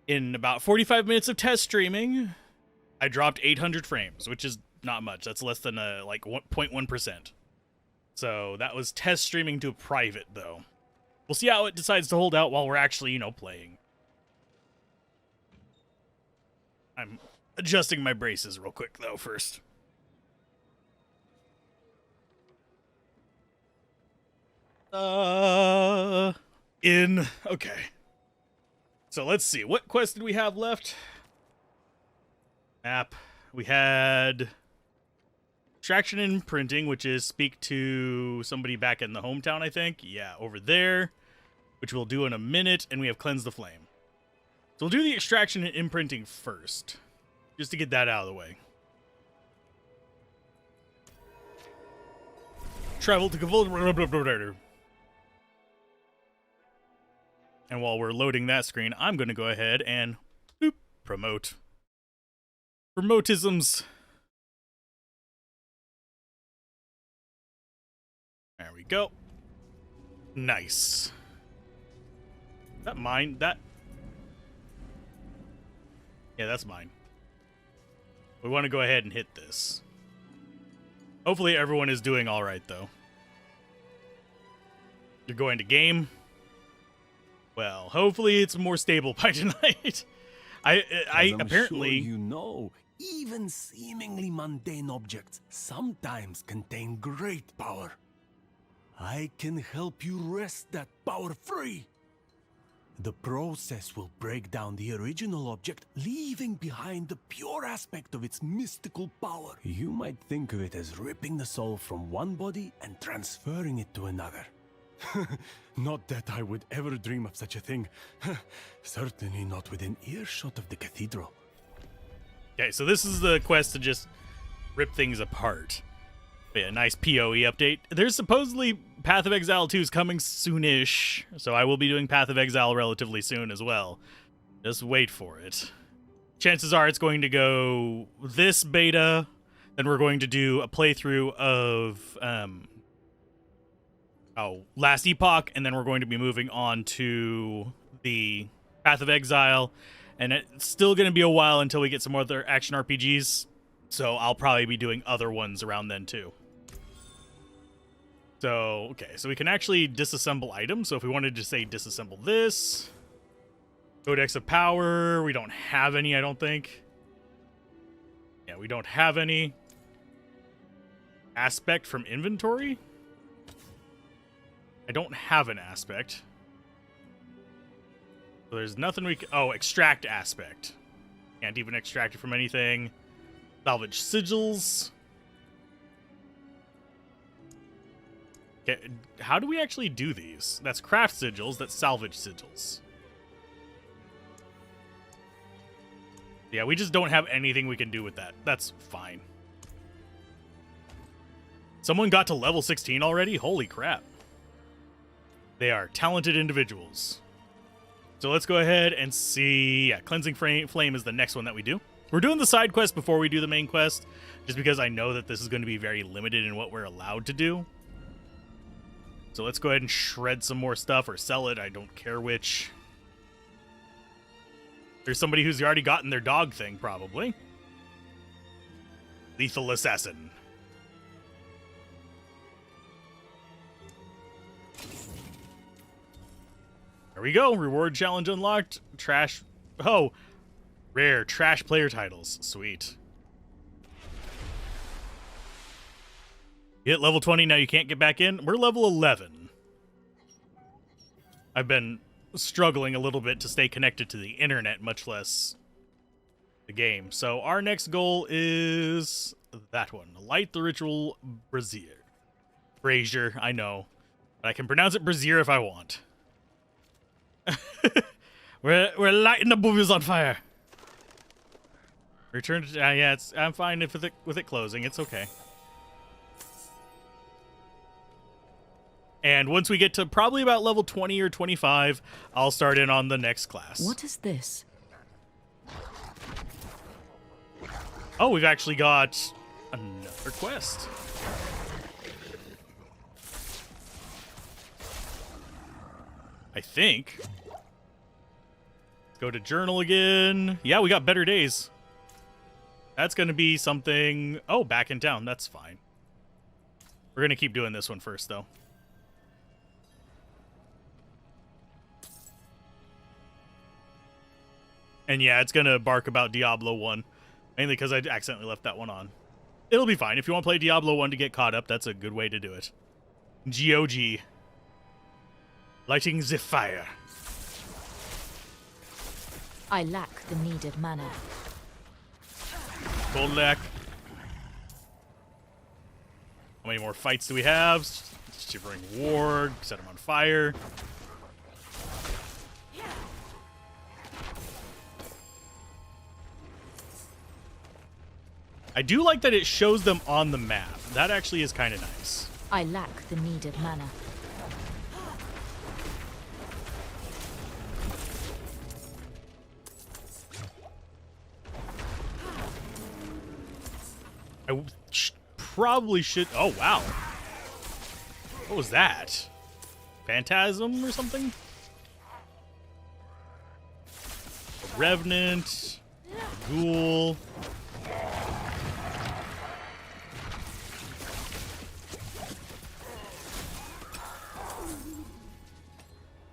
In about 45 minutes of test streaming, I dropped 800 frames, which is not much. That's less than like 0.1%. So that was test streaming to a private, though. We'll see how it decides to hold out while we're actually, playing. I'm adjusting my braces real quick, though, first. Okay. So let's see. What quest did we have left? Map. We had extraction and printing, which is speak to somebody back in the hometown, I think. Yeah, over there, which we'll do in a minute. And we have cleanse the flame. So we'll do the extraction and imprinting first, just to get that out of the way. Travel to Kavul. And while we're loading that screen, I'm going to go ahead and promote. Promotisms. There we go. Nice. Is that mine? Yeah, that's mine. We want to go ahead and hit this. Hopefully everyone is doing all right, though. You're going to game. Well, hopefully it's more stable by tonight. I apparently... Sure even seemingly mundane objects sometimes contain great power. I can help you wrest that power free. The process will break down the original object, leaving behind the pure aspect of its mystical power. You might think of it as ripping the soul from one body and transferring it to another. Not that I would ever dream of such a thing. Certainly not within earshot of the cathedral. Okay, so this is the quest to just rip things apart. Yeah, nice PoE update. There's supposedly Path of Exile 2 is coming soonish, so I will be doing Path of Exile relatively soon as well. Just wait for it. Chances are it's going to go this beta, then we're going to do a playthrough of Last Epoch, and then we're going to be moving on to the Path of Exile, and it's still going to be a while until we get some other action RPGs, so I'll probably be doing other ones around then too. So, okay, so we can actually disassemble items. So if we wanted to say disassemble this, Codex of Power, we don't have any, I don't think. Yeah, we don't have any. Aspect from inventory? I don't have an aspect. So there's nothing we can... Oh, extract aspect. Can't even extract it from anything. Salvage sigils. Okay, how do we actually do these? That's craft sigils, that's salvage sigils. Yeah, we just don't have anything we can do with that. That's fine. Someone got to level 16 already? Holy crap. They are talented individuals. So let's go ahead and see. Yeah, Cleansing Flame is the next one that we do. We're doing the side quest before we do the main quest, just because I know that this is going to be very limited in what we're allowed to do. So let's go ahead and shred some more stuff or sell it. I don't care which. There's somebody who's already gotten their dog thing, probably. Lethal Assassin. There we go. Reward challenge unlocked. Trash. Oh, rare trash player titles. Sweet. You hit level 20, now you can't get back in. We're level 11. I've been struggling a little bit to stay connected to the internet, much less the game. So our next goal is that one. Light the Ritual Brazier. Brazier, I know. But I can pronounce it Brazier if I want. we're lighting the boobies on fire. Return to... yeah, I'm fine with it closing. It's okay. And once we get to probably about level 20 or 25, I'll start in on the next class. What is this? Oh, we've actually got another quest. I think. Let's Go to journal again. Yeah, we got better days. That's going to be something... Oh, back in town. That's fine. We're going to keep doing this one first, though. And yeah, it's going to bark about Diablo 1. Mainly because I accidentally left that one on. It'll be fine. If you want to play Diablo 1 to get caught up, that's a good way to do it. GOG. Lighting the fire. I lack the needed mana. Goldak. How many more fights do we have? Shivering Ward. Set him on fire. I do like that it shows them on the map. That actually is kind of nice. I lack the needed mana. Probably should... Oh, wow. What was that? Phantasm or something? A Revenant. A Ghoul.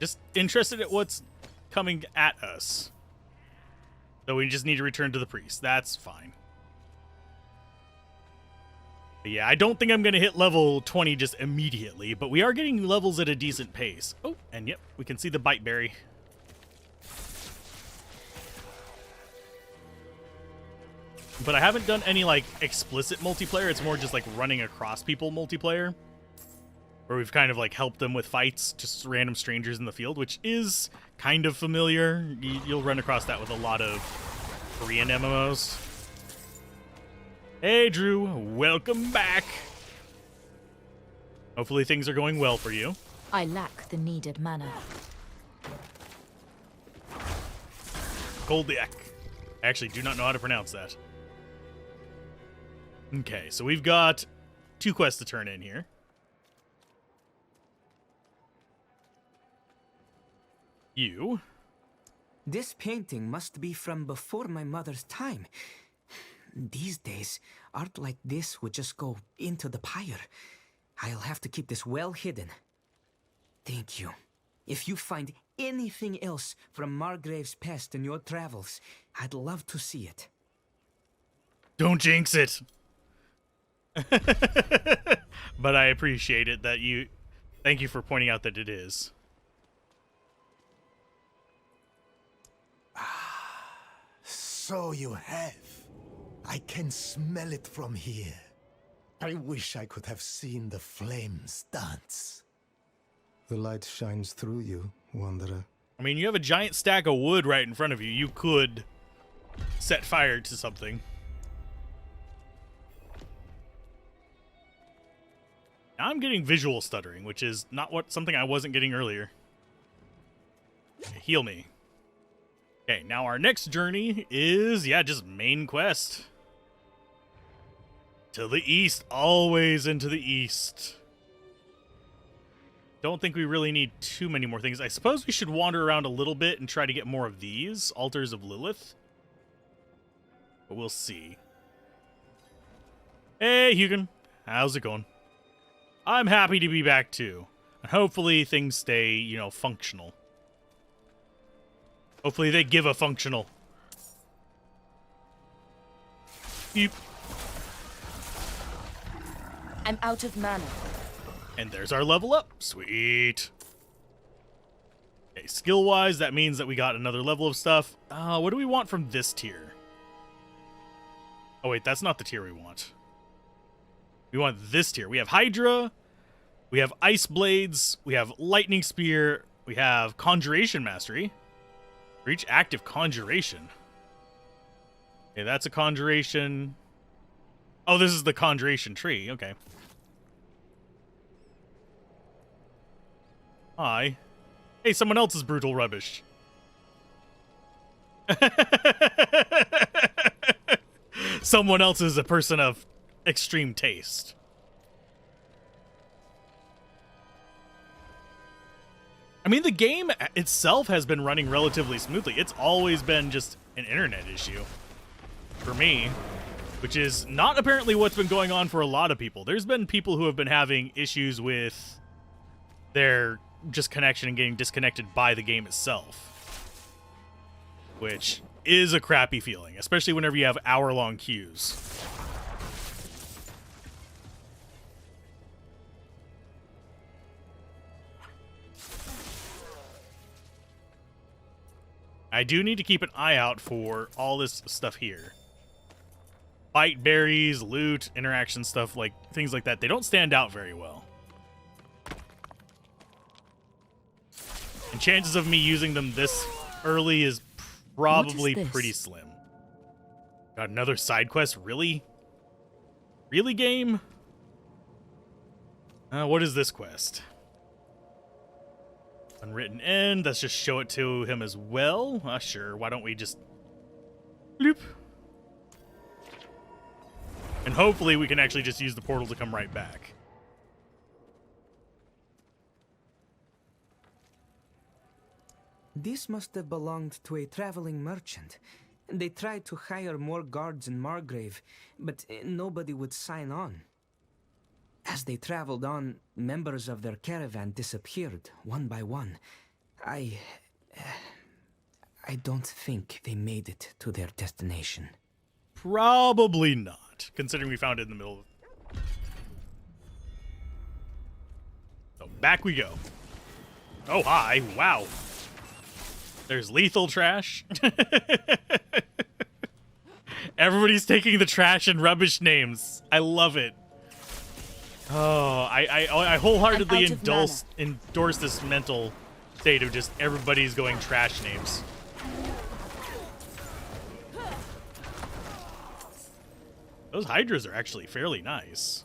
Just interested at what's coming at us. So we just need to return to the priest. That's fine. But yeah, I don't think I'm going to hit level 20 just immediately, but we are getting levels at a decent pace. Oh, and yep, we can see the bite berry. But I haven't done any, like, explicit multiplayer. It's more just, like, running across people multiplayer. Where we've kind of, like, helped them with fights, just random strangers in the field, which is kind of familiar. You'll run across that with a lot of Korean MMOs. Hey, Drew. Welcome back. Hopefully things are going well for you. I lack the needed mana. Goldiak. I actually do not know how to pronounce that. Okay, so we've got 2 quests to turn in here. You. This painting must be from before my mother's time. These days, art like this would just go into the pyre. I'll have to keep this well hidden. Thank you. If you find anything else from Margrave's past in your travels, I'd love to see it. Don't jinx it. But I appreciate it that you... Thank you for pointing out that it is. So you have. I can smell it from here. I wish I could have seen the flames dance. The light shines through you, Wanderer. I mean, you have a giant stack of wood right in front of you. You could set fire to something. Now I'm getting visual stuttering, which is not something I wasn't getting earlier. Okay, heal me. Okay, now our next journey is, yeah, just main quest. To the east, always into the east. Don't think we really need too many more things. I suppose we should wander around a little bit and try to get more of these, Altars of Lilith. But we'll see. Hey, Hugin. How's it going? I'm happy to be back, too. And hopefully things stay, you know, functional. Hopefully they give a functional. Beep. I'm out of mana. And there's our level up. Sweet. Okay, skill-wise, that means that we got another level of stuff. What do we want from this tier? Oh, wait, that's not the tier we want. We want this tier. We have Hydra. We have Ice Blades. We have Lightning Spear. We have Conjuration Mastery. Reach active Conjuration. Okay, that's a Conjuration. Oh, this is the Conjuration tree. Okay. Hi. Hey, someone else is brutal rubbish. Someone else is a person of extreme taste. I mean, the game itself has been running relatively smoothly. It's always been just an internet issue for me, which is not apparently what's been going on for a lot of people. There's been people who have been having issues with their just connection and getting disconnected by the game itself, which is a crappy feeling, especially whenever you have hour-long queues. I do need to keep an eye out for all this stuff here. Bite berries, loot, interaction stuff, like things like that. They don't stand out very well. And chances of me using them this early is probably pretty slim. Got another side quest? Really? Really, game? What is this quest? Unwritten end. Let's just show it to him as well. Sure. Why don't we just... bloop. And hopefully we can actually just use the portal to come right back. This must have belonged to a traveling merchant. They tried to hire more guards in Margrave, but nobody would sign on. As they traveled on, members of their caravan disappeared, one by one. I don't think they made it to their destination. Probably not, considering we found it in the middle of... So back we go. Oh, hi. Wow. There's lethal trash. Everybody's taking the trash and rubbish names. I love it. Oh, I wholeheartedly endorse this mental state of just everybody's going trash names. Those hydras are actually fairly nice.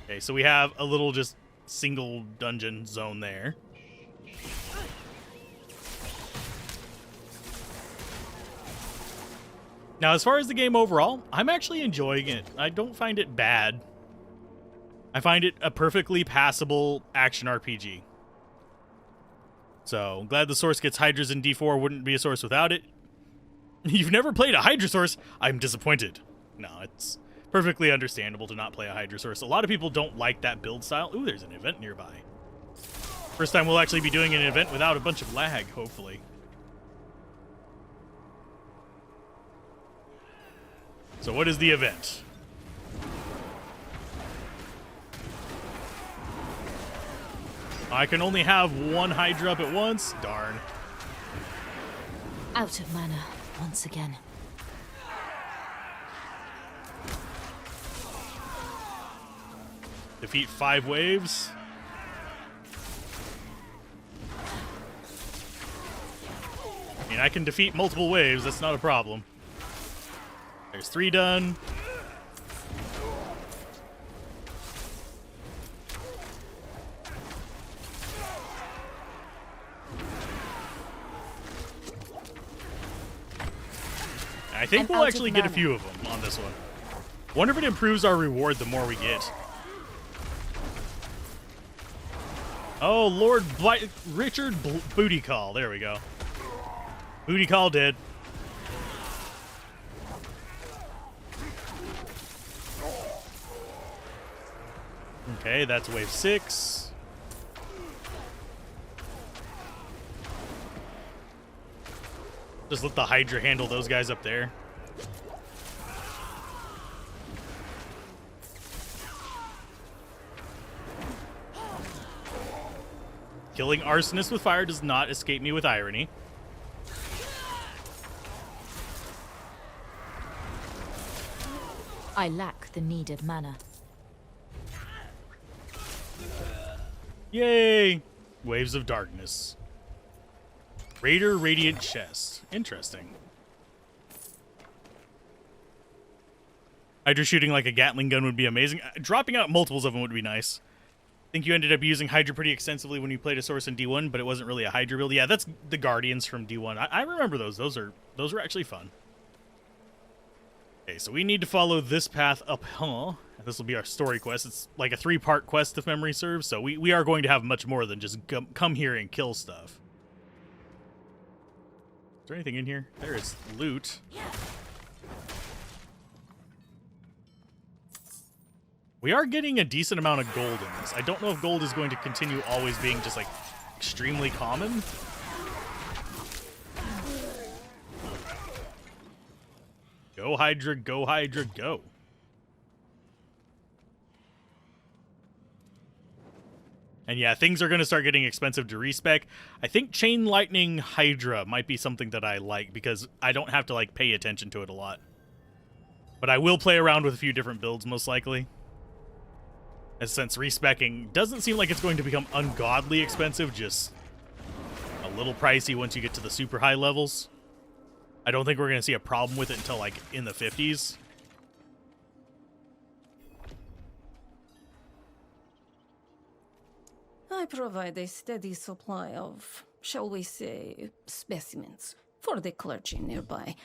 Okay, so we have a little just single dungeon zone there. Now, as far as the game overall, I'm actually enjoying it. I don't find it bad. I find it a perfectly passable action RPG. So, I'm glad the source gets Hydras in D4. Wouldn't be a source without it. You've never played a Hydra source? I'm disappointed. No, it's perfectly understandable to not play a Hydra source. A lot of people don't like that build style. Ooh, there's an event nearby. First time we'll actually be doing an event without a bunch of lag, hopefully. So what is the event? I can only have one Hydra up at once? Darn. Out of mana once again. Defeat 5 waves. I mean, I can defeat multiple waves. That's not a problem. There's 3 done. I think we'll actually get a few of them on this one. Wonder if it improves our reward the more we get. Oh, Lord Richard Booty Call. There we go. Booty Call dead. Okay, that's wave 6. Just let the Hydra handle those guys up there. Killing arsonists with fire does not escape me with irony. I lack the needed mana. Yay! Waves of Darkness. Raider Radiant Chest. Interesting. Hydra shooting like a Gatling gun would be amazing. Dropping out multiples of them would be nice. I think you ended up using Hydra pretty extensively when you played a source in D1, but it wasn't really a Hydra build. Yeah, that's the Guardians from D1. I remember those. Those were actually fun. Okay, so we need to follow this path up, huh? This will be our story quest. It's like a 3-part quest, if memory serves, so we are going to have much more than just come here and kill stuff. Is there anything in here? There is loot. We are getting a decent amount of gold in this. I don't know if gold is going to continue always being just, like, extremely common. Go, Hydra, go, Hydra, go. And yeah, things are going to start getting expensive to respec. I think Chain Lightning Hydra might be something that I like because I don't have to, like, pay attention to it a lot. But I will play around with a few different builds, most likely. As since respecking doesn't seem like it's going to become ungodly expensive, just a little pricey once you get to the super high levels. I don't think we're going to see a problem with it until, like, in the 50s. I provide a steady supply of, shall we say, specimens for the clergy nearby.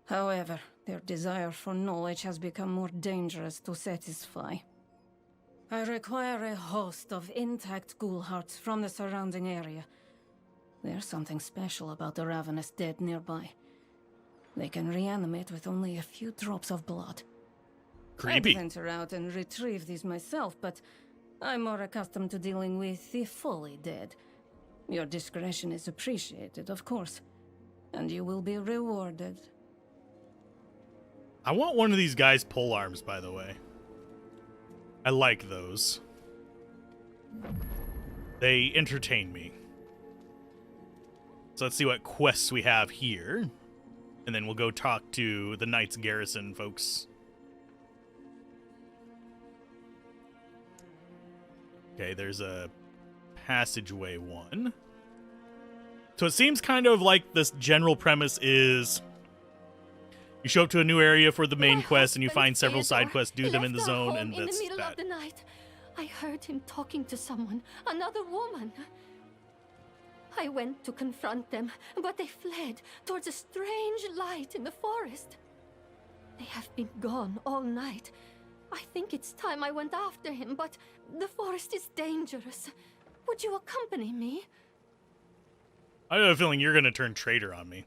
However, their desire for knowledge has become more dangerous to satisfy. I require a host of intact ghoul hearts from the surrounding area. There's something special about the ravenous dead nearby. They can reanimate with only a few drops of blood. Creepy. I'd venture out and retrieve these myself, but I'm more accustomed to dealing with the fully dead. Your discretion is appreciated, of course, and you will be rewarded. I want one of these guys' pole arms, by the way. I like those. They entertain me. So let's see what quests we have here. And then we'll go talk to the Knights Garrison folks. Okay, there's a passageway one. So it seems kind of like this general premise is you show up to a new area for the main quest and you find several side quests, do them in the zone, and that's in the middle that. of the night. I heard him talking to someone, another woman. I went to confront them, but they fled towards a strange light in the forest. They have been gone all night. I think it's time I went after him, but the forest is dangerous. Would you accompany me? I have a feeling you're going to turn traitor on me.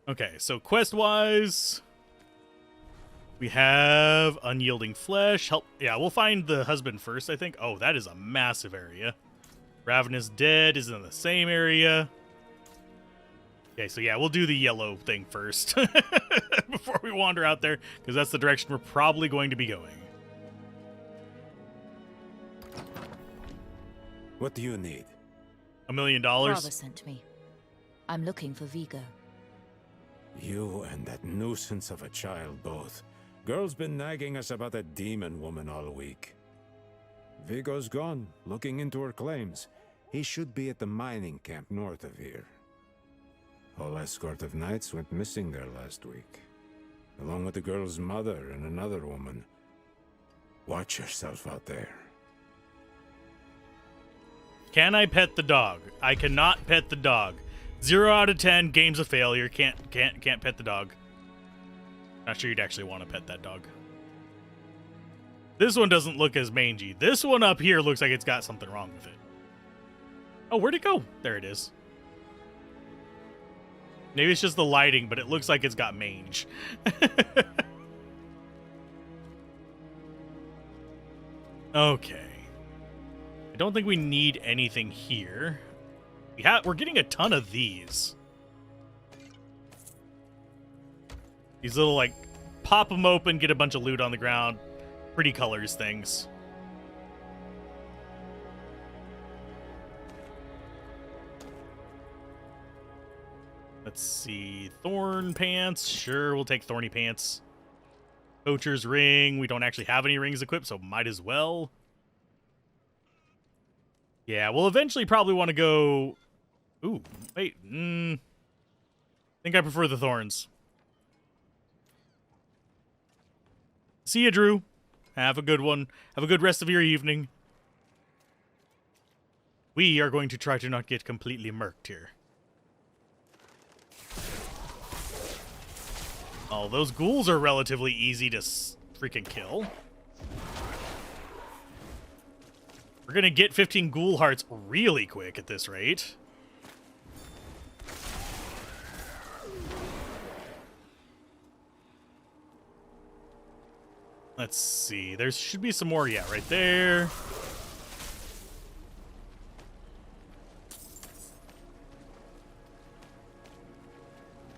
Okay, so quest-wise, we have Unyielding Flesh. Help. Yeah, we'll find the husband first, I think. Oh, that is a massive area. Ravenous Dead is in the same area. Okay, so yeah, we'll do the yellow thing first before we wander out there, because that's the direction we're probably going to be going. What do you need? $1 million? Father sent me. I'm looking for Vigo. You and that nuisance of a child both. Girl's been nagging us about that demon woman all week. Vigo's gone, looking into her claims. He should be at the mining camp north of here. Whole escort of knights went missing there last week, along with the girl's mother and another woman. Watch yourself out there. Can I pet the dog? I cannot pet the dog. 0 out of 10, game's a failure. Can't pet the dog. Not sure you'd actually want to pet that dog. This one doesn't look as mangy. This one up here looks like it's got something wrong with it. Oh, where'd it go? There it is. Maybe it's just the lighting, but it looks like it's got mange. Okay. I don't think we need anything here. We're getting a ton of these. These little, like, pop them open, get a bunch of loot on the ground. Pretty colors things. Let's see. Thorn pants. Sure, we'll take thorny pants. Poacher's ring. We don't actually have any rings equipped, so might as well. Yeah, we'll eventually probably want to go... Ooh, wait. I think I prefer the thorns. See ya, Drew. Have a good one. Have a good rest of your evening. We are going to try to not get completely murked here. Oh, those ghouls are relatively easy to freaking kill. We're gonna get 15 ghoul hearts really quick at this rate. Let's see. There should be some more. Yeah, right there.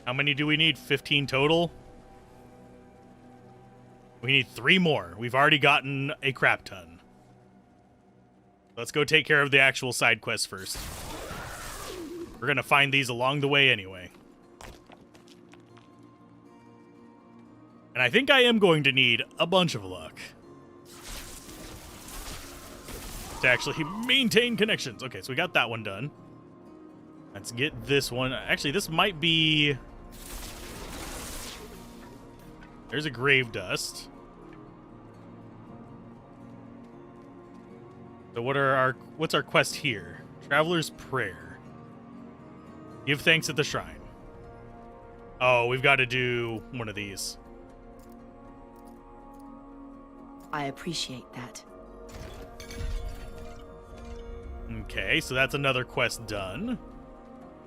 How many do we need? 15 total? We need 3 more. We've already gotten a crap ton. Let's go take care of the actual side quests first. We're going to find these along the way anyway. And I think I am going to need a bunch of luck to actually maintain connections. Okay, so we got that one done. Let's get this one. Actually, this might be... There's a grave dust. So what's our quest here? Traveler's Prayer. Give thanks at the shrine. Oh, we've got to do one of these. I appreciate that. Okay, so that's another quest done.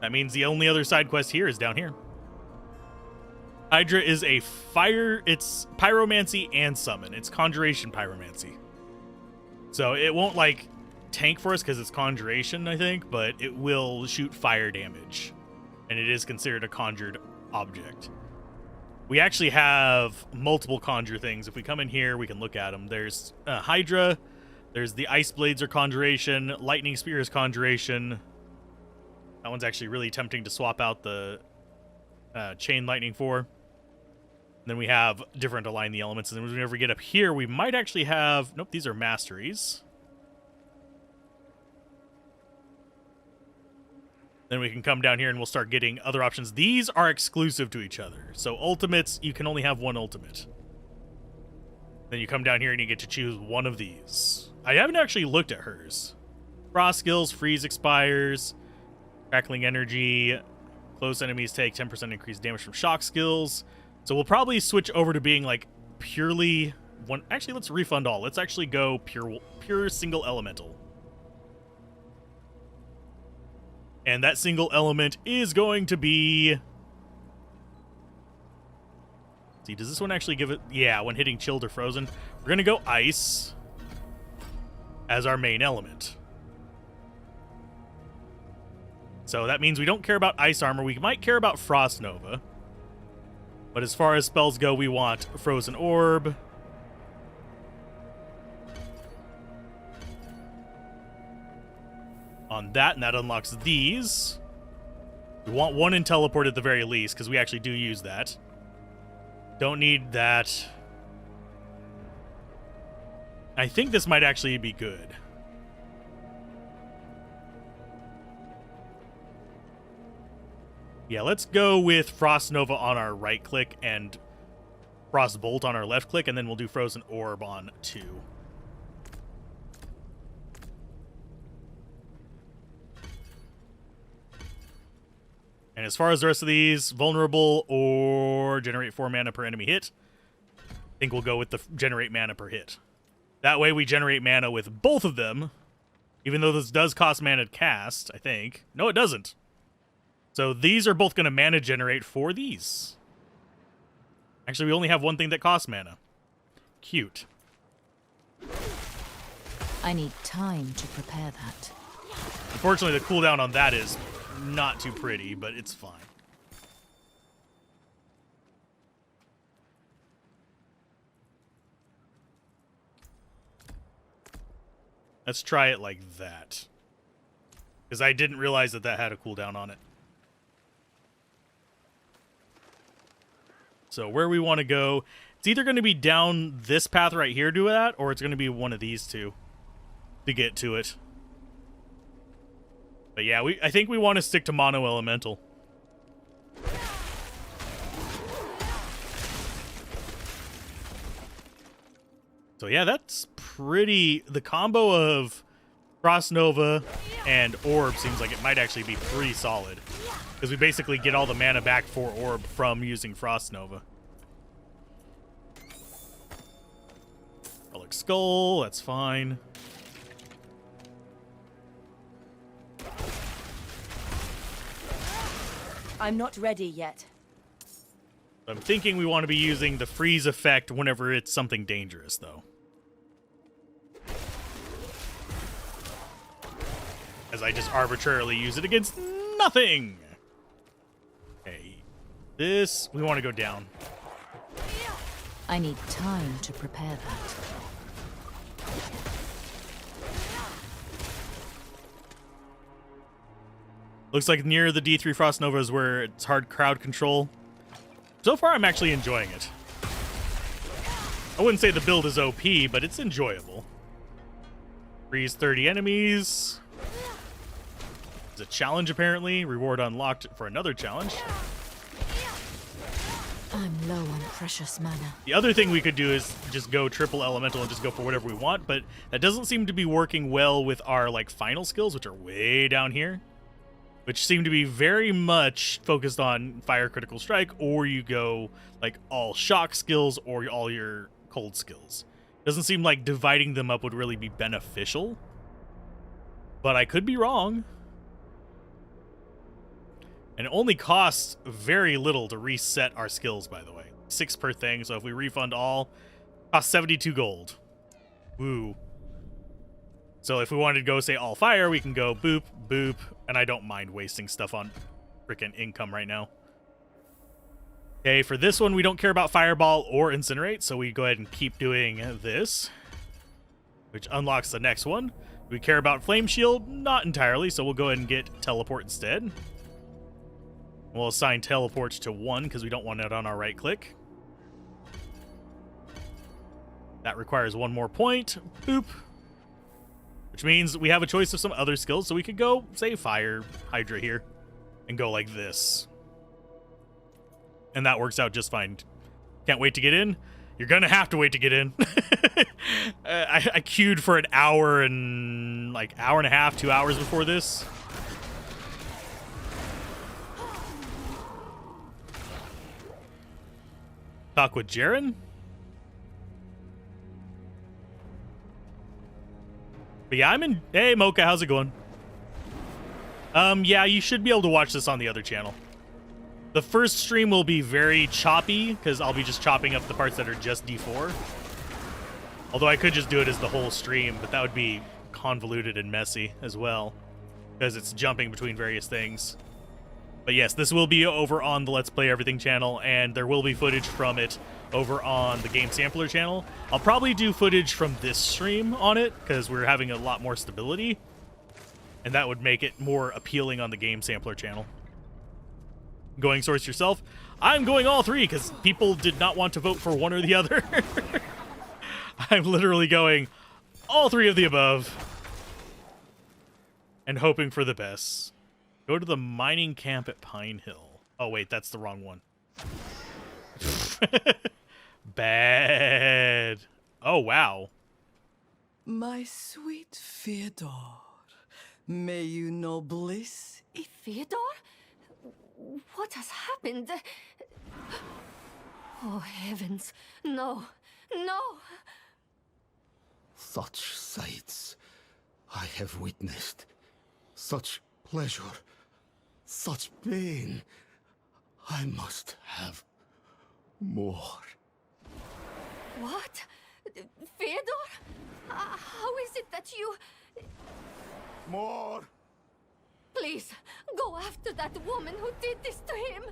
That means the only other side quest here is down here. Hydra is a fire, it's pyromancy and summon. It's conjuration pyromancy. So it won't like tank for us because it's conjuration, I think, but it will shoot fire damage. And it is considered a conjured object. We actually have multiple conjure things. If we come in here, we can look at them. There's Hydra. There's the Ice Blades are conjuration. Lightning Spear is conjuration. That one's actually really tempting to swap out the Chain Lightning for. And then we have different Align the Elements. And then whenever we get up here, we might actually have... Nope, these are Masteries. Then we can come down here and we'll start getting other options. These are exclusive to each other. So ultimates, you can only have one ultimate. Then you come down here and you get to choose one of these. I haven't actually looked at hers. Frost skills, freeze expires, crackling energy, close enemies take 10% increased damage from shock skills. So we'll probably switch over to being like purely one. Actually, let's refund all. Let's actually go pure single elemental. And that single element is going to be... See, does this one actually give it... Yeah, when hitting chilled or frozen. We're going to go ice as our main element. So that means we don't care about ice armor. We might care about frost nova. But as far as spells go, we want frozen orb. On that, and that unlocks these. We want one in teleport at the very least, because we actually do use that. Don't need that. I think this might actually be good. Yeah, let's go with Frost Nova on our right click and Frost Bolt on our left click, and then we'll do Frozen Orb on 2. And as far as the rest of these, vulnerable or generate 4 mana per enemy hit, I think we'll go with the generate mana per hit. That way we generate mana with both of them, even though this does cost mana to cast, I think. No, it doesn't. So these are both going to mana generate for these. Actually, we only have one thing that costs mana. Cute. I need time to prepare that. Unfortunately, the cooldown on that is not too pretty, but it's fine. Let's try it like that. Because I didn't realize that that had a cooldown on it. So where we want to go, it's either going to be down this path right here to that, or it's going to be one of these two to get to it. But yeah, I think we want to stick to mono elemental. So yeah, that's pretty... The combo of Frost Nova and Orb seems like it might actually be pretty solid. Because we basically get all the mana back for Orb from using Frost Nova. Relic Skull, that's fine. I'm not ready yet. I'm thinking we want to be using the freeze effect whenever it's something dangerous, though. As I just arbitrarily use it against nothing. Okay. This, we want to go down. I need time to prepare that. Looks like near the D3 Frost Nova is where it's hard crowd control. So far, I'm actually enjoying it. I wouldn't say the build is OP, but it's enjoyable. Freeze 30 enemies. It's a challenge, apparently. Reward unlocked for another challenge. I'm low on precious mana. The other thing we could do is just go triple elemental and just go for whatever we want, but that doesn't seem to be working well with our like final skills, which are way down here, which seem to be very much focused on fire critical strike, or you go like all shock skills or all your cold skills. Doesn't seem like dividing them up would really be beneficial, but I could be wrong. And it only costs very little to reset our skills, by the way. 6 per thing, so if we refund all, costs 72 gold. Woo. So if we wanted to go, say, all fire, we can go boop, boop, and I don't mind wasting stuff on frickin' income right now. Okay, for this one, we don't care about fireball or incinerate, so we go ahead and keep doing this, which unlocks the next one. We care about flame shield? Not entirely, so we'll go ahead and get teleport instead. We'll assign teleport to 1 because we don't want it on our right click. That requires 1 more point. Boop. Which means we have a choice of some other skills, so we could go, say, Fire Hydra here and go like this. And that works out just fine. Can't wait to get in? You're going to have to wait to get in. I queued for an hour and like hour and a half, 2 hours before this. Talk with Jaren? But yeah, I'm in... Hey, Mocha, how's it going? Yeah, you should be able to watch this on the other channel. The first stream will be very choppy, because I'll be just chopping up the parts that are just D4. Although I could just do it as the whole stream, but that would be convoluted and messy as well, because it's jumping between various things. But yes, this will be over on the Let's Play Everything channel, and there will be footage from it over on the Game Sampler channel. I'll probably do footage from this stream on it, because we're having a lot more stability, and that would make it more appealing on the Game Sampler channel. Going source yourself? I'm going all 3, because people did not want to vote for one or the other. I'm literally going all 3 of the above, and hoping for the best. Go to the mining camp at Pine Hill. Oh, wait, that's the wrong one. Bad. Oh, wow. My sweet Fyodor, may you know bliss. Fyodor? What has happened? Oh, heavens. No. No. Such sights I have witnessed. Such pleasure. Such pain. I must have more. What? Fyodor? How is it that you... More! Please, go after that woman who did this to him!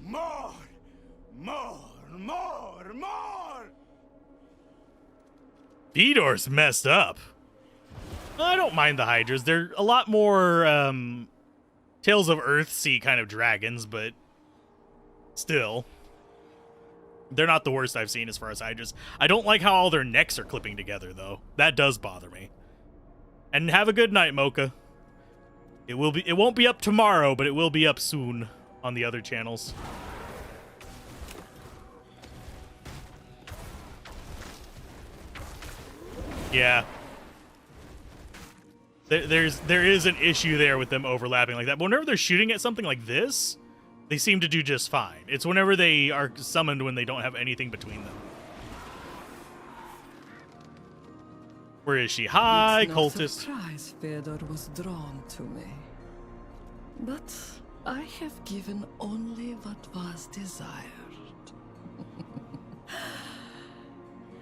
More! More! More! More! Fedor's messed up. I don't mind the Hydras. They're a lot more Tales of Earthsea kind of dragons, but still. They're not the worst I've seen as far as Hydras. I don't like how all their necks are clipping together, though. That does bother me. And have a good night, Mocha. It won't be up tomorrow, but it will be up soon on the other channels. Yeah. There is an issue there with them overlapping like that. But whenever they're shooting at something like this, they seem to do just fine. It's whenever they are summoned when they don't have anything between them. Where is she? Hi, It's no cultist. surprise Fedor was drawn to me. But I have given only what was desired.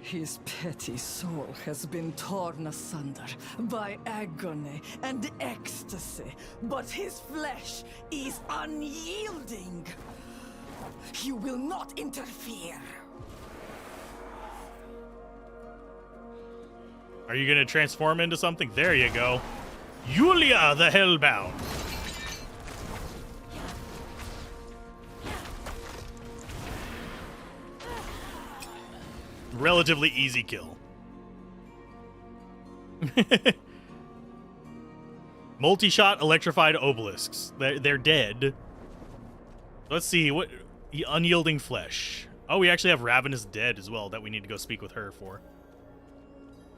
His petty soul has been torn asunder by agony and ecstasy, but his flesh is unyielding. You will not interfere. Are you gonna transform into something? There you go. Yulia the Hellbound. Relatively easy kill. Multi-shot electrified obelisks. They're dead. Let's see what the unyielding flesh. Oh, we actually have Ravenous Dead as well that we need to go speak with her for.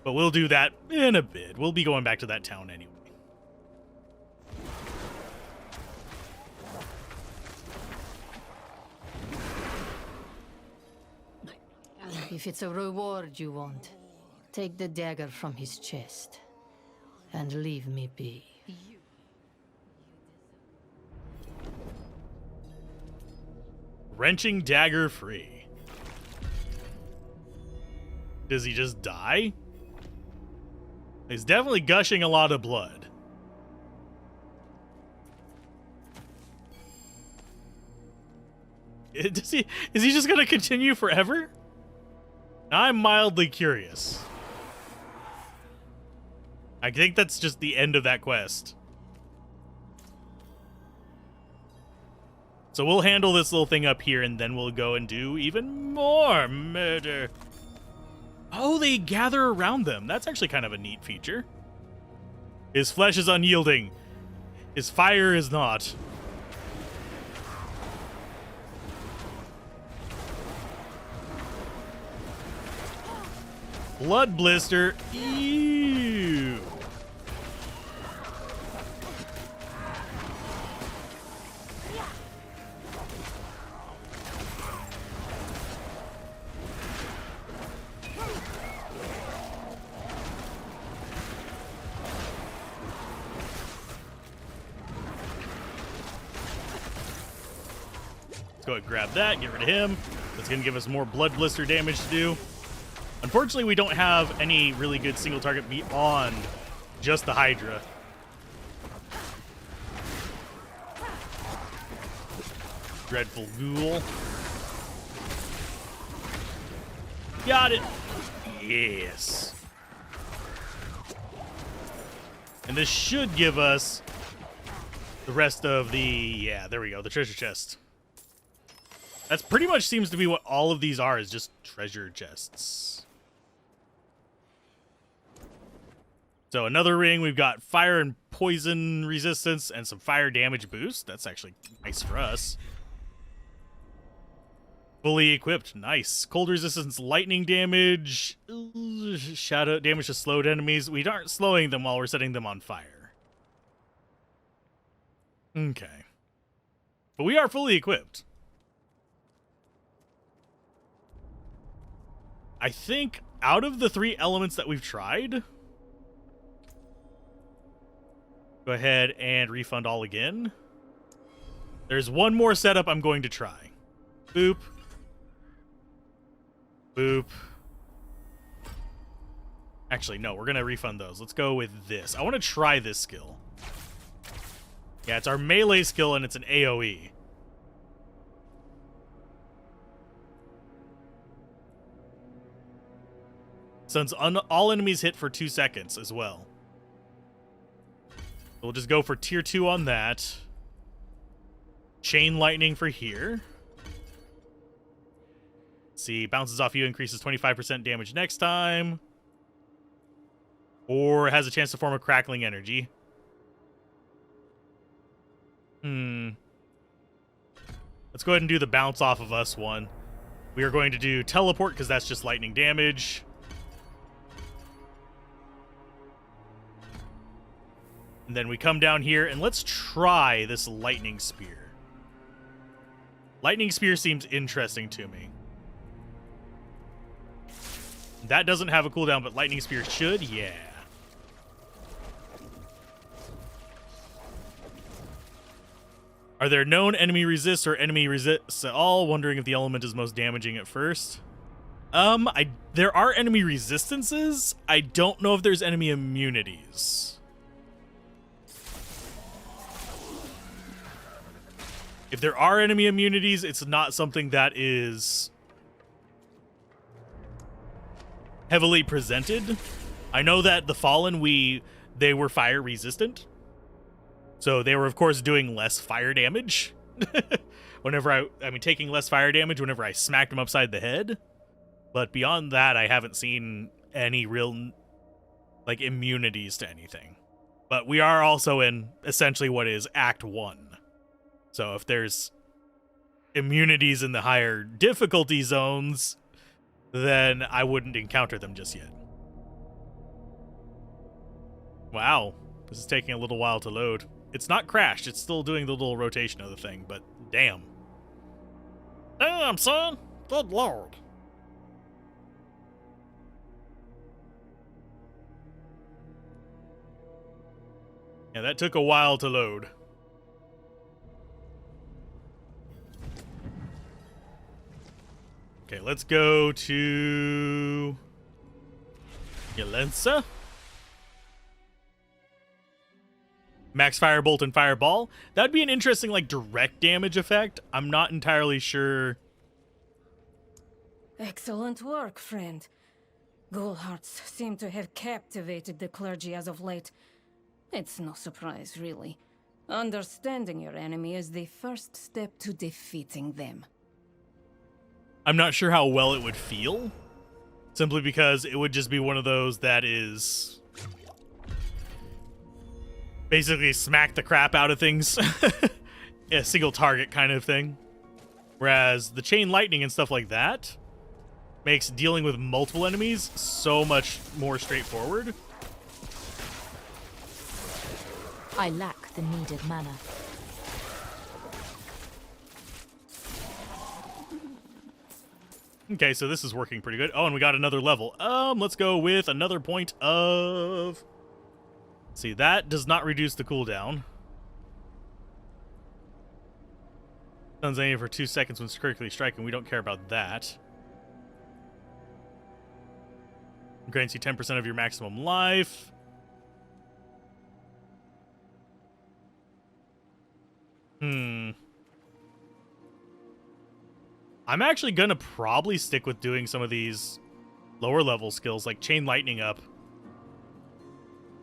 But we'll do that in a bit. We'll be going back to that town anyway. If it's a reward you want, take the dagger from his chest and leave me be. Wrenching dagger free. Does he just die? He's definitely gushing a lot of blood. Is he just gonna continue forever? I'm mildly curious. I think that's just the end of that quest. So we'll handle this little thing up here, and then we'll go and do even more murder. Oh, they gather around them. That's actually kind of a neat feature. His flesh is unyielding. His fire is not. Blood blister. Ew. Let's go ahead and grab that, get rid of him. That's going to give us more blood blister damage to do. Unfortunately, we don't have any really good single target beyond just the Hydra. Dreadful Ghoul. Got it. Yes. And this should give us the rest of the... Yeah, there we go. The treasure chest. That's pretty much seems to be what all of these are, is just treasure chests. So another ring, we've got fire and poison resistance and some fire damage boost. That's actually nice for us. Fully equipped, nice. Cold resistance, lightning damage, shadow damage to slowed enemies. We aren't slowing them while we're setting them on fire. Okay. But we are fully equipped. I think out of the 3 elements that we've tried, go ahead and refund all again. There's one more setup I'm going to try. Boop. Boop. Actually, no, we're going to refund those. Let's go with this. I want to try this skill. Yeah, it's our melee skill, and it's an AoE. Since all enemies hit for 2 seconds as well. We'll just go for tier 2 on that. Chain lightning for here. See, bounces off you, increases 25% damage next time. Or has a chance to form a crackling energy. Let's go ahead and do the bounce off of us one. We are going to do teleport because that's just lightning damage. And then we come down here, and let's try this lightning spear. Lightning spear seems interesting to me. That doesn't have a cooldown, but Lightning Spear should. Yeah. Are there known enemy resists or enemy resists at all? Wondering if the element is most damaging at first. There are enemy resistances. I don't know if there's enemy immunities. If there are enemy immunities, it's not something that is heavily presented. I know that the Fallen, they were fire resistant. So they were, of course, doing less fire damage. Whenever I mean, taking less fire damage whenever I smacked them upside the head. But beyond that, I haven't seen any real, like, immunities to anything. But we are also in, essentially, what is Act 1. So if there's immunities in the higher difficulty zones, then I wouldn't encounter them just yet. Wow. This is taking a little while to load. It's not crashed. It's still doing the little rotation of the thing, but damn. Damn, son. Good lord. Yeah, that took a while to load. Okay, let's go to Yalensa. Max Firebolt and Fireball. That'd be an interesting, like, direct damage effect. I'm not entirely sure. Excellent work, friend. Ghoulhearts seem to have captivated the clergy as of late. It's no surprise, really. Understanding your enemy is the first step to defeating them. I'm not sure how well it would feel. Simply because it would just be one of those that is basically smack the crap out of things. A single target kind of thing. Whereas the chain lightning and stuff like that makes dealing with multiple enemies so much more straightforward. I lack the needed mana. Okay, so this is working pretty good. Oh, and we got another level. Let's go with another point of... See, that does not reduce the cooldown. Stuns enemy for 2 seconds when critically striking. We don't care about that. Grants you 10% of your maximum life. I'm actually gonna probably stick with doing some of these lower level skills, like Chain Lightning up.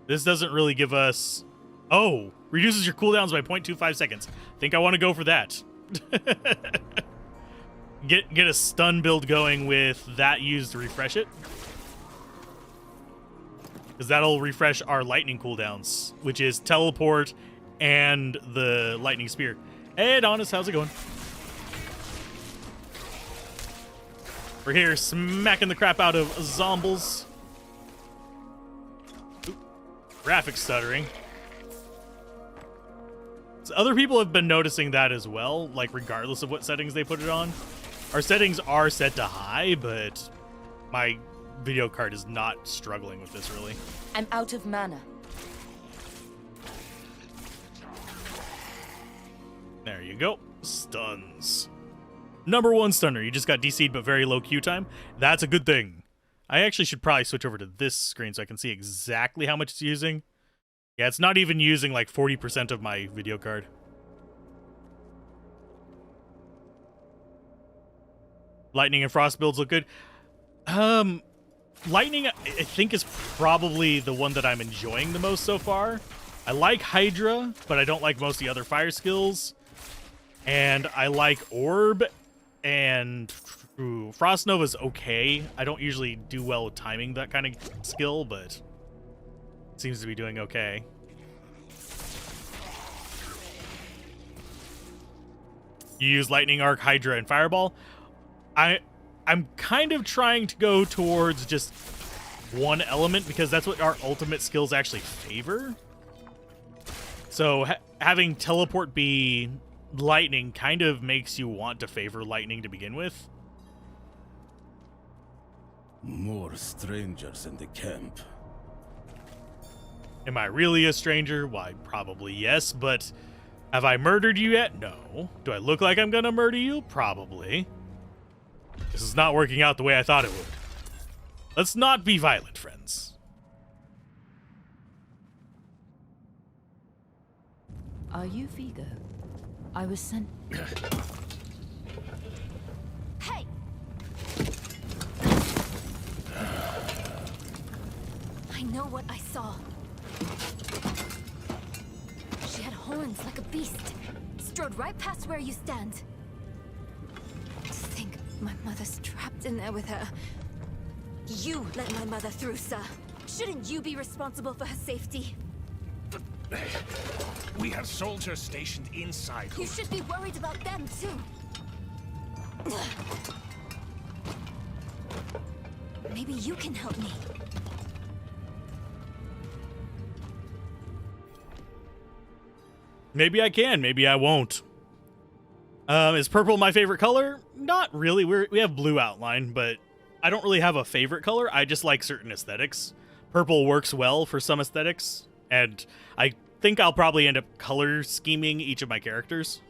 This doesn't really give us... Oh! Reduces your cooldowns by 0.25 seconds. Think I want to go for that. Get a stun build going with that used to refresh it. Because that'll refresh our lightning cooldowns, which is teleport and the lightning spear. Hey, Adonis, how's it going? We're here smacking the crap out of zombies. Oop. Graphic stuttering. So other people have been noticing that as well, like regardless of what settings they put it on. Our settings are set to high, but my video card is not struggling with this really. I'm out of mana. There you go. Stuns. Number 1 stunner. You just got DC'd but very low Q time. That's a good thing. I actually should probably switch over to this screen so I can see exactly how much it's using. Yeah, it's not even using like 40% of my video card. Lightning and Frost builds look good. Lightning, I think, is probably the one that I'm enjoying the most so far. I like Hydra, but I don't like most of the other fire skills. And I like Orb, and Frost Nova's okay. I don't usually do well with timing that kind of skill, but it seems to be doing okay. You use Lightning Arc, Hydra, and Fireball. I'm kind of trying to go towards just one element because that's what our ultimate skills actually favor. So having Teleport be lightning kind of makes you want to favor lightning to begin with. More strangers in the camp. Am I really a stranger? Why, probably yes, but have I murdered you yet? No. Do I look like I'm gonna murder you? Probably. This is not working out the way I thought it would. Let's not be violent, friends. Are you Vigo? I was sent... Hey! I know what I saw. She had horns like a beast. Strode right past where you stand. To think my mother's trapped in there with her. You let my mother through, sir. Shouldn't you be responsible for her safety? We have soldiers stationed inside. You should be worried about them, too. Maybe you can help me. Maybe I can, maybe I won't. Is purple my favorite color? Not really. We have blue outline, but I don't really have a favorite color. I just like certain aesthetics. Purple works well for some aesthetics, and I think I'll probably end up color scheming each of my characters.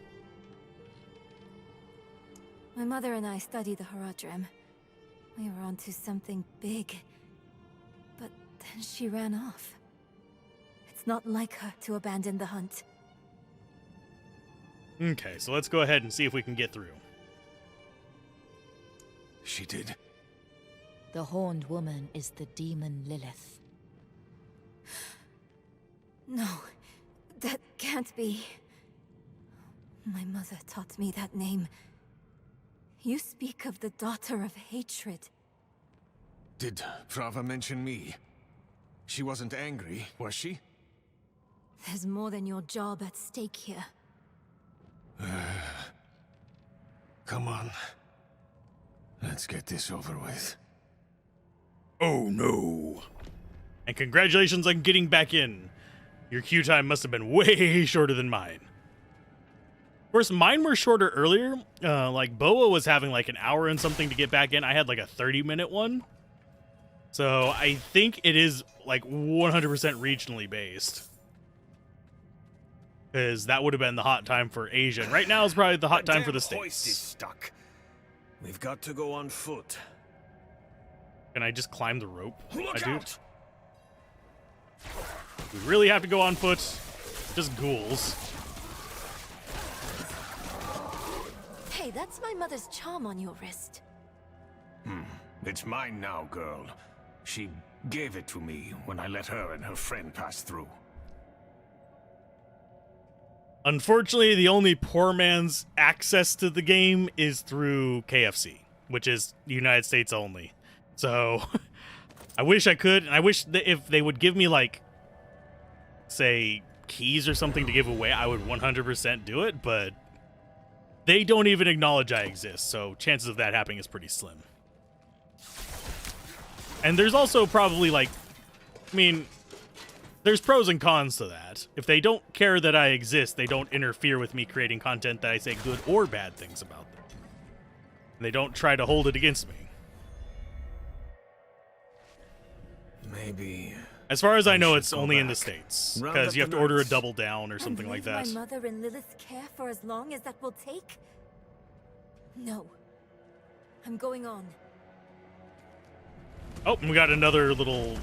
My mother and I studied the Horadrim. We were onto something big. But then she ran off. It's not like her to abandon the hunt. Okay, so let's go ahead and see if we can get through. She did. The horned woman is the demon Lilith. No, that can't be. My mother taught me that name. You speak of the daughter of hatred. Did Frava mention me? She wasn't angry, was she? There's more than your job at stake here. Come on. Let's get this over with. Oh no. And congratulations on getting back in. Your queue time must have been way shorter than mine. Of course, mine were shorter earlier. Like, Boa was having like an hour and something to get back in. I had like a 30-minute one. So I think it is like 100% regionally based. Because that would have been the hot time for Asia. And right now is probably the hot time for the Hoist is States. stuck. We've got to go on foot. Can I just climb the rope? Look I out! We really have to go on foot. Just ghouls. Hey, that's my mother's charm on your wrist. It's mine now, girl. She gave it to me when I let her and her friend pass through. Unfortunately, the only poor man's access to the game is through KFC, which is United States only. So, I wish I could, and I wish that if they would give me, like, say, keys or something to give away, I would 100% do it, but they don't even acknowledge I exist, so chances of that happening is pretty slim. And there's also probably, like, I mean, there's pros and cons to that. If they don't care that I exist, they don't interfere with me creating content that I say good or bad things about them. And they don't try to hold it against me. Maybe. As far as I know, should it's go only in the back. States. Round Because up you have the to order a knights. double down or something like that. My mother and Lilith's care for as long as that will take? No. I'm going on. Oh, and we got another little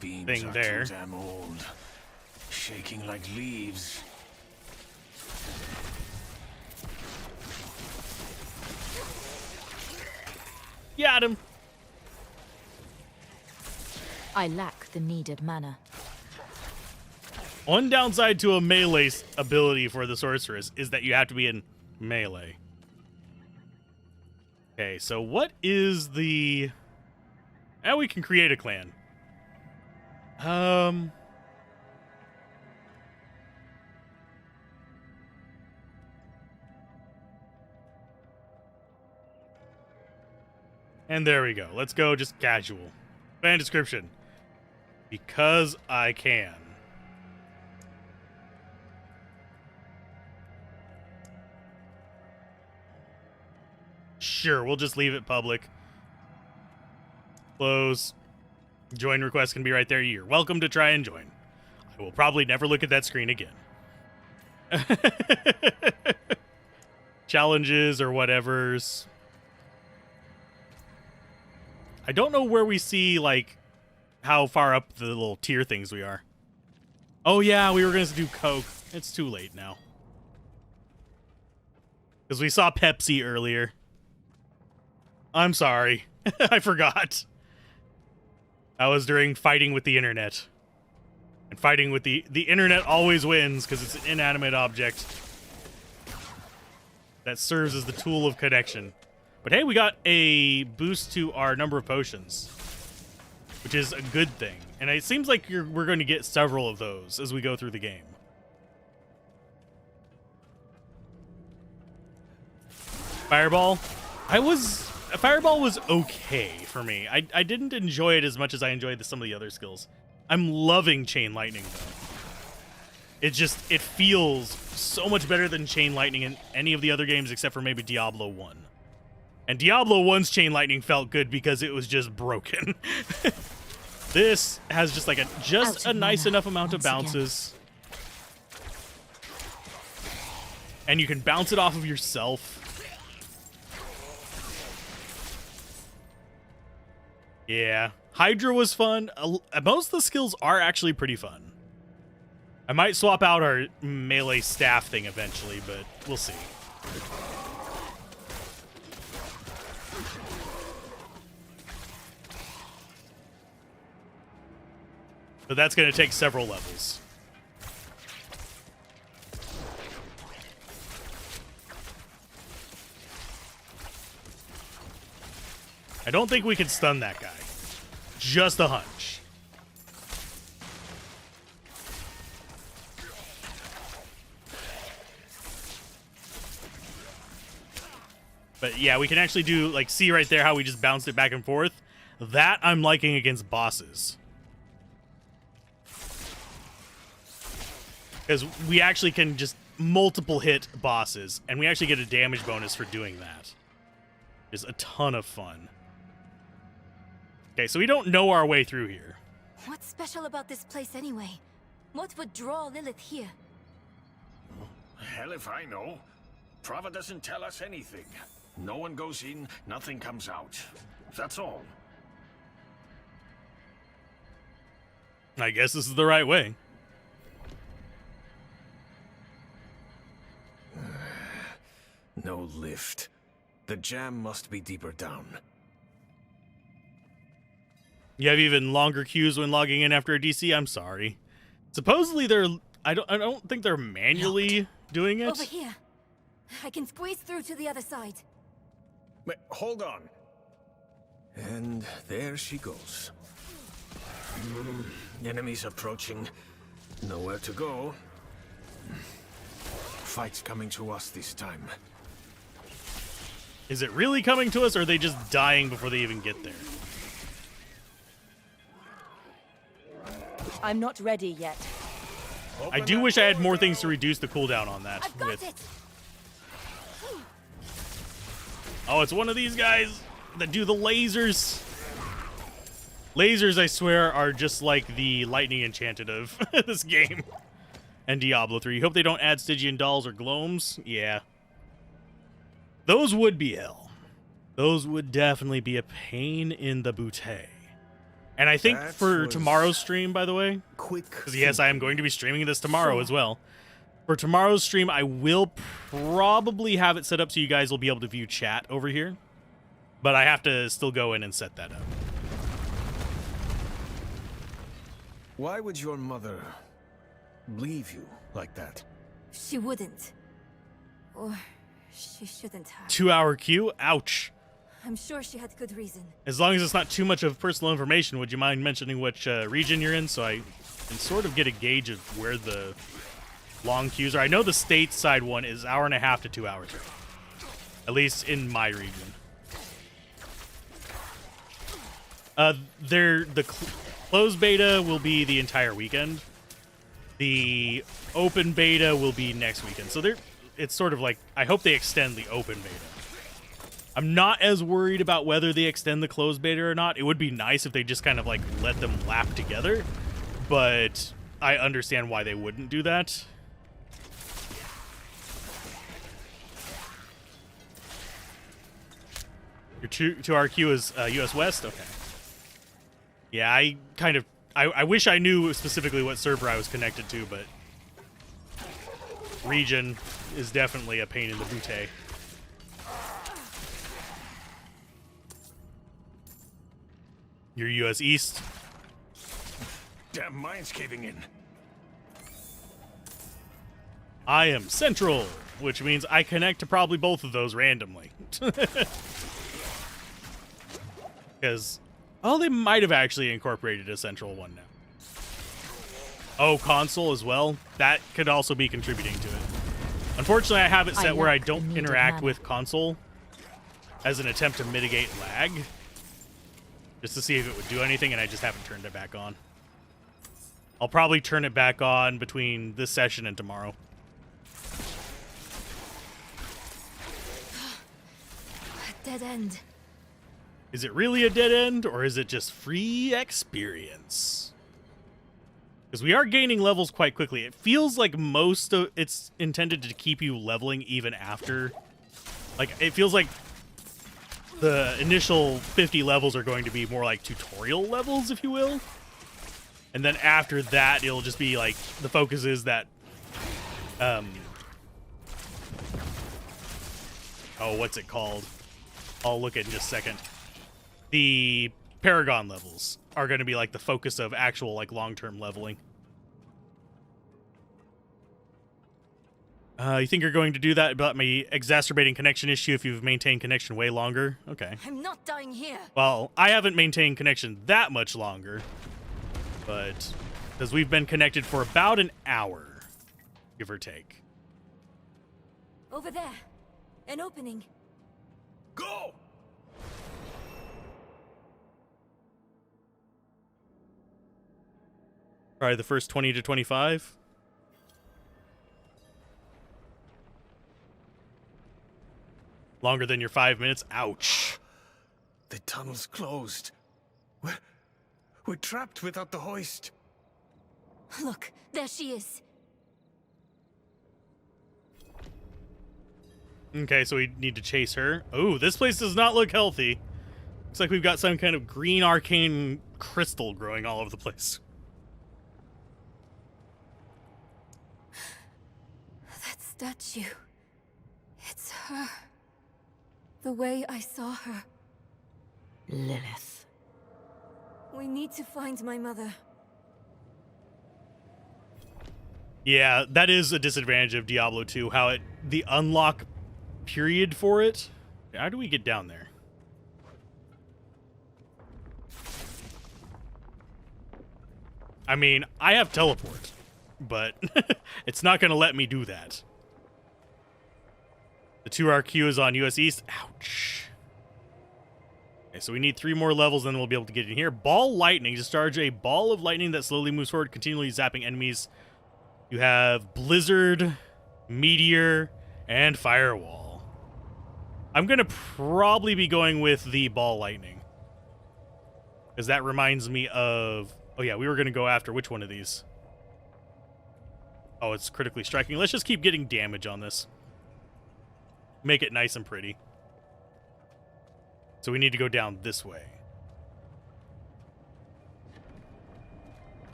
Beams thing are there. too damn old. Shaking like leaves. Got him. I lack the needed mana. One downside to a melee ability for the sorceress is that you have to be in melee. Okay, so what is the... Now we can create a clan. And there we go. Let's go just casual. Fan description. Because I can. Sure, we'll just leave it public. Close. Join request can be right there. You're welcome to try and join. I will probably never look at that screen again. Challenges or whatever's. I don't know where we see, like, how far up the little tier things we are. Oh, yeah, we were going to do Coke. It's too late now. Because we saw Pepsi earlier. I'm sorry. I forgot. That was during fighting with the internet. And fighting with the internet always wins because it's an inanimate object that serves as the tool of connection. But hey, we got a boost to our number of potions, which is a good thing. And it seems like we're going to get several of those as we go through the game. Fireball. Fireball was okay for me. I didn't enjoy it as much as I enjoyed some of the other skills. I'm loving Chain Lightning, though. It feels so much better than Chain Lightning in any of the other games except for maybe Diablo 1. And Diablo 1's Chain Lightning felt good because it was just broken. This has just like a nice enough amount of bounces. And you can bounce it off of yourself. Yeah. Hydra was fun. Most of the skills are actually pretty fun. I might swap out our melee staff thing eventually, but we'll see. But that's going to take several levels. I don't think we can stun that guy. Just a hunch. But yeah, we can actually do, like, see right there how we just bounced it back and forth. That I'm liking against bosses. Because we actually can just multiple hit bosses, and we actually get a damage bonus for doing that. It's a ton of fun. Okay, so we don't know our way through here. What's special about this place anyway? What would draw Lilith here? Hell if I know. Prava doesn't tell us anything. No one goes in, nothing comes out. That's all. I guess this is the right way. No lift. The jam must be deeper down. You have even longer queues when logging in after a DC? I'm sorry. Supposedly they're... I don't think they're manually doing it. Over here. I can squeeze through to the other side. Wait, hold on. And there she goes. Enemies approaching. Nowhere to go. Fight's coming to us this time. Is it really coming to us, or are they just dying before they even get there? I'm not ready yet. I do wish I had more things to reduce the cooldown on that. I've got it. Oh, it's one of these guys that do the lasers. Lasers, I swear, are just like the lightning enchanted of this game. And Diablo 3. Hope they don't add Stygian dolls or gloams. Yeah. Those would be hell. Those would definitely be a pain in the booty. And I think for tomorrow's stream, by the way, because yes, I am going to be streaming this tomorrow as well. For tomorrow's stream, I will probably have it set up so you guys will be able to view chat over here. But I have to still go in and set that up. Why would your mother leave you like that? She wouldn't. Or she shouldn't have. 2-hour queue? Ouch. I'm sure she had good reason. As long as it's not too much of personal information, would you mind mentioning which region you're in so I can sort of get a gauge of where the long queues are? I know the stateside one is 1.5 to 2 hours. At least in my region. The closed beta will be the entire weekend. The open beta will be next weekend. So it's sort of like, I hope they extend the open beta. I'm not as worried about whether they extend the closed beta or not. It would be nice if they just kind of like let them lap together, but I understand why they wouldn't do that. Your 2RQ is US West? Okay. Yeah, I wish I knew specifically what server I was connected to, but region is definitely a pain in the bootay. Your US East? Damn mine's caving in. I am Central, which means I connect to probably both of those randomly. Because, oh, they might have actually incorporated a Central one now. Oh, console as well? That could also be contributing to it. Unfortunately, I have it set where I don't interact with console as an attempt to mitigate lag. Just to see if it would do anything, and I just haven't turned it back on. I'll probably turn it back on between this session and tomorrow. Dead end. Is it really a dead end, or is it just free experience? Because we are gaining levels quite quickly. It feels like most of it's intended to keep you leveling even after. Like, it feels like the initial 50 levels are going to be more like tutorial levels, if you will. And then after that, it'll just be like, the focus is that, oh, what's it called? I'll look at it in just a second. The Paragon levels are going to be like the focus of actual like long-term leveling. You think you're going to do that about my exacerbating connection issue if you've maintained connection way longer? Okay. I'm not dying here. Well, I haven't maintained connection that much longer, but because we've been connected for about an hour, give or take. Over there. An opening. Go! Probably the first 20 to 25. Longer than your 5 minutes? Ouch. The tunnel's closed. We're trapped without the hoist. Look, there she is. Okay, so we need to chase her. Oh, this place does not look healthy. Looks like we've got some kind of green arcane crystal growing all over the place. That statue. It's her. The way I saw her. Lilith. We need to find my mother. Yeah, that is a disadvantage of Diablo 2, how the unlock period for it. How do we get down there? I mean, I have teleport, but it's not going to let me do that. The 2RQ is on US East. Ouch. Okay, so we need 3 more levels, then we'll be able to get in here. Ball Lightning. Discharge a ball of lightning that slowly moves forward, continually zapping enemies. You have Blizzard, Meteor, and Firewall. I'm going to probably be going with the Ball Lightning, because that reminds me of... Oh, yeah, we were going to go after which one of these? Oh, it's critically striking. Let's just keep getting damage on this. Make it nice and pretty. So we need to go down this way.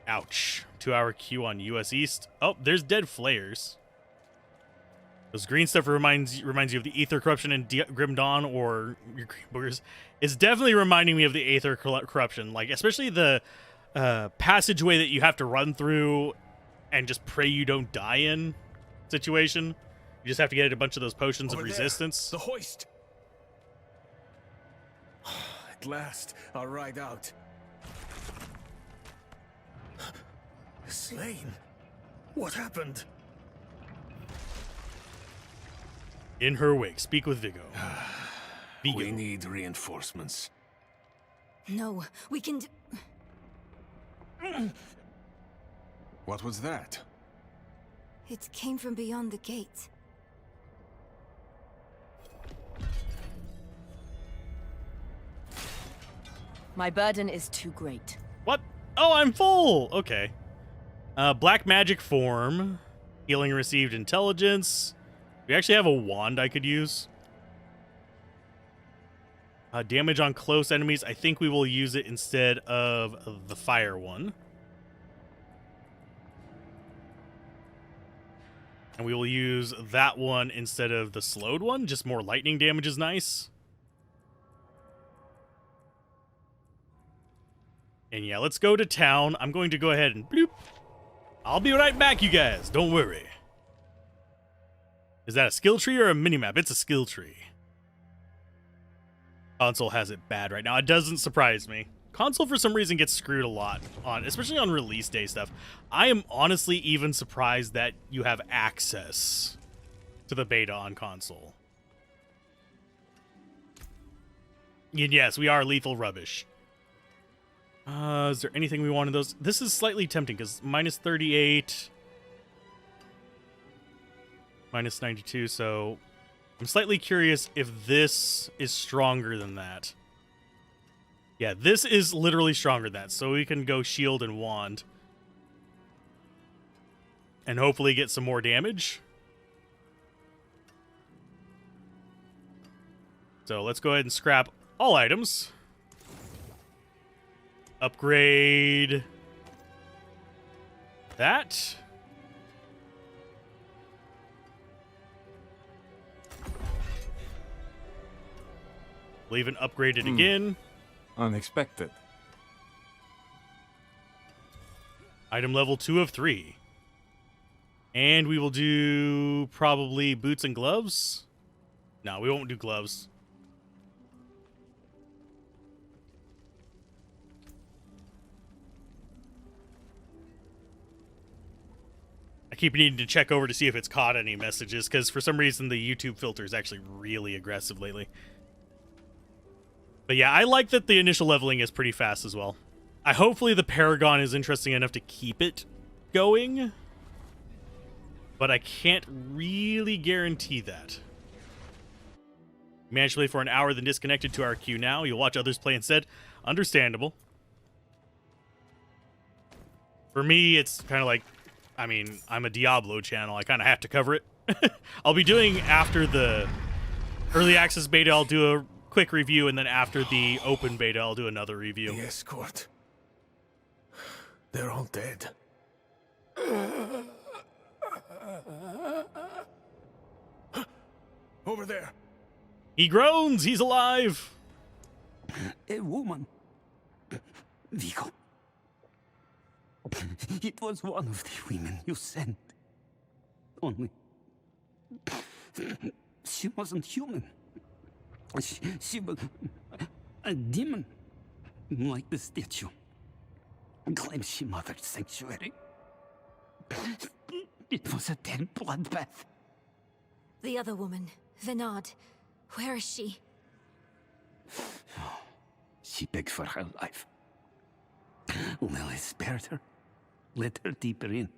Ouch. 2-hour queue on US East. Oh, there's dead flares. Those green stuff reminds you of the Aether Corruption in Grim Dawn, or your green boogers. It's definitely reminding me of the Aether Corruption. Like, especially the passageway that you have to run through and just pray you don't die in situation. You just have to get a bunch of those potions of resistance. The hoist. At last, I'll ride out. Slain? What happened? In her wake. Speak with Vigo. Vigo. We need reinforcements. No, we can What was that? It came from beyond the gate. My burden is too great. What? Oh, I'm full! Okay. Black magic form. Healing received intelligence. We actually have a wand I could use. Damage on close enemies. I think we will use it instead of the fire one. And we will use that one instead of the slowed one. Just more lightning damage is nice. And yeah, let's go to town. I'm going to go ahead and bloop. I'll be right back, you guys. Don't worry. Is that a skill tree or a minimap? It's a skill tree. Console has it bad right now. It doesn't surprise me. Console, for some reason, gets screwed a lot, especially on release day stuff. I am honestly even surprised that you have access to the beta on console. And yes, we are lethal rubbish. Is there anything we want in those? This is slightly tempting because minus 38, minus 92, so I'm slightly curious if this is stronger than that. Yeah, this is literally stronger than that, so we can go shield and wand. And hopefully get some more damage. So let's go ahead and scrap all items. Upgrade that. Leave and upgrade it again. Unexpected. Item level 2 of 3. And we will do probably boots and gloves. No, we won't do gloves. I keep needing to check over to see if it's caught any messages, because for some reason the YouTube filter is actually really aggressive lately. But yeah, I like that the initial leveling is pretty fast as well. Hopefully the Paragon is interesting enough to keep it going, but I can't really guarantee that. Managed to play for an hour, then disconnected to our queue now. You'll watch others play instead. Understandable. For me, it's kind of like, I mean, I'm a Diablo channel. I kind of have to cover it. I'll be doing, after the early access beta, I'll do a quick review, and then after the open beta, I'll do another review. The escort. They're all dead. Over there. He groans. He's alive. A woman. Vigo. It was one of the women you sent. Only she wasn't human. She was a demon, like the statue. Claims she mothered sanctuary. It was a dead bloodbath. The other woman, Venard. Where is she? She begged for her life. Lily spared her. Let her deeper in.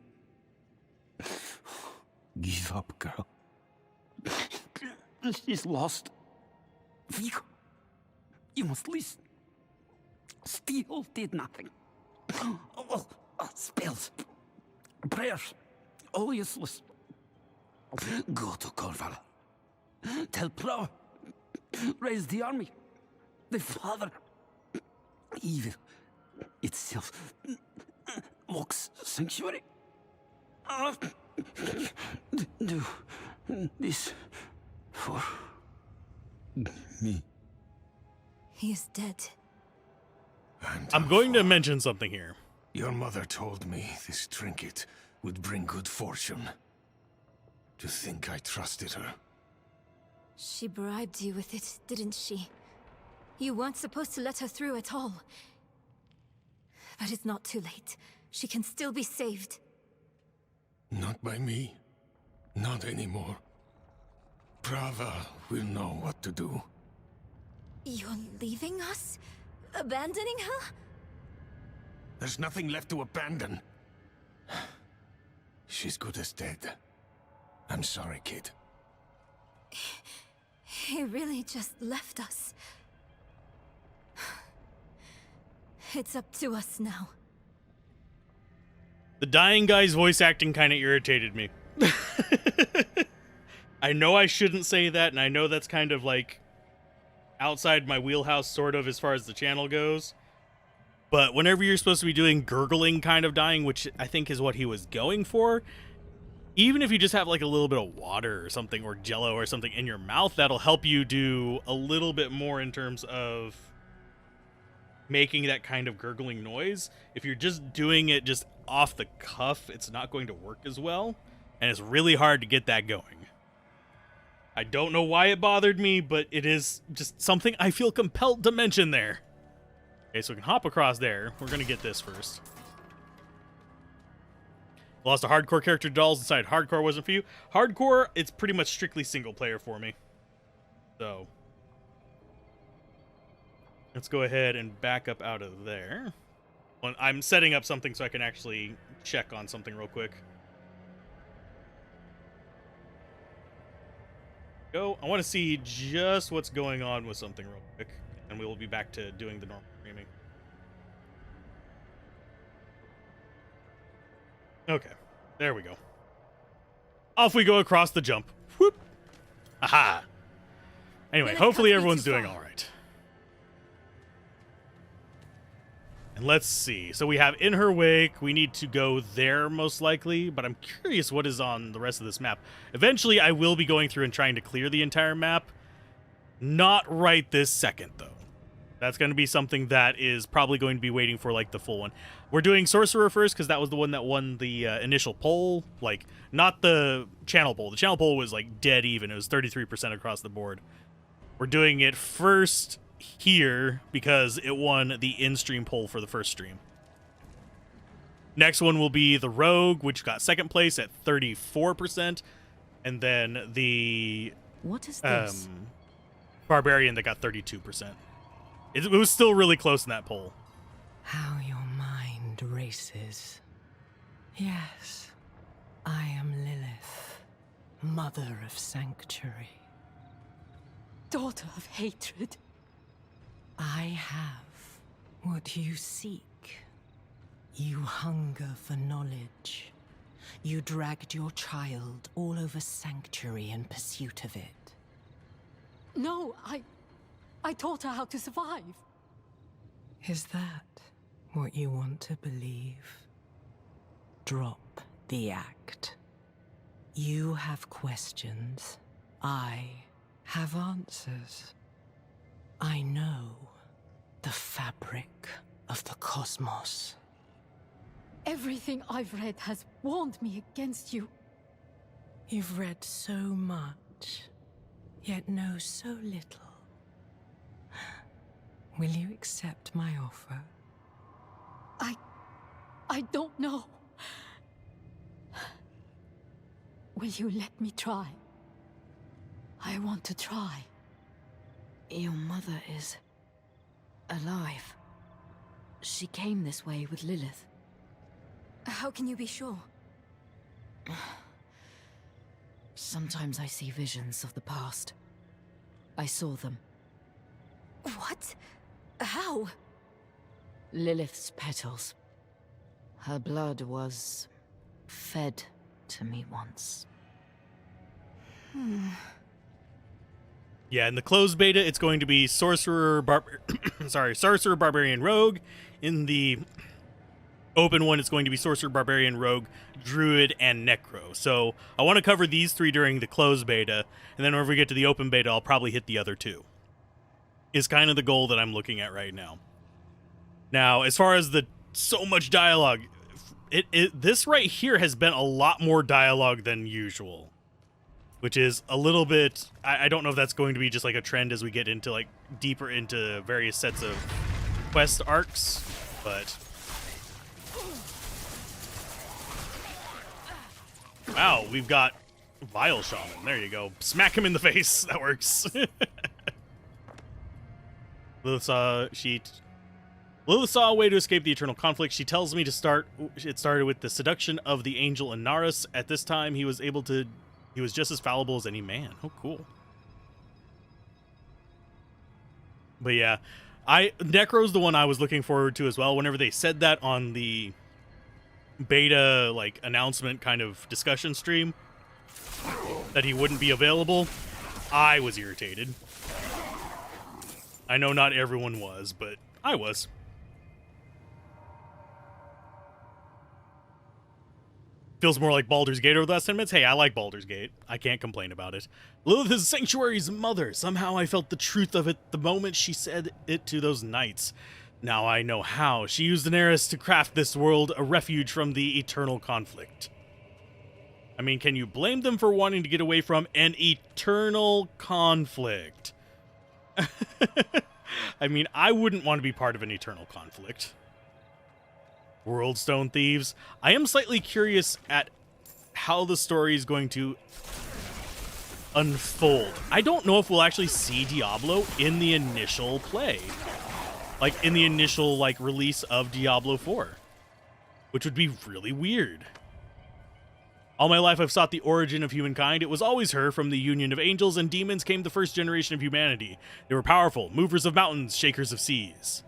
Give up, girl. She's lost. Vigo, you must listen. Steel did nothing. Spells, prayers, all useless. Go to Corval. Tell Plow. Raise the army. The father. Evil itself. Walks sanctuary. Do this for me. He is dead. I'm going to mention something here. Your mother told me this trinket would bring good fortune. To think I trusted her. She bribed you with it, didn't she? You weren't supposed to let her through at all. But it's not too late. She can still be saved. Not by me. Not anymore. Prava will know what to do. You're leaving us? Abandoning her? There's nothing left to abandon. She's good as dead. I'm sorry, kid. He really just left us. It's up to us now. The dying guy's voice acting kind of irritated me. I know I shouldn't say that, and I know that's kind of like outside my wheelhouse, sort of, as far as the channel goes. But whenever you're supposed to be doing gurgling kind of dying, which I think is what he was going for, even if you just have like a little bit of water or something, or jello or something in your mouth, that'll help you do a little bit more in terms of making that kind of gurgling noise. If you're just doing it just off the cuff, it's not going to work as well, and it's really hard to get that going. I don't know why it bothered me, but it is just something I feel compelled to mention there. Okay, so we can hop across there. We're going to get this first. Lost a hardcore character to dolls, decided hardcore wasn't for you. Hardcore, it's pretty much strictly single player for me. So let's go ahead and back up out of there. Well, I'm setting up something so I can actually check on something real quick. Go. I want to see just what's going on with something real quick, and we will be back to doing the normal streaming. Okay, there we go. Off we go across the jump. Whoop. Aha. Anyway, hopefully everyone's doing all right. And let's see. So we have In Her Wake. We need to go there most likely, but I'm curious what is on the rest of this map. Eventually, I will be going through and trying to clear the entire map. Not right this second, though. That's going to be something that is probably going to be waiting for, like, the full one. We're doing Sorcerer first because that was the one that won the initial poll. Like, not the channel poll. The channel poll was, like, dead even. It was 33% across the board. We're doing it first here because it won the in-stream poll for the first stream. Next one will be the Rogue, which got second place at 34%, and then the what is this? Barbarian that got 32%. It was still really close in that poll. How your mind races. Yes, I am Lilith, mother of sanctuary. Daughter of hatred. I have what you seek. You hunger for knowledge. You dragged your child all over sanctuary in pursuit of it. No, I taught her how to survive. Is that what you want to believe? Drop the act. You have questions. I have answers. I know the fabric of the cosmos. Everything I've read has warned me against you. You've read so much, yet know so little. Will you accept my offer? I don't know. Will you let me try? I want to try. Your mother is alive. She came this way with Lilith. How can you be sure? Sometimes I see visions of the past. I saw them. What? How? Lilith's petals. Her blood was fed to me once. Yeah, in the closed beta, it's going to be Sorcerer, Barbarian, Rogue. In the open one, it's going to be Sorcerer, Barbarian, Rogue, Druid, and Necro. So I want to cover these three during the closed beta, and then whenever we get to the open beta, I'll probably hit the other two. Is kind of the goal that I'm looking at right now. Now, as far as the so much dialogue, this right here has been a lot more dialogue than usual, which is a little bit, I don't know if that's going to be just like a trend as we get into like deeper into various sets of quest arcs, but wow, we've got Vile Shaman. There you go. Smack him in the face. That works. Lilith saw a way to escape the eternal conflict. She tells me to start. It started with the seduction of the angel Inaris. At this time, he was just as fallible as any man. Oh, cool. But yeah, Necro's the one I was looking forward to as well. Whenever they said that on the beta like announcement kind of discussion stream that he wouldn't be available, I was irritated. I know not everyone was, but I was. Feels more like Baldur's Gate over the last 10 minutes. Hey, I like Baldur's Gate. I can't complain about it. Lilith is Sanctuary's mother. Somehow I felt the truth of it the moment she said it to those knights. Now I know how. She used Daenerys to craft this world a refuge from the eternal conflict. I mean, can you blame them for wanting to get away from an eternal conflict? I mean, I wouldn't want to be part of an eternal conflict. Worldstone thieves. I am slightly curious at how the story is going to unfold. I don't know if we'll actually see Diablo in the initial play. Like, in the initial, like, release of Diablo 4. Which would be really weird. All my life I've sought the origin of humankind. It was always her. From the union of angels and demons came the first generation of humanity. They were powerful, movers of mountains, shakers of seas.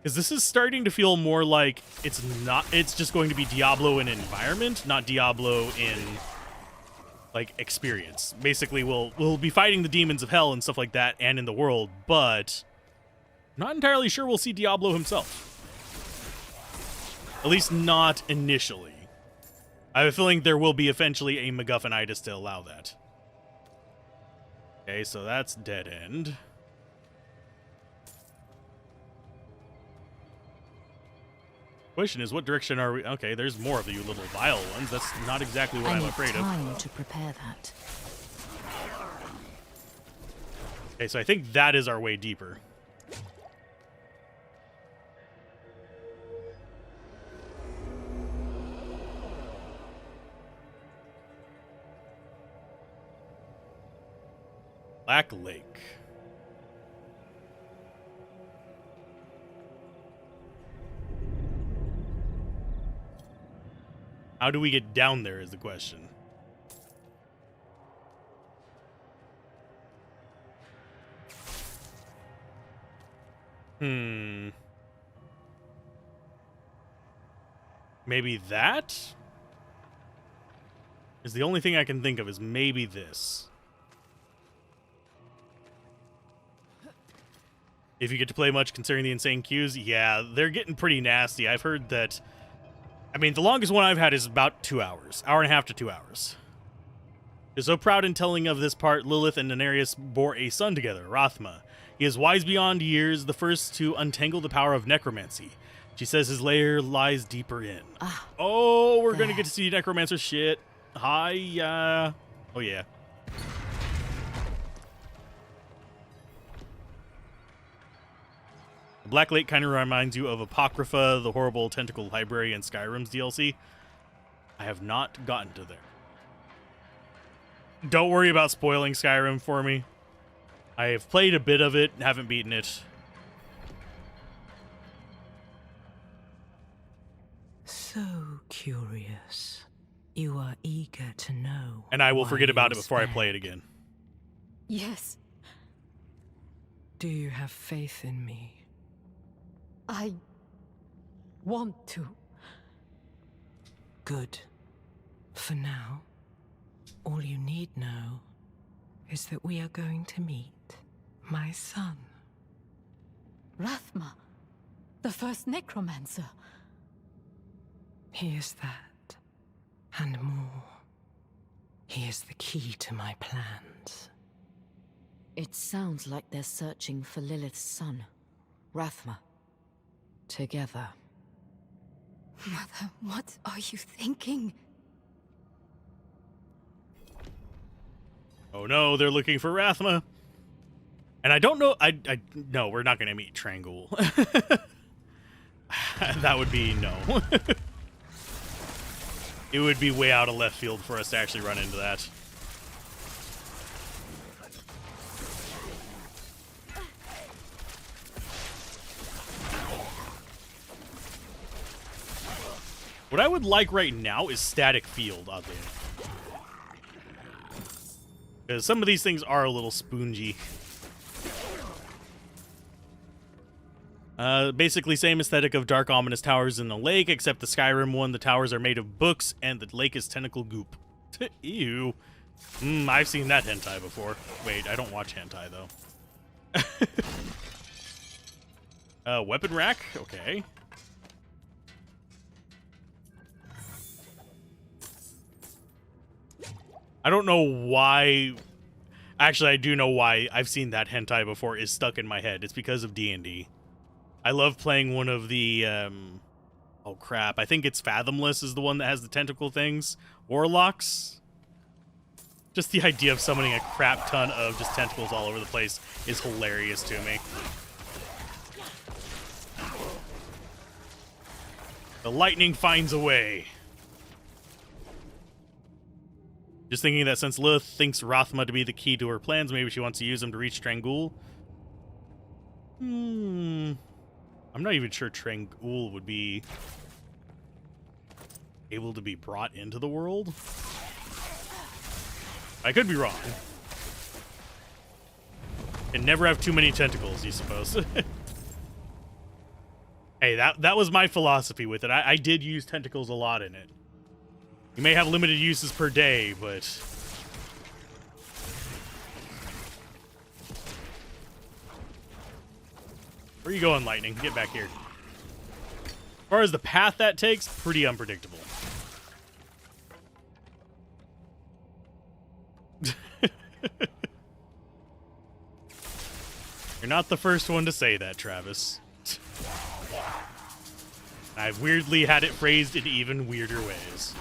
Because this is starting to feel more like it's just going to be Diablo in environment, not Diablo in, like, experience. Basically, we'll be fighting the demons of hell and stuff like that, and in the world, but I'm not entirely sure we'll see Diablo himself. At least not initially. I have a feeling there will be eventually a MacGuffinitis to allow that. Okay, so that's dead end. Question is, what direction are we? Okay, there's more of you little vile ones. That's not exactly what I'm afraid of. I need time to prepare that. Okay, so I think that is our way deeper. Black Lake. How do we get down there is the question. Maybe that? Is the only thing I can think of is maybe this. If you get to play much considering the insane queues, yeah, they're getting pretty nasty. I've heard that. I mean, the longest one I've had is about 2 hours. Hour and a half to 2 hours. They're so proud in telling of this part, Lilith and Daenerys bore a son together, Rathma. He is wise beyond years, the first to untangle the power of necromancy. She says his lair lies deeper in. Oh, we're going to get to see necromancer shit. Hi, oh yeah. Black Lake kind of reminds you of Apocrypha, the horrible tentacle library in Skyrim's DLC. I have not gotten to there. Don't worry about spoiling Skyrim for me. I have played a bit of it, haven't beaten it. So curious. You are eager to know. And I will forget about it before I play it again. Yes. Do you have faith in me? I want to. Good. For now, all you need know is that we are going to meet my son. Rathma, the first necromancer. He is that, and more. He is the key to my plans. It sounds like they're searching for Lilith's son, Rathma. Together. Mother, what are you thinking? Oh no, they're looking for Rathma. And I don't know, no, we're not going to meet Trangul. That would be no. It would be way out of left field for us to actually run into that. What I would like right now is static field, oddly enough. Because some of these things are a little spoongy. Basically same aesthetic of dark ominous towers in the lake, except the Skyrim one, the towers are made of books and the lake is tentacle goop. Ew. I've seen that hentai before. Wait, I don't watch hentai though. Weapon rack, okay. I don't know why. Actually, I do know why I've seen that hentai before is stuck in my head. It's because of D&D. I love playing one of the, oh crap, I think it's Fathomless is the one that has the tentacle things. Warlocks. Just the idea of summoning a crap ton of just tentacles all over the place is hilarious to me. The lightning finds a way. Just thinking that since Lilith thinks Rathma to be the key to her plans, maybe she wants to use him to reach Trangul. I'm not even sure Trangul would be able to be brought into the world. I could be wrong. Can never have too many tentacles, you suppose. Hey, that was my philosophy with it. I did use tentacles a lot in it. You may have limited uses per day, but... Where are you going, Lightning? Get back here. As far as the path that takes, pretty unpredictable. You're not the first one to say that, Travis. I've weirdly had it phrased in even weirder ways.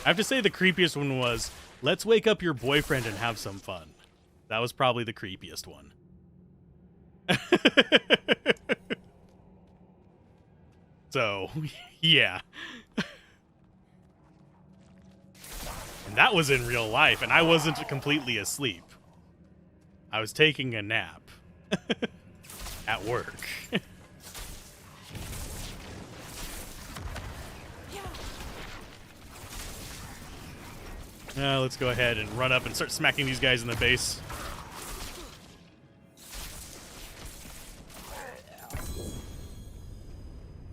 I have to say the creepiest one was, let's wake up your boyfriend and have some fun. That was probably the creepiest one. So, yeah. And that was in real life, and I wasn't completely asleep. I was taking a nap. At work. Let's go ahead and run up and start smacking these guys in the base.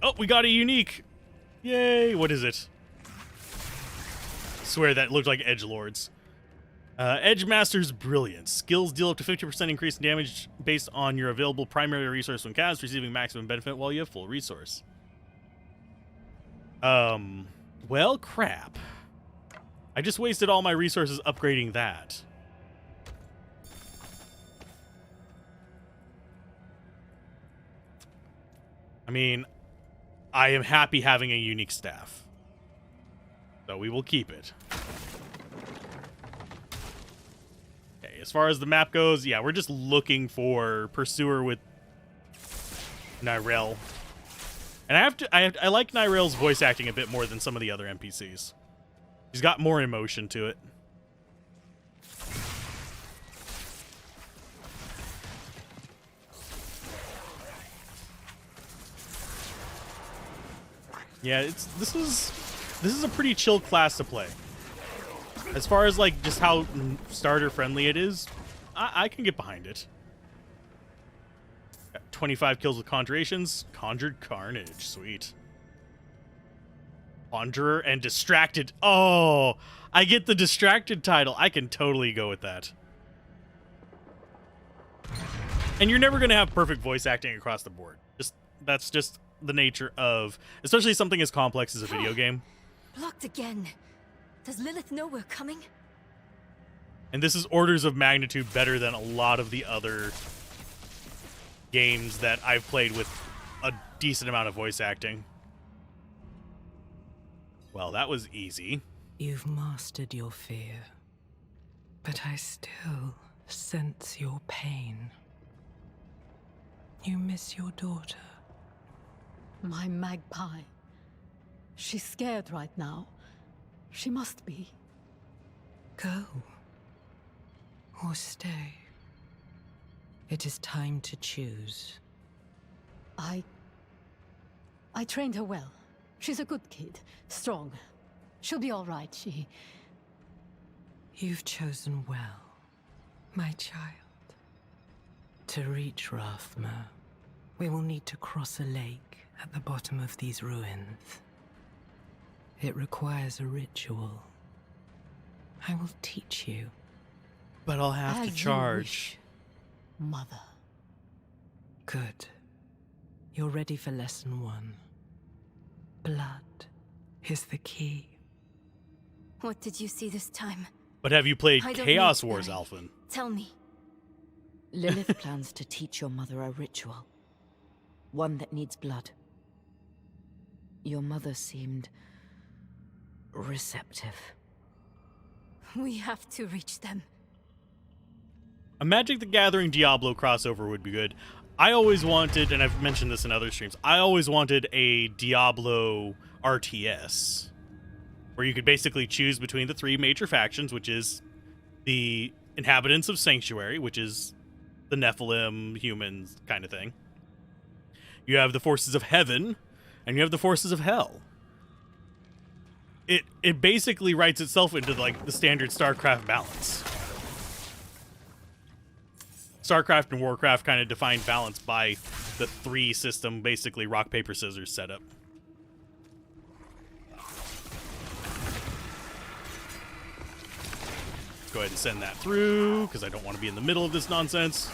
Oh, we got a unique. Yay, what is it? I swear that looked like edgelords. Edge Master's Brilliance. Skills deal up to 50% increase in damage based on your available primary resource when cast, receiving maximum benefit while you have full resource. Well, crap. I just wasted all my resources upgrading that. I mean, I am happy having a unique staff. So we will keep it. Okay, as far as the map goes, yeah, we're just looking for Pursuer with Nyrel. And I like Nyrel's voice acting a bit more than some of the other NPCs. He's got more emotion to it. Yeah, this is a pretty chill class to play. As far as like just how starter friendly it is, I can get behind it. Got 25 kills with conjurations, conjured carnage, sweet. Conjurer and distracted. Oh, I get the distracted title. I can totally go with that. And you're never gonna have perfect voice acting across the board. That's just the nature of, especially something as complex as a video game. Blocked again. Does Lilith know we're coming? And this is orders of magnitude better than a lot of the other games that I've played with a decent amount of voice acting. Well, that was easy. You've mastered your fear, but I still sense your pain. You miss your daughter. My magpie. She's scared right now. She must be. Go. Or stay. It is time to choose. I trained her well. She's a good kid. Strong. She'll be all right, You've chosen well, my child. To reach Rathma, we will need to cross a lake at the bottom of these ruins. It requires a ritual. I will teach you. But I'll have As to you charge. wish, Mother. Good. You're ready for lesson 1. Blood is the key. What did you see this time? But have you played I don't Chaos need Wars, spelling. Alphen? Tell me. Lilith plans to teach your mother a ritual. One that needs blood. Your mother seemed receptive. We have to reach them. A Magic the Gathering Diablo crossover would be good. I always wanted, and I've mentioned this in other streams, I always wanted a Diablo RTS, where you could basically choose between the 3 major factions, which is the inhabitants of Sanctuary, which is the Nephilim, humans kind of thing. You have the forces of heaven, and you have the forces of hell. It basically writes itself into like the standard StarCraft balance. StarCraft and Warcraft kind of defined balance by the 3 system, basically rock, paper, scissors setup. Let's go ahead and send that through, because I don't want to be in the middle of this nonsense.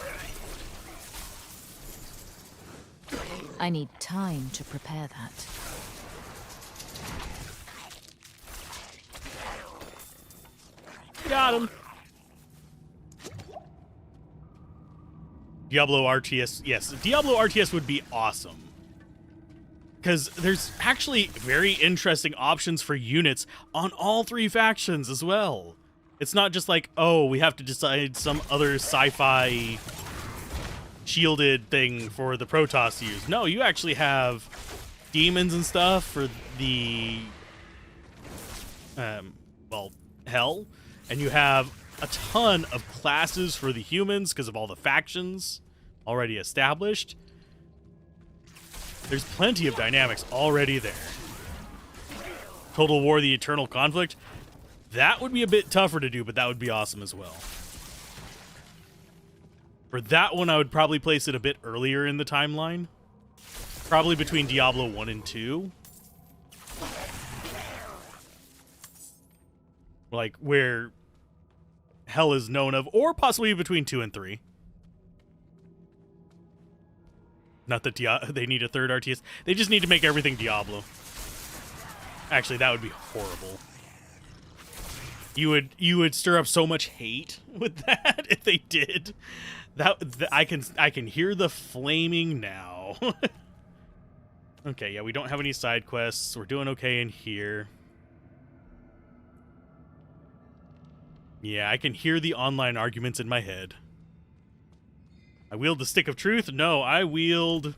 I need time to prepare that. Got him. Diablo RTS, yes, Diablo RTS would be awesome. Because there's actually very interesting options for units on all 3 factions as well. It's not just like, oh, we have to decide some other sci-fi shielded thing for the Protoss to use. No, you actually have demons and stuff for the, well, hell. And you have a ton of classes for the humans because of all the factions already established. There's plenty of dynamics already there. Total War, the Eternal Conflict. That would be a bit tougher to do, but that would be awesome as well. For that one, I would probably place it a bit earlier in the timeline. Probably between Diablo 1 and 2. Like, where hell is known of, or possibly between 2 and 3. Not that they need a 3rd RTS. They just need to make everything Diablo. Actually, that would be horrible. You would stir up so much hate with that if they did. I can hear the flaming now. Okay, yeah, we don't have any side quests. We're doing okay in here. Yeah, I can hear the online arguments in my head. I wield the Stick of Truth? No, I wield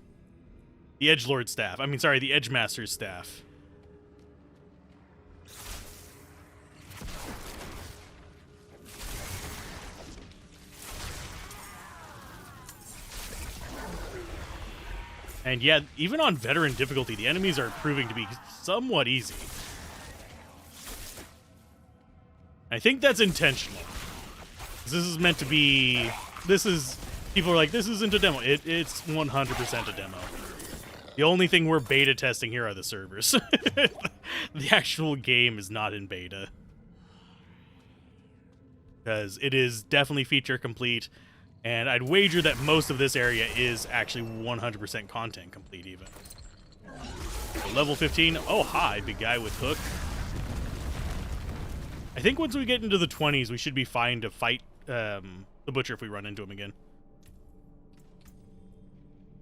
the Edgelord staff. I mean, sorry, the Edgemaster's staff. And yeah, even on veteran difficulty, the enemies are proving to be somewhat easy. I think that's intentional. This is meant to be... People are like, this isn't a demo. It's 100% a demo. The only thing we're beta testing here are the servers. The actual game is not in beta. Because it is definitely feature complete. And I'd wager that most of this area is actually 100% content complete even. So level 15. Oh, hi, big guy with hook. I think once we get into the 20s, we should be fine to fight the Butcher if we run into him again.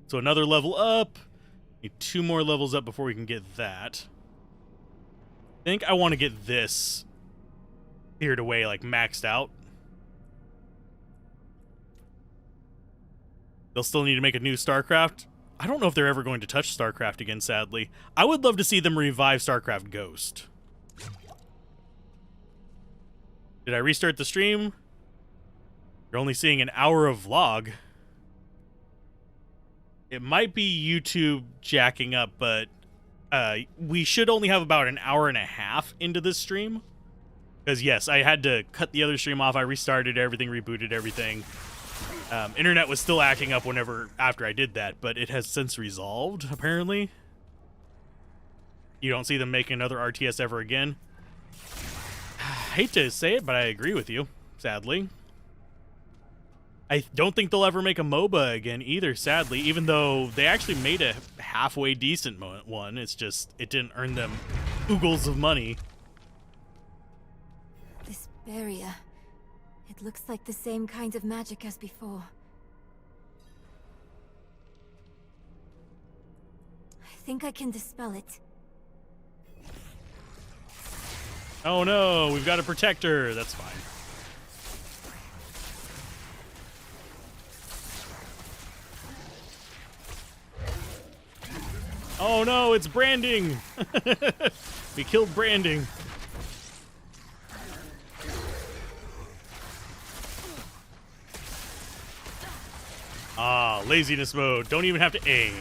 So another level up. Need 2 more levels up before we can get that. I think I want to get this cleared away, like maxed out. They'll still need to make a new StarCraft. I don't know if they're ever going to touch StarCraft again, sadly. I would love to see them revive StarCraft Ghost. Did I restart the stream? You're only seeing an hour of vlog. It might be YouTube jacking up, but we should only have about an hour and a half into this stream. Because, yes, I had to cut the other stream off. I restarted everything, rebooted everything. Internet was still acting up after I did that, but it has since resolved, apparently. You don't see them making another RTS ever again. I hate to say it, but I agree with you, sadly. I don't think they'll ever make a MOBA again either, sadly, even though they actually made a halfway decent one. It's just, it didn't earn them oogles of money. This barrier. It looks like the same kind of magic as before. I think I can dispel it. Oh no, we've got a protector. That's fine. Oh no, it's branding! We killed branding. Ah, laziness mode. Don't even have to aim.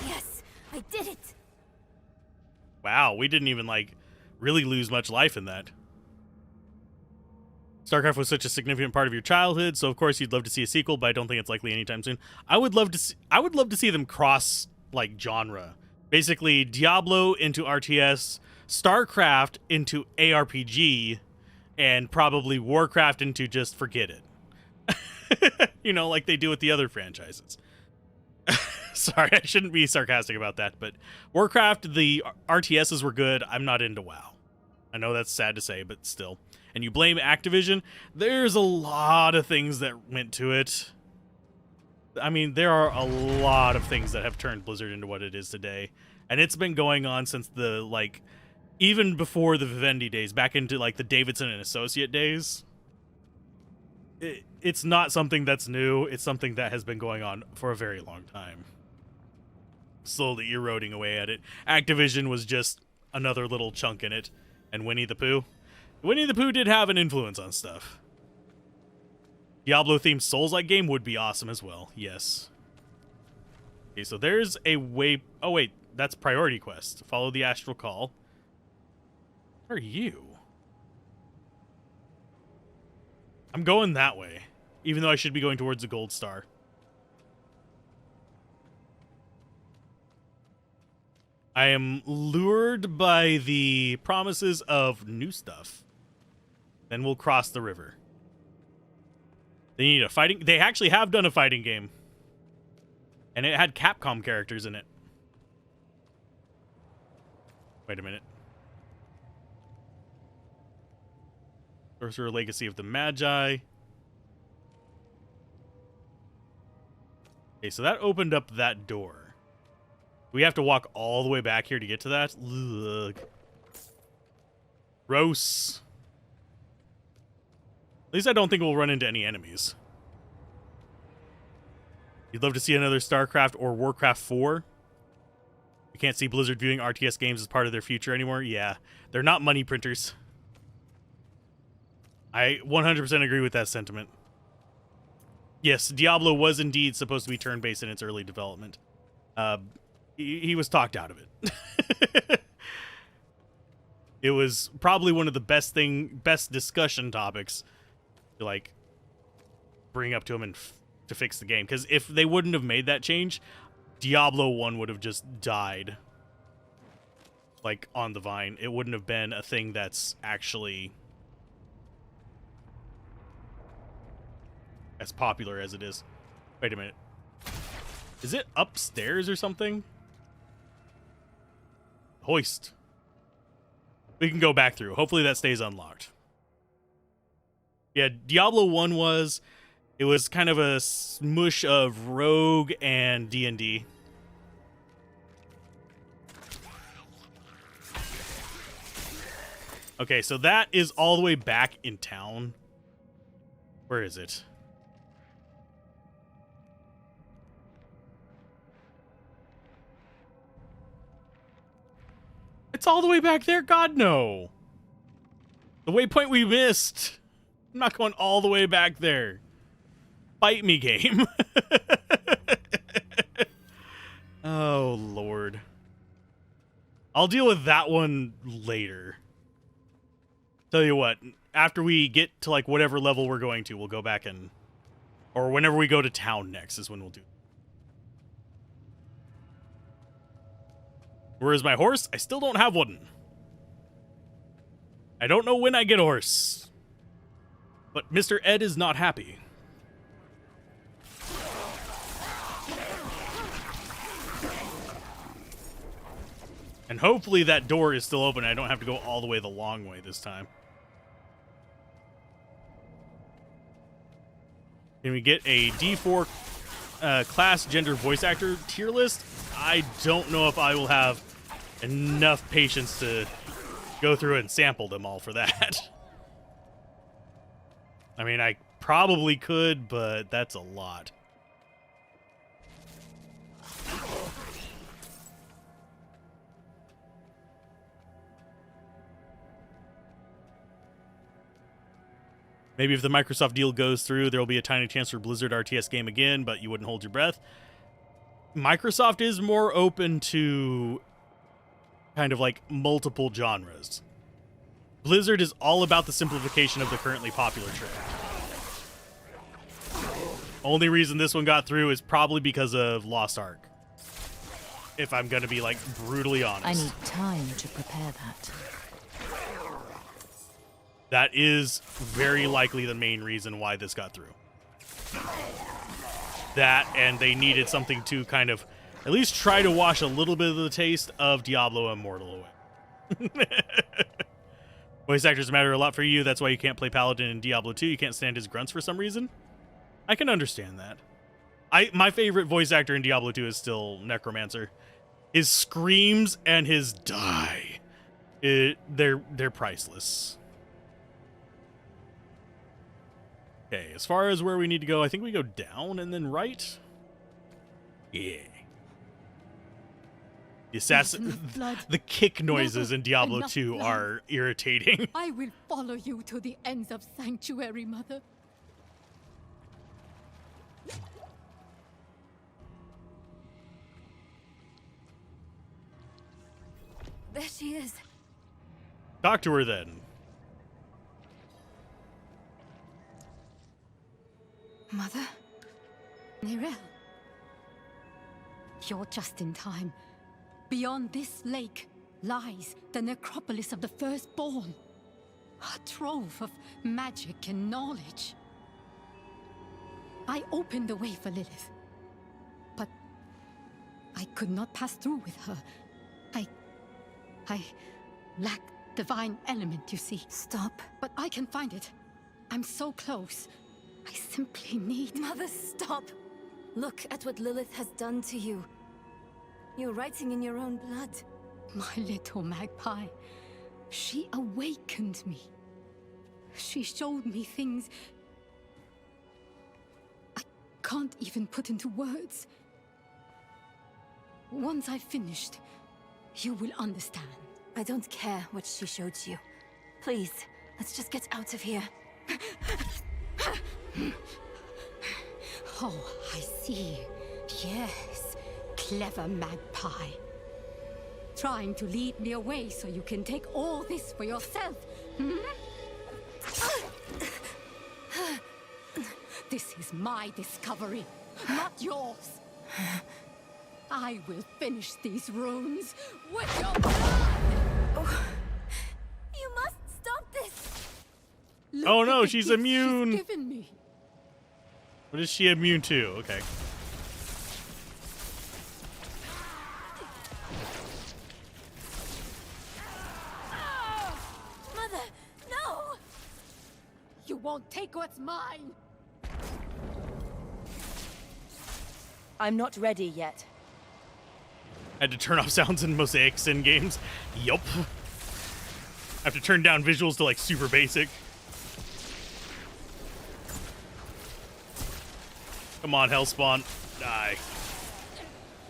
Yes, I did it! Wow, we didn't even, like, really lose much life in that. StarCraft was such a significant part of your childhood, so of course you'd love to see a sequel, but I don't think it's likely anytime soon. I would love to see them cross, like, genre. Basically, Diablo into RTS, StarCraft into ARPG, and probably Warcraft into just forget it. You know, like they do with the other franchises. Sorry, I shouldn't be sarcastic about that, but Warcraft, the RTSs were good. I'm not into WoW. I know that's sad to say, but still. And you blame Activision, there's a lot of things that went to it. I mean, there are a lot of things that have turned Blizzard into what it is today. And it's been going on since the, like, even before the Vivendi days, back into, like, the Davidson and Associate days. It's not something that's new. It's something that has been going on for a very long time. Slowly eroding away at it. Activision was just another little chunk in it. And Winnie the Pooh. Winnie the Pooh did have an influence on stuff. Diablo-themed Souls-like game would be awesome as well. Yes. Okay, so there's a way... Oh, wait. That's priority quest. Follow the astral call. Where are you? I'm going that way. Even though I should be going towards the gold star. I am lured by the promises of new stuff. Then we'll cross the river. They need a fighting... They actually have done a fighting game. And it had Capcom characters in it. Wait a minute. Sorcerer Legacy of the Magi. Okay, so that opened up that door. We have to walk all the way back here to get to that? Ugh. Gross. At least I don't think we'll run into any enemies. You'd love to see another StarCraft or Warcraft 4? You can't see Blizzard viewing RTS games as part of their future anymore? Yeah, they're not money printers. I 100% agree with that sentiment. Yes, Diablo was indeed supposed to be turn-based in its early development. He was talked out of it. It was probably one of the best discussion topics to, like, bring up to him and to fix the game. Because if they wouldn't have made that change, Diablo 1 would have just died, like, on the vine. It wouldn't have been a thing that's actually as popular as it is. Wait a minute. Is it upstairs or something? Hoist. We can go back through. Hopefully that stays unlocked. Yeah, Diablo 1 it was kind of a smush of Rogue and D&D. Okay, so that is all the way back in town. Where is it? It's all the way back there? God, no. The waypoint we missed. I'm not going all the way back there. Bite me, game. Oh, Lord. I'll deal with that one later. Tell you what, after we get to, like, whatever level we're going to, we'll go back and... Or whenever we go to town next is when we'll do. Where is my horse? I still don't have one. I don't know when I get a horse. But Mr. Ed is not happy. And hopefully that door is still open. I don't have to go all the way the long way this time. Can we get a D4 class gender voice actor tier list? I don't know if I will have enough patience to go through and sample them all for that. I mean, I probably could, but that's a lot. Maybe if the Microsoft deal goes through, there will be a tiny chance for Blizzard RTS game again, but you wouldn't hold your breath. Microsoft is more open to kind of like multiple genres. Blizzard is all about the simplification of the currently popular trade. Only reason this one got through is probably because of Lost Ark. If I'm going to be, like, brutally honest. I need time to prepare that. That is very likely the main reason why this got through. That, and they needed something to kind of at least try to wash a little bit of the taste of Diablo Immortal away. Voice actors matter a lot for you. That's why you can't play Paladin in Diablo 2. You can't stand his grunts for some reason. I can understand that. My favorite voice actor in Diablo 2 is still Necromancer. His screams and his die, they're priceless. Okay, as far as where we need to go, I think we go down and then right. Yeah. The assassin, the kick noises in Diablo 2 are irritating. I will follow you to the ends of Sanctuary, Mother. There she is. Talk to her then. Mother? Nirel. You're just in time. Beyond this lake lies the necropolis of the Firstborn. A trove of magic and knowledge. I opened the way for Lilith. But I could not pass through with her. I lack divine element, you see. Stop. But I can find it. I'm so close. I simply need... Mother, stop! Look at what Lilith has done to you. You're writing in your own blood. My little magpie. She awakened me. She showed me things I can't even put into words. Once I've finished, you will understand. I don't care what she showed you. Please, let's just get out of here. Oh, I see. Yes, clever magpie. Trying to lead me away so you can take all this for yourself. Hmm? This is my discovery, not yours. I will finish these runes with your blood! Oh, you must stop this! Look oh no, at the she's gift immune! She's given me. What is she immune to? Okay. Mother, no! You won't take what's mine! I'm not ready yet. I had to turn off sounds and mosaics in games. Yup. I have to turn down visuals to like super basic. Come on, Hellspawn. Die.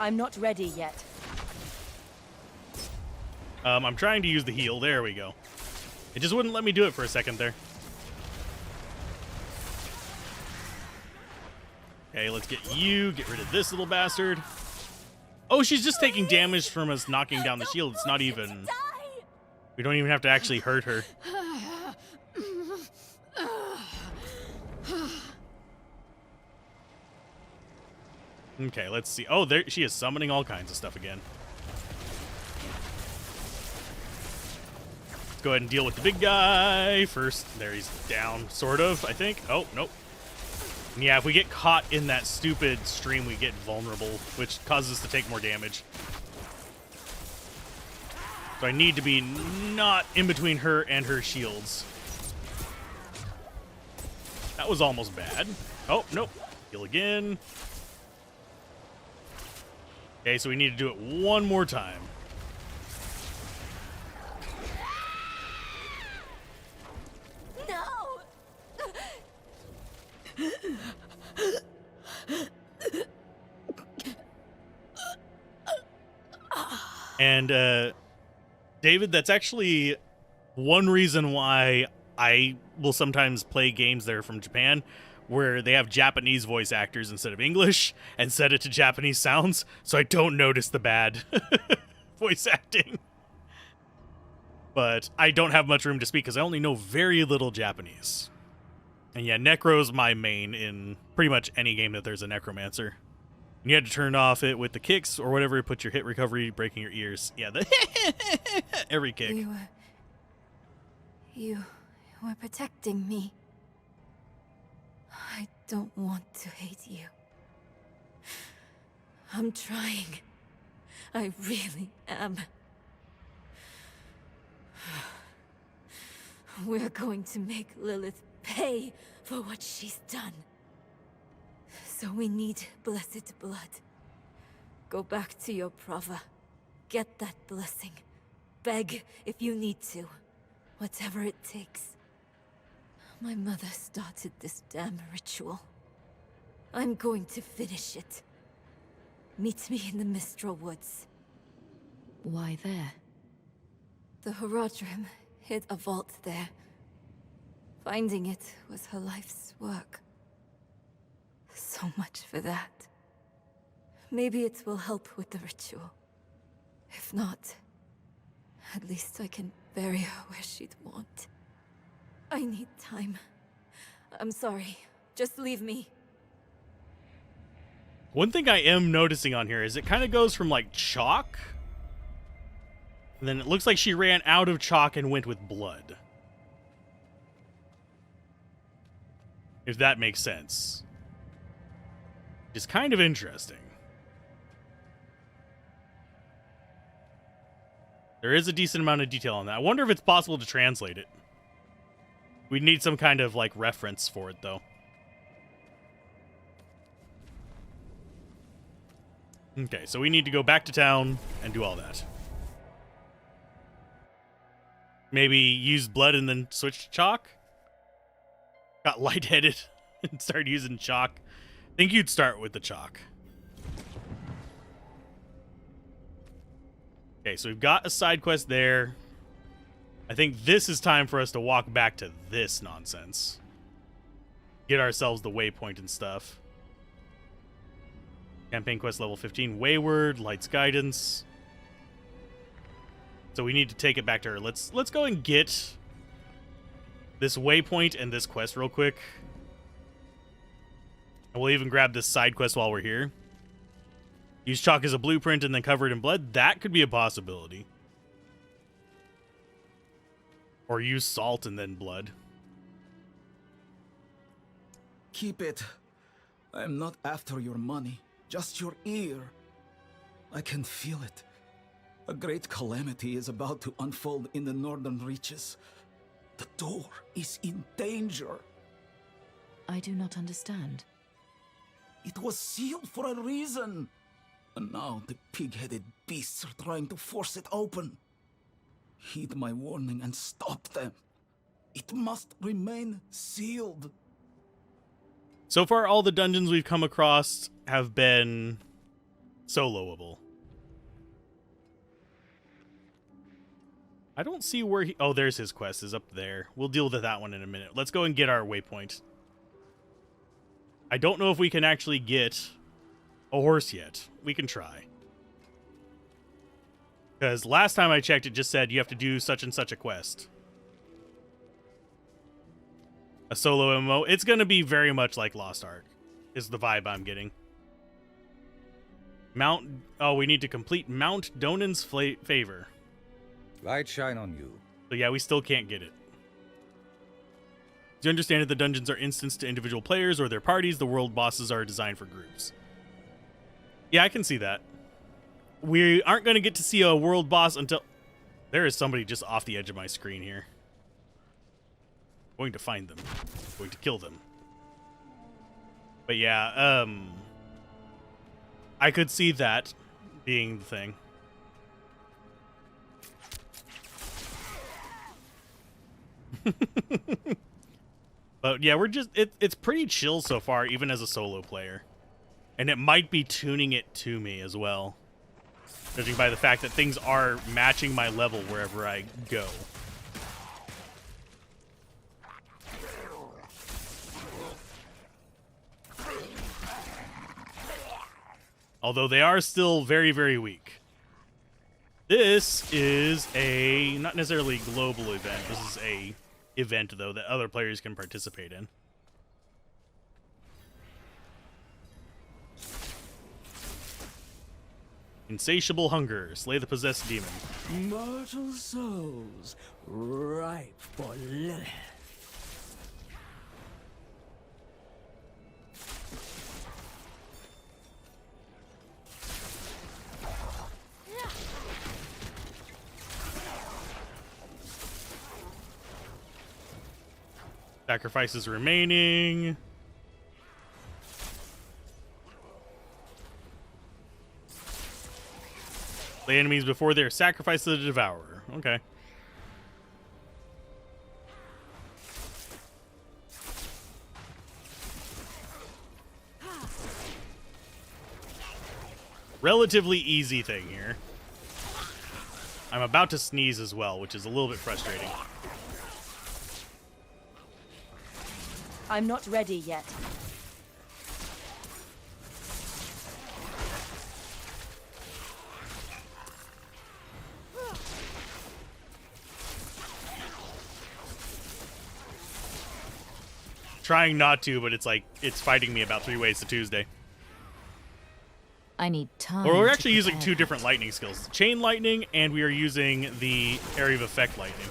I'm not ready yet. I'm trying to use the heal. There we go. It just wouldn't let me do it for a second there. Okay, let's get you. Get rid of this little bastard. Oh, she's just taking damage from us knocking down the shield. It's not even... We don't even have to actually hurt her. Okay, let's see. Oh, there she is summoning all kinds of stuff again. Let's go ahead and deal with the big guy first. There, he's down, sort of, I think. Oh, nope. Yeah, if we get caught in that stupid stream, we get vulnerable, which causes us to take more damage. So I need to be not in between her and her shields. That was almost bad. Oh, nope. Heal again. Okay, so we need to do it one more time. No! And, David, that's actually one reason why I will sometimes play games that are from Japan where they have Japanese voice actors instead of English and set it to Japanese sounds, so I don't notice the bad voice acting. But I don't have much room to speak because I only know very little Japanese. And yeah, Necro's my main in pretty much any game that there's a Necromancer. And you had to turn off it with the kicks or whatever, put your hit recovery, breaking your ears. Yeah, the every kick. You were protecting me. I don't want to hate you. I'm trying. I really am. We're going to make Lilith pay for what she's done. So we need blessed blood. Go back to your Prava. Get that blessing. Beg if you need to. Whatever it takes. My mother started this damn ritual. I'm going to finish it. Meet me in the Mistral Woods. Why there? The Horadrim hid a vault there. Finding it was her life's work. So much for that. Maybe it will help with the ritual. If not, at least I can bury her where she'd want. I need time. I'm sorry. Just leave me. One thing I am noticing on here is it kind of goes from like chalk, and then it looks like she ran out of chalk and went with blood. If that makes sense. It's kind of interesting. There is a decent amount of detail on that. I wonder if it's possible to translate it. We need some kind of, like, reference for it, though. Okay, so we need to go back to town and do all that. Maybe use blood and then switch to chalk? Got lightheaded and started using chalk. I think you'd start with the chalk. Okay, so we've got a side quest there. I think this is time for us to walk back to this nonsense. Get ourselves the waypoint and stuff. Campaign quest level 15. Wayward, Light's Guidance. So we need to take it back to her. Let's go and get this waypoint and this quest real quick. And we'll even grab this side quest while we're here. Use chalk as a blueprint and then cover it in blood. That could be a possibility. Or use salt and then blood. Keep it. I am not after your money, just your ear. I can feel it. A great calamity is about to unfold in the northern reaches. The door is in danger. I do not understand. It was sealed for a reason. And now the pig-headed beasts are trying to force it open. Heed my warning and stop them. It must remain sealed. So far, all the dungeons we've come across have been soloable. I don't see where he... Oh, there's his quest, is up there. We'll deal with that one in a minute. Let's go and get our waypoint. I don't know if we can actually get a horse yet. We can try. Because last time I checked, it just said you have to do such and such a quest. A solo MMO. It's going to be very much like Lost Ark, is the vibe I'm getting. Oh, we need to complete Mount Donan's Favor. Light shine on you. So yeah, we still can't get it. Do you understand that the dungeons are instanced to individual players or their parties? The world bosses are designed for groups. Yeah, I can see that. We aren't going to get to see a world boss until... There is somebody just off the edge of my screen here. Going to find them. Going to kill them. But yeah, I could see that being the thing. But yeah, we're just it's pretty chill so far, even as a solo player. And it might be tuning it to me as well, judging by the fact that things are matching my level wherever I go. Although they are still very, very weak. This is a, not necessarily global event. This is a event, though, that other players can participate in. Insatiable hunger. Slay the possessed demon. Mortal souls, ripe for Lilith. Sacrifices remaining. Slay enemies before they are sacrificed to the devourer. Okay. Relatively easy thing here. I'm about to sneeze as well, which is a little bit frustrating. I'm not ready yet. Trying not to, but it's like, it's fighting me about 3 ways to Tuesday. I need time. Or we're actually using 2 different lightning skills. Chain lightning, and we are using the area of effect lightning.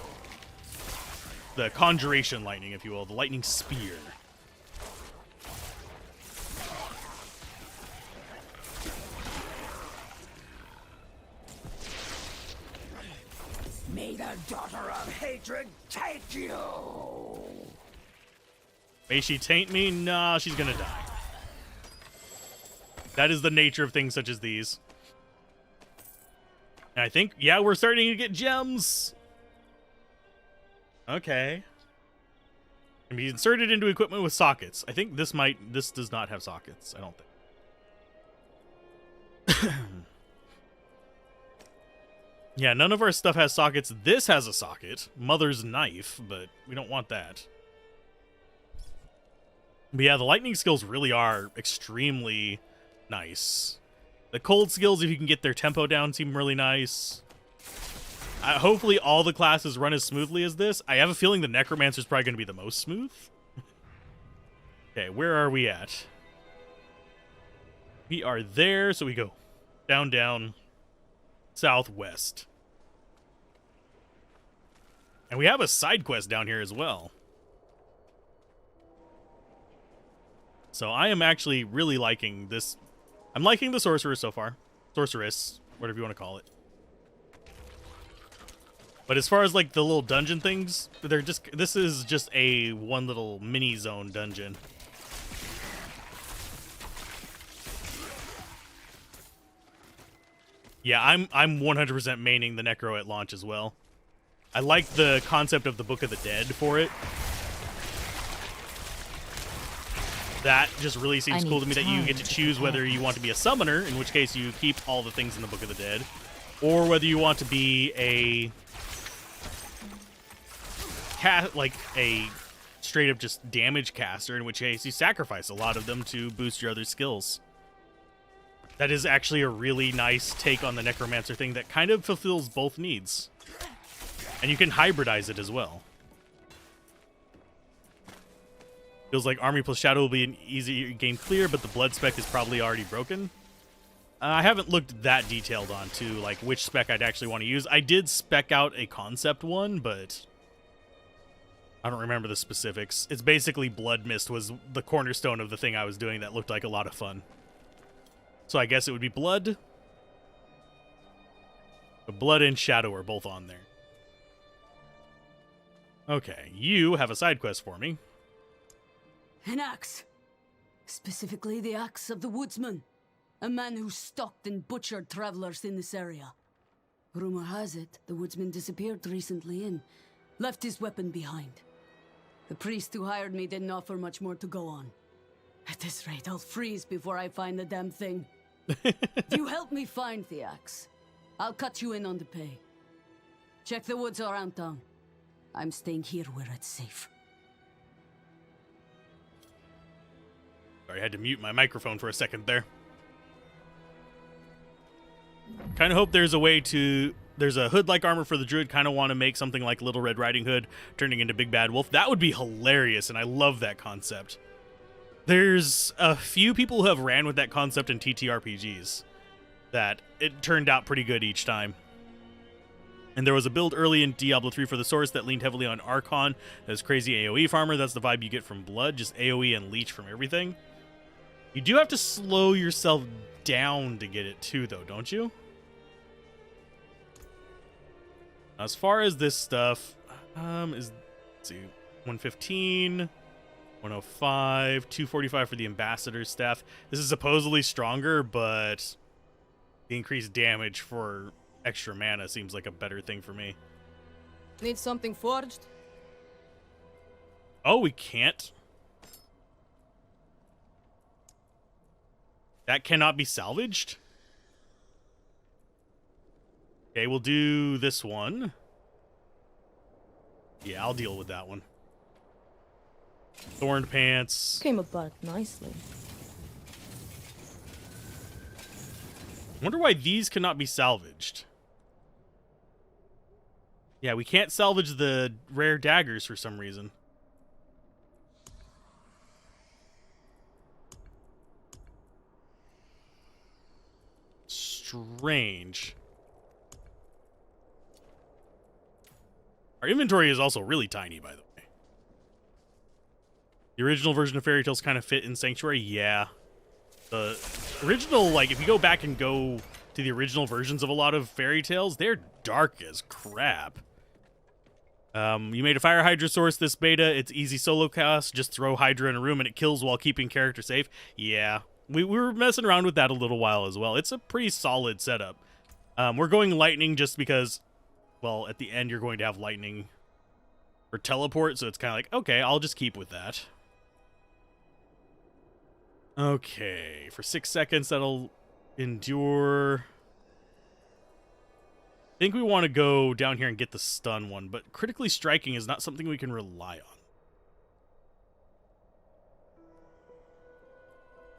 The conjuration lightning, if you will. The lightning spear. May the daughter of hatred take you! May she taint me? Nah, she's gonna die. That is the nature of things such as these. And I think, yeah, we're starting to get gems. Okay. Can be inserted into equipment with sockets. I think this does not have sockets. I don't think. Yeah, none of our stuff has sockets. This has a socket. Mother's knife, but we don't want that. But yeah, the lightning skills really are extremely nice. The cold skills, if you can get their tempo down, seem really nice. Hopefully all the classes run as smoothly as this. I have a feeling the Necromancer is probably going to be the most smooth. Okay, where are we at? We are there, so we go down, down, southwest. And we have a side quest down here as well. So I am actually really liking this. I'm liking the sorcerer so far. Sorceress, whatever you want to call it. But as far as like the little dungeon things, this is just a one little mini zone dungeon. Yeah, I'm 100% maining the Necro at launch as well. I like the concept of the Book of the Dead for it. That just really seems cool to me, that you get to choose whether you want to be a summoner, in which case you keep all the things in the Book of the Dead, or whether you want to be a like a straight up just damage caster, in which case you sacrifice a lot of them to boost your other skills. That is actually a really nice take on the necromancer thing that kind of fulfills both needs. And you can hybridize it as well. Feels like army plus shadow will be an easy game clear, but the blood spec is probably already broken. I haven't looked that detailed on to like which spec I'd actually want to use. I did spec out a concept one, but I don't remember the specifics. It's basically Blood Mist was the cornerstone of the thing I was doing that looked like a lot of fun. So I guess it would be Blood. But Blood and Shadow are both on there. Okay, you have a side quest for me. An axe. Specifically the axe of the woodsman. A man who stalked and butchered travelers in this area. Rumor has it, the woodsman disappeared recently and left his weapon behind. The priest who hired me didn't offer much more to go on. At this rate, I'll freeze before I find the damn thing. If you help me find the axe, I'll cut you in on the pay. Check the woods around town. I'm staying here where it's safe. Sorry, I had to mute my microphone for a second there. Kind of hope there's a way to... There's a hood-like armor for the druid. Kind of want to make something like Little Red Riding Hood turning into Big Bad Wolf. That would be hilarious, and I love that concept. There's a few people who have ran with that concept in TTRPGs that it turned out pretty good each time. And there was a build early in Diablo 3 for the Source that leaned heavily on Archon. That's crazy AoE farmer. That's the vibe you get from Blood, just AoE and leech from everything. You do have to slow yourself down to get it too, though, don't you? As far as this stuff, let's see, 115, 105, 245 for the ambassador's staff. This is supposedly stronger, but the increased damage for extra mana seems like a better thing for me. Need something forged? Oh, we can't? That cannot be salvaged? Okay, we'll do this one. Yeah, I'll deal with that one. Thorned pants. Came about nicely. Wonder why these cannot be salvaged. Yeah, we can't salvage the rare daggers for some reason. Strange. Our inventory is also really tiny, by the way. The original version of Fairy Tales kind of fit in Sanctuary, yeah. The original, like, if you go back and go to the original versions of a lot of Fairy Tales, they're dark as crap. You made a Fire Hydra source this beta. It's easy solo cast. Just throw Hydra in a room and it kills while keeping character safe. Yeah, we were messing around with that a little while as well. It's a pretty solid setup. We're going lightning just because... Well, at the end, you're going to have lightning for teleport, so it's kind of like, okay, I'll just keep with that. Okay, for 6 seconds, that'll endure. I think we want to go down here and get the stun one, but critically striking is not something we can rely on.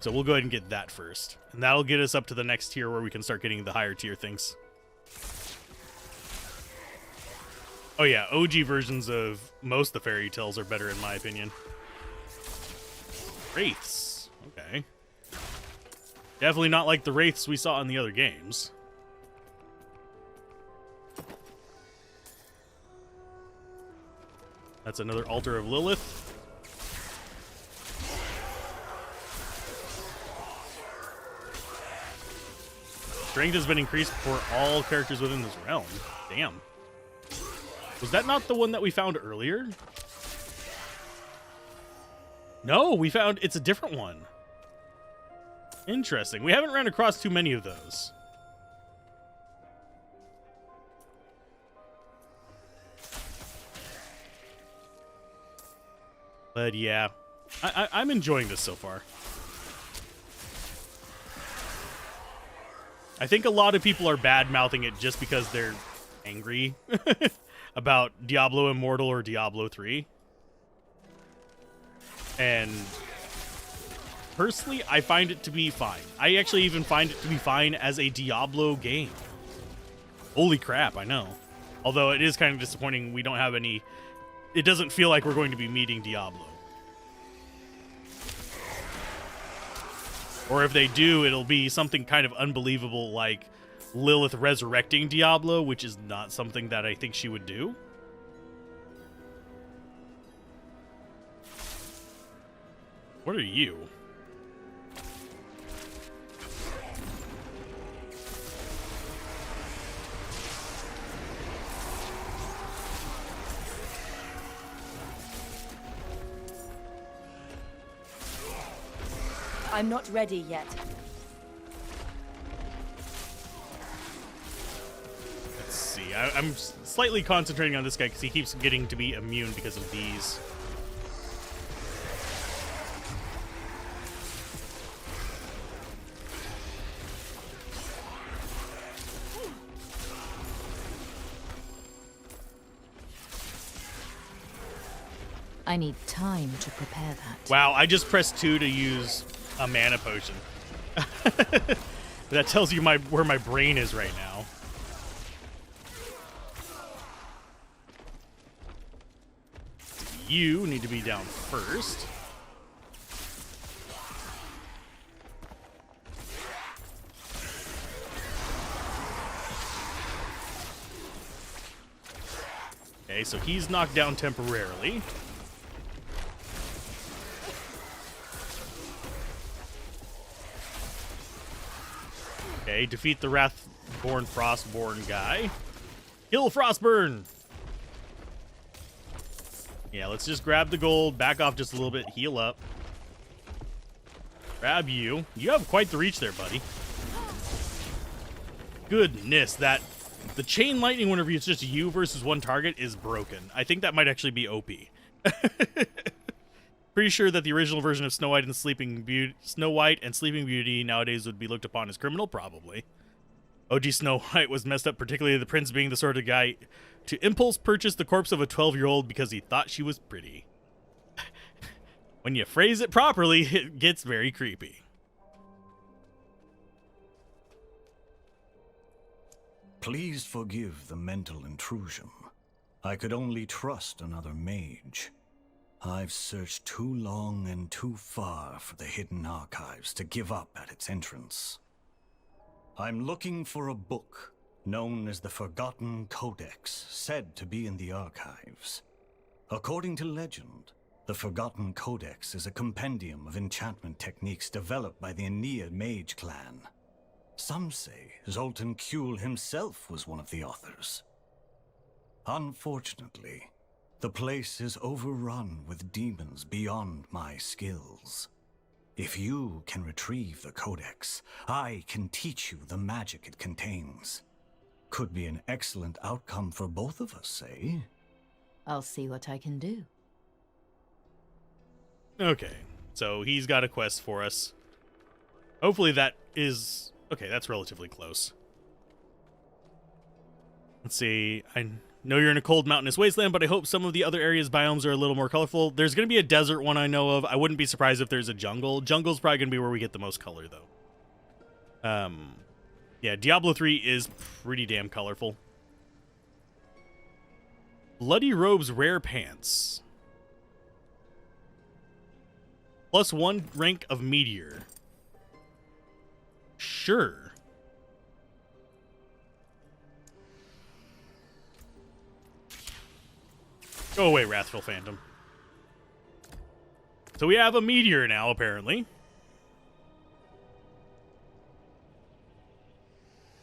So we'll go ahead and get that first. And that'll get us up to the next tier where we can start getting the higher tier things. Oh yeah, OG versions of most of the Fairy Tales are better in my opinion. Wraiths. Okay. Definitely not like the Wraiths we saw in the other games. That's another Altar of Lilith. Strength has been increased for all characters within this realm. Damn. Was that not the one that we found earlier? No, we found... It's a different one. Interesting. We haven't ran across too many of those. But yeah, I'm enjoying this so far. I think a lot of people are bad-mouthing it just because they're angry. about Diablo Immortal or Diablo 3. And personally, I find it to be fine. I actually even find it to be fine as a Diablo game. Holy crap, I know. Although it is kind of disappointing we don't have any... It doesn't feel like we're going to be meeting Diablo. Or if they do, it'll be something kind of unbelievable like Lilith resurrecting Diablo, which is not something that I think she would do. What are you? I'm not ready yet. Let's see. I'm slightly concentrating on this guy because he keeps getting to be immune because of these. I need time to prepare that. Wow, I just pressed 2 to use a mana potion. That tells you where my brain is right now. You need to be down first. Okay, so he's knocked down temporarily. Okay, defeat the Wrathborn Frostborn guy. Kill Frostburn! Yeah, let's just grab the gold, back off just a little bit, heal up. Grab you. You have quite the reach there, buddy. Goodness, the chain lightning whenever it's just you versus one target is broken. I think that might actually be OP. Pretty sure that the original version of Snow White and Sleeping Beauty nowadays would be looked upon as criminal, probably. OG Snow White was messed up, particularly the prince being the sort of guy to impulse purchase the corpse of a 12-year-old because he thought she was pretty. When you phrase it properly, it gets very creepy. Please forgive the mental intrusion. I could only trust another mage. I've searched too long and too far for the hidden archives to give up at its entrance. I'm looking for a book known as the Forgotten Codex, said to be in the archives. According to legend, the Forgotten Codex is a compendium of enchantment techniques developed by the Aeneid mage clan. Some say Zoltan Kuhl himself was one of the authors. Unfortunately, the place is overrun with demons beyond my skills. If you can retrieve the Codex, I can teach you the magic it contains. Could be an excellent outcome for both of us, eh? I'll see what I can do. Okay, so he's got a quest for us. Hopefully that is... Okay, that's relatively close. Let's see. I know you're in a cold mountainous wasteland, but I hope some of the other areas' biomes are a little more colorful. There's going to be a desert one I know of. I wouldn't be surprised if there's a jungle. Jungle's probably going to be where we get the most color, though. Yeah, Diablo 3 is pretty damn colorful. Bloody Robe's Rare Pants. +1 rank of Meteor. Sure. Go away, Wrathful Phantom. So we have a meteor now, apparently.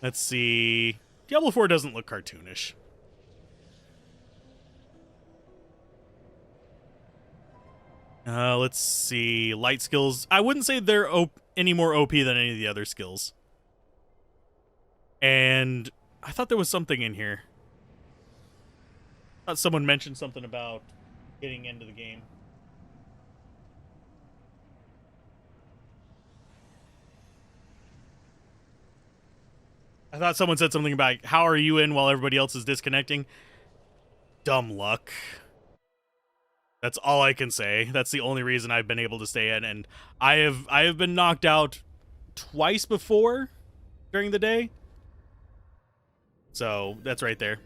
Let's see. Diablo 4 doesn't look cartoonish. Let's see. Light skills. I wouldn't say they're any more OP than any of the other skills. And I thought there was something in here. I thought someone mentioned something about getting into the game. I thought someone said something about how are you in while everybody else is disconnecting. dumb luck. That's all I can say. That's the only reason I've been able to stay in, and I have been knocked out twice before during the day. So that's right there.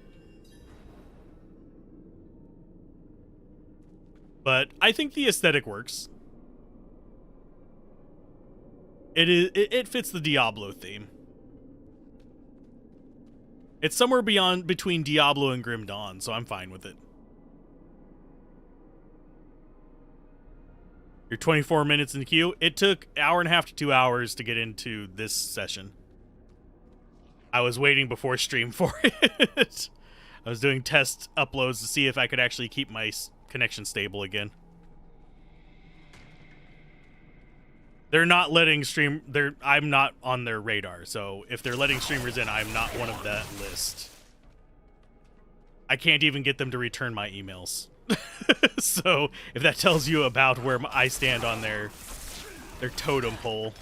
But I think the aesthetic works. It fits the Diablo theme. It's somewhere between Diablo and Grim Dawn, so I'm fine with it. You're 24 minutes in the queue. It took an hour and a half to 2 hours to get into this session. I was waiting before stream for it. I was doing test uploads to see if I could actually keep my connection stable again. They're not letting stream. I'm not on their radar, so if they're letting streamers in, I'm not one of that list. I can't even get them to return my emails. So if that tells you about where I stand on their totem pole.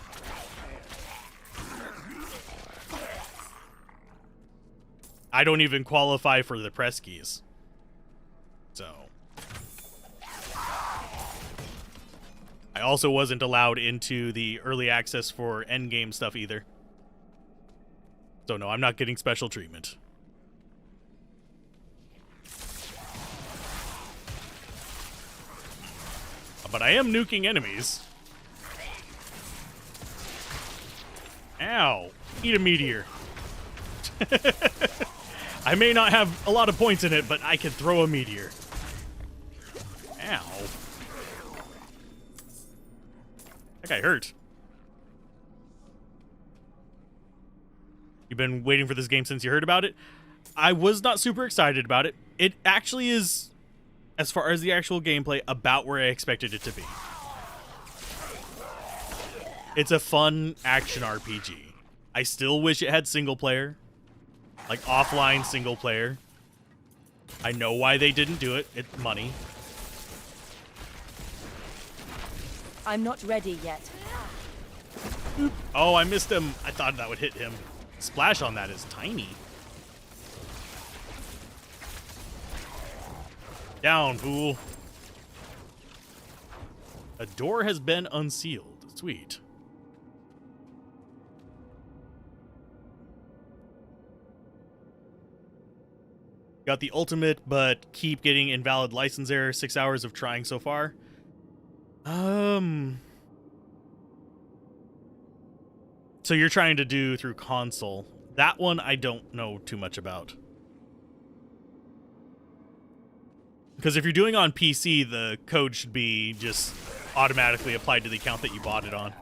I don't even qualify for the press keys. So I also wasn't allowed into the early access for endgame stuff either. So no, I'm not getting special treatment. But I am nuking enemies. Ow. Eat a meteor. I may not have a lot of points in it, but I can throw a meteor. Ow. That guy hurt. You've been waiting for this game since you heard about it? I was not super excited about it. It actually is, as far as the actual gameplay, about where I expected it to be. It's a fun action RPG. I still wish it had single player. Like offline single player. I know why they didn't do it. It's money. I'm not ready yet. Oh, I missed him. I thought that would hit him. Splash on that is tiny. Down, fool. A door has been unsealed. Sweet. Got the ultimate, but keep getting invalid license error. 6 hours of trying so far. So you're trying to do through console. That one I don't know too much about. Because if you're doing on PC, the code should be just automatically applied to the account that you bought it on.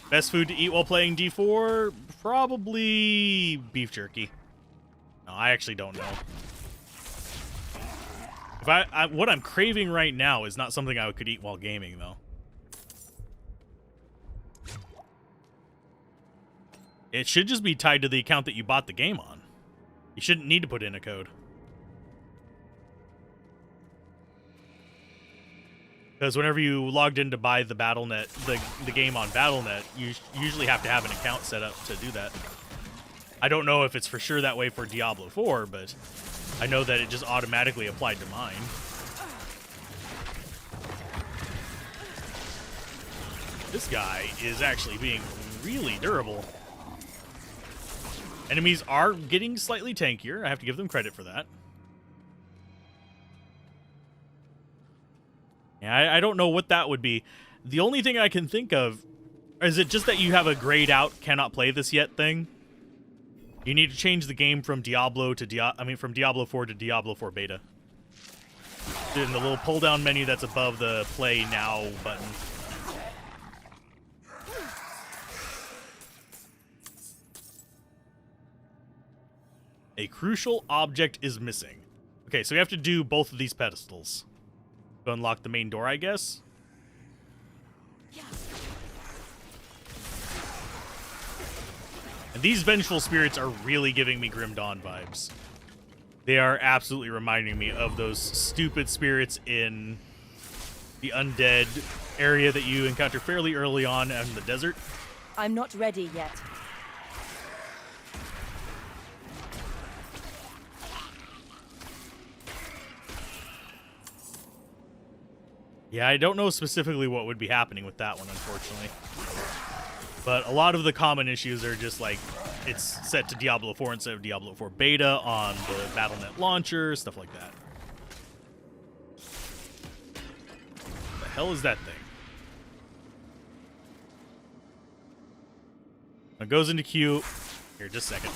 Best food to eat while playing D4? Probably beef jerky. No, I actually don't know. If what I'm craving right now is not something I could eat while gaming, though. It should just be tied to the account that you bought the game on. You shouldn't need to put in a code. Because whenever you logged in to buy the Battle.net, the game on Battle.net, you usually have to have an account set up to do that. I don't know if it's for sure that way for Diablo 4, but I know that it just automatically applied to mine. This guy is actually being really durable. Enemies are getting slightly tankier. I have to give them credit for that. Yeah, I don't know what that would be. The only thing I can think of, is it just that you have a grayed out, cannot play this yet thing? You need to change the game from Diablo to from Diablo 4 to Diablo 4 beta. In the little pull down menu that's above the play now button. A crucial object is missing. Okay, so we have to do both of these pedestals to unlock the main door, I guess. And these vengeful spirits are really giving me Grim Dawn vibes. They are absolutely reminding me of those stupid spirits in the undead area that you encounter fairly early on in the desert. I'm not ready yet. Yeah, I don't know specifically what would be happening with that one, unfortunately. But a lot of the common issues are just like, it's set to Diablo 4 instead of Diablo 4 beta on the Battle.net launcher, stuff like that. What the hell is that thing? It goes into queue. Here, just a second.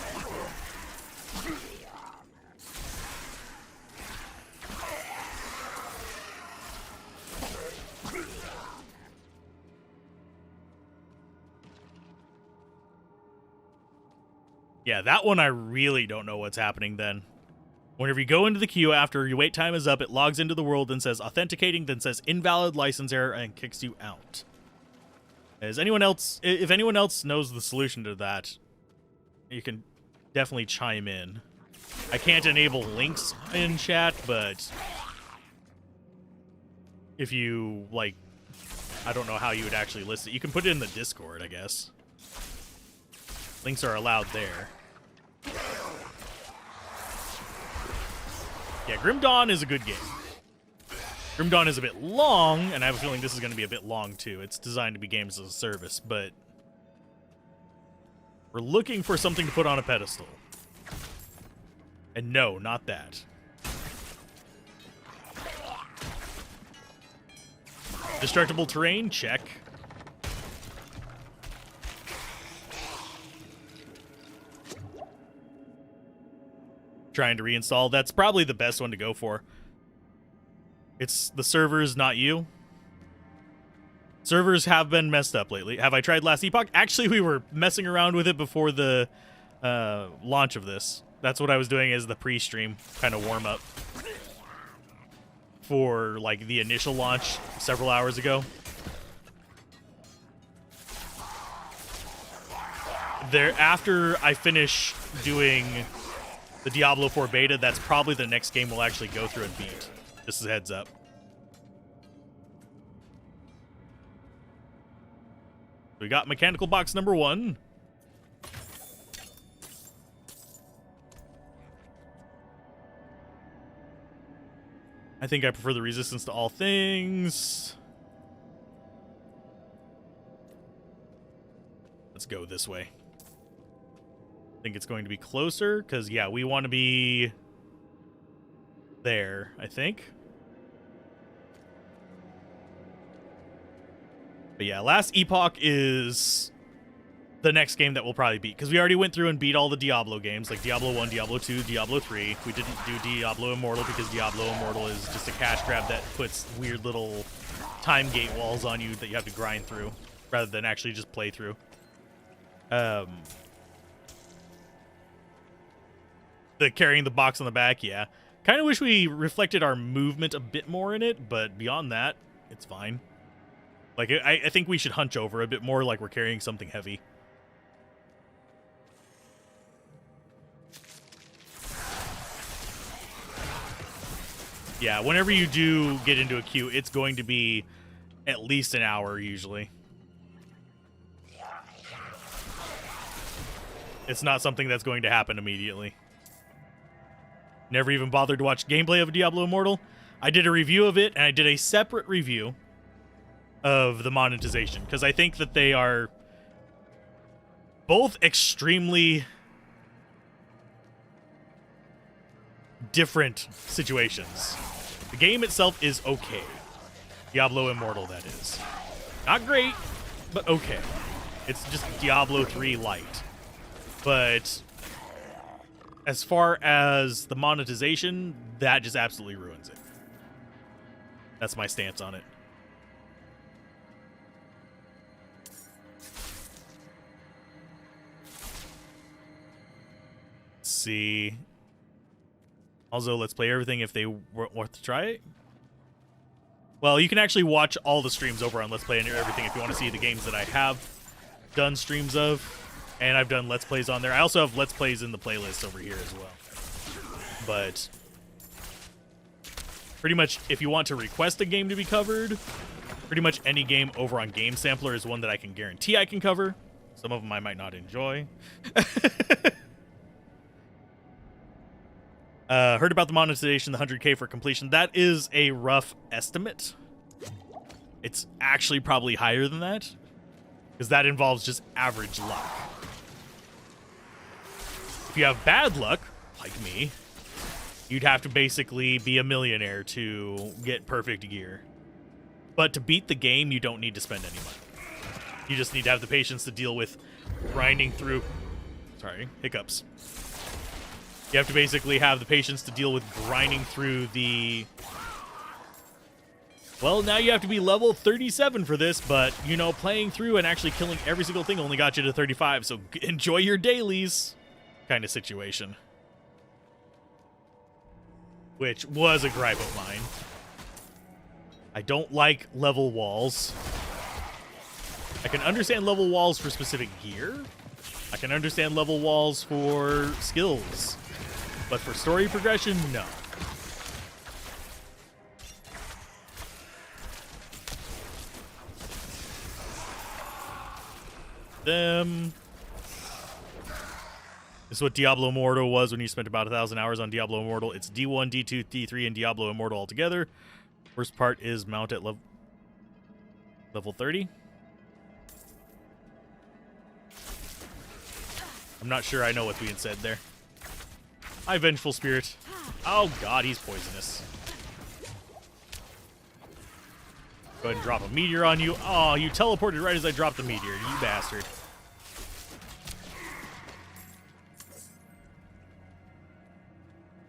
Yeah, that one I really don't know what's happening then. Whenever you go into the queue after your wait time is up, it logs into the world and says authenticating, then says invalid license error and kicks you out. Is anyone else, if anyone else knows the solution to that, you can definitely chime in. I can't enable links in chat, but if you, like, I don't know how you would actually list it. You can put it in the Discord, I guess. Links are allowed there. Yeah, Grim Dawn is a good game. Grim Dawn is a bit long, and I have a feeling this is going to be a bit long too. It's designed to be games as a service, but we're looking for something to put on a pedestal. And no, not that. Destructible terrain, check. Trying to reinstall. That's probably the best one to go for. It's the servers, not you. Servers have been messed up lately. Have I tried Last Epoch? Actually, we were messing around with it before the launch of this. That's what I was doing as the pre-stream kind of warm-up for like the initial launch several hours ago. After I finish doing the Diablo 4 beta, that's probably the next game we'll actually go through and beat. Just as a heads up. We got mechanical box number 1. I think I prefer the resistance to all things. Let's go this way. I think it's going to be closer, because, yeah, we want to be there, I think. But yeah, Last Epoch is the next game that we'll probably beat, because we already went through and beat all the Diablo games, like Diablo 1, Diablo 2, Diablo 3. We didn't do Diablo Immortal because Diablo Immortal is just a cash grab that puts weird little time gate walls on you that you have to grind through, rather than actually just play through. The carrying the box on the back, yeah. Kind of wish we reflected our movement a bit more in it, but beyond that, it's fine. Like, I think we should hunch over a bit more like we're carrying something heavy. Yeah, whenever you do get into a queue, it's going to be at least an hour, usually. It's not something that's going to happen immediately. Never even bothered to watch gameplay of Diablo Immortal. I did a review of it, and I did a separate review of the monetization, because I think that they are both extremely different situations. The game itself is okay. Diablo Immortal, that is. Not great, but okay. It's just Diablo 3 light. But as far as the monetization, that just absolutely ruins it. That's my stance on it. Let's see. Also, let's play everything if they want to try it. Well, you can actually watch all the streams over on Let's Play and Everything if you want to see the games that I have done streams of. And I've done Let's Plays on there. I also have Let's Plays in the playlist over here as well. But Pretty much, if you want to request a game to be covered, pretty much any game over on Game Sampler is one that I can guarantee I can cover. Some of them I might not enjoy. Heard about the monetization, the 100K for completion. That is a rough estimate. It's actually probably higher than that, because that involves just average luck. If you have bad luck, like me, you'd have to basically be a millionaire to get perfect gear. But to beat the game, you don't need to spend any money. You just need to have the patience to deal with grinding through... Sorry, hiccups. You have to basically have the patience to deal with grinding through the... Well, now you have to be level 37 for this, but, you know, playing through and actually killing every single thing only got you to 35, so enjoy your dailies kind of situation. Which was a gripe of mine. I don't like level walls. I can understand level walls for specific gear. I can understand level walls for skills. But for story progression, no. This is what Diablo Immortal was when you spent about 1,000 hours on Diablo Immortal. It's D1, D2, D3, and Diablo Immortal all together. First part is mount at level 30. I'm not sure I know what's being said there. Hi, Vengeful Spirit. Oh god, he's poisonous. Go ahead and drop a meteor on you. Oh, you teleported right as I dropped the meteor, you bastard.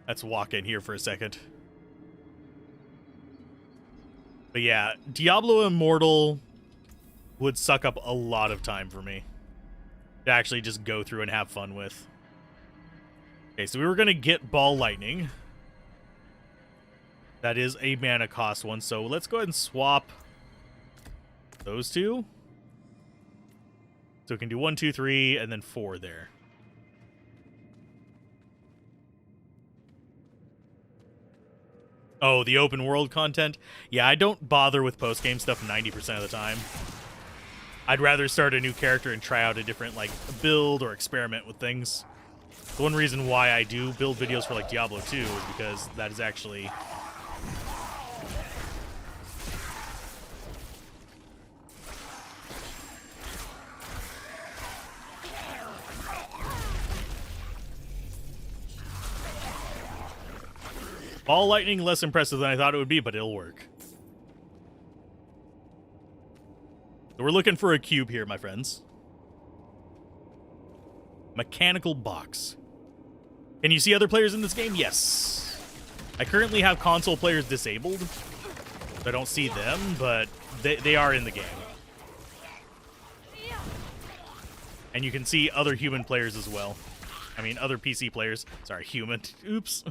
Let's walk in here for a second. But yeah, Diablo Immortal would suck up a lot of time for me to actually just go through and have fun with. Okay, so we were going to get Ball Lightning. That is a mana cost one, so let's go ahead and swap those two. So we can do 1, 2, 3, and then 4 there. Oh, the open world content? Yeah, I don't bother with post-game stuff 90% of the time. I'd rather start a new character and try out a different, like, build or experiment with things. The one reason why I do build videos for, like, Diablo 2 is because that is actually... Ball Lightning, less impressive than I thought it would be, but it'll work. So we're looking for a cube here, my friends. Mechanical box. Can you see other players in this game? Yes. I currently have console players disabled. So I don't see them, but they are in the game. And you can see other human players as well. I mean, other PC players. Sorry, human. Oops.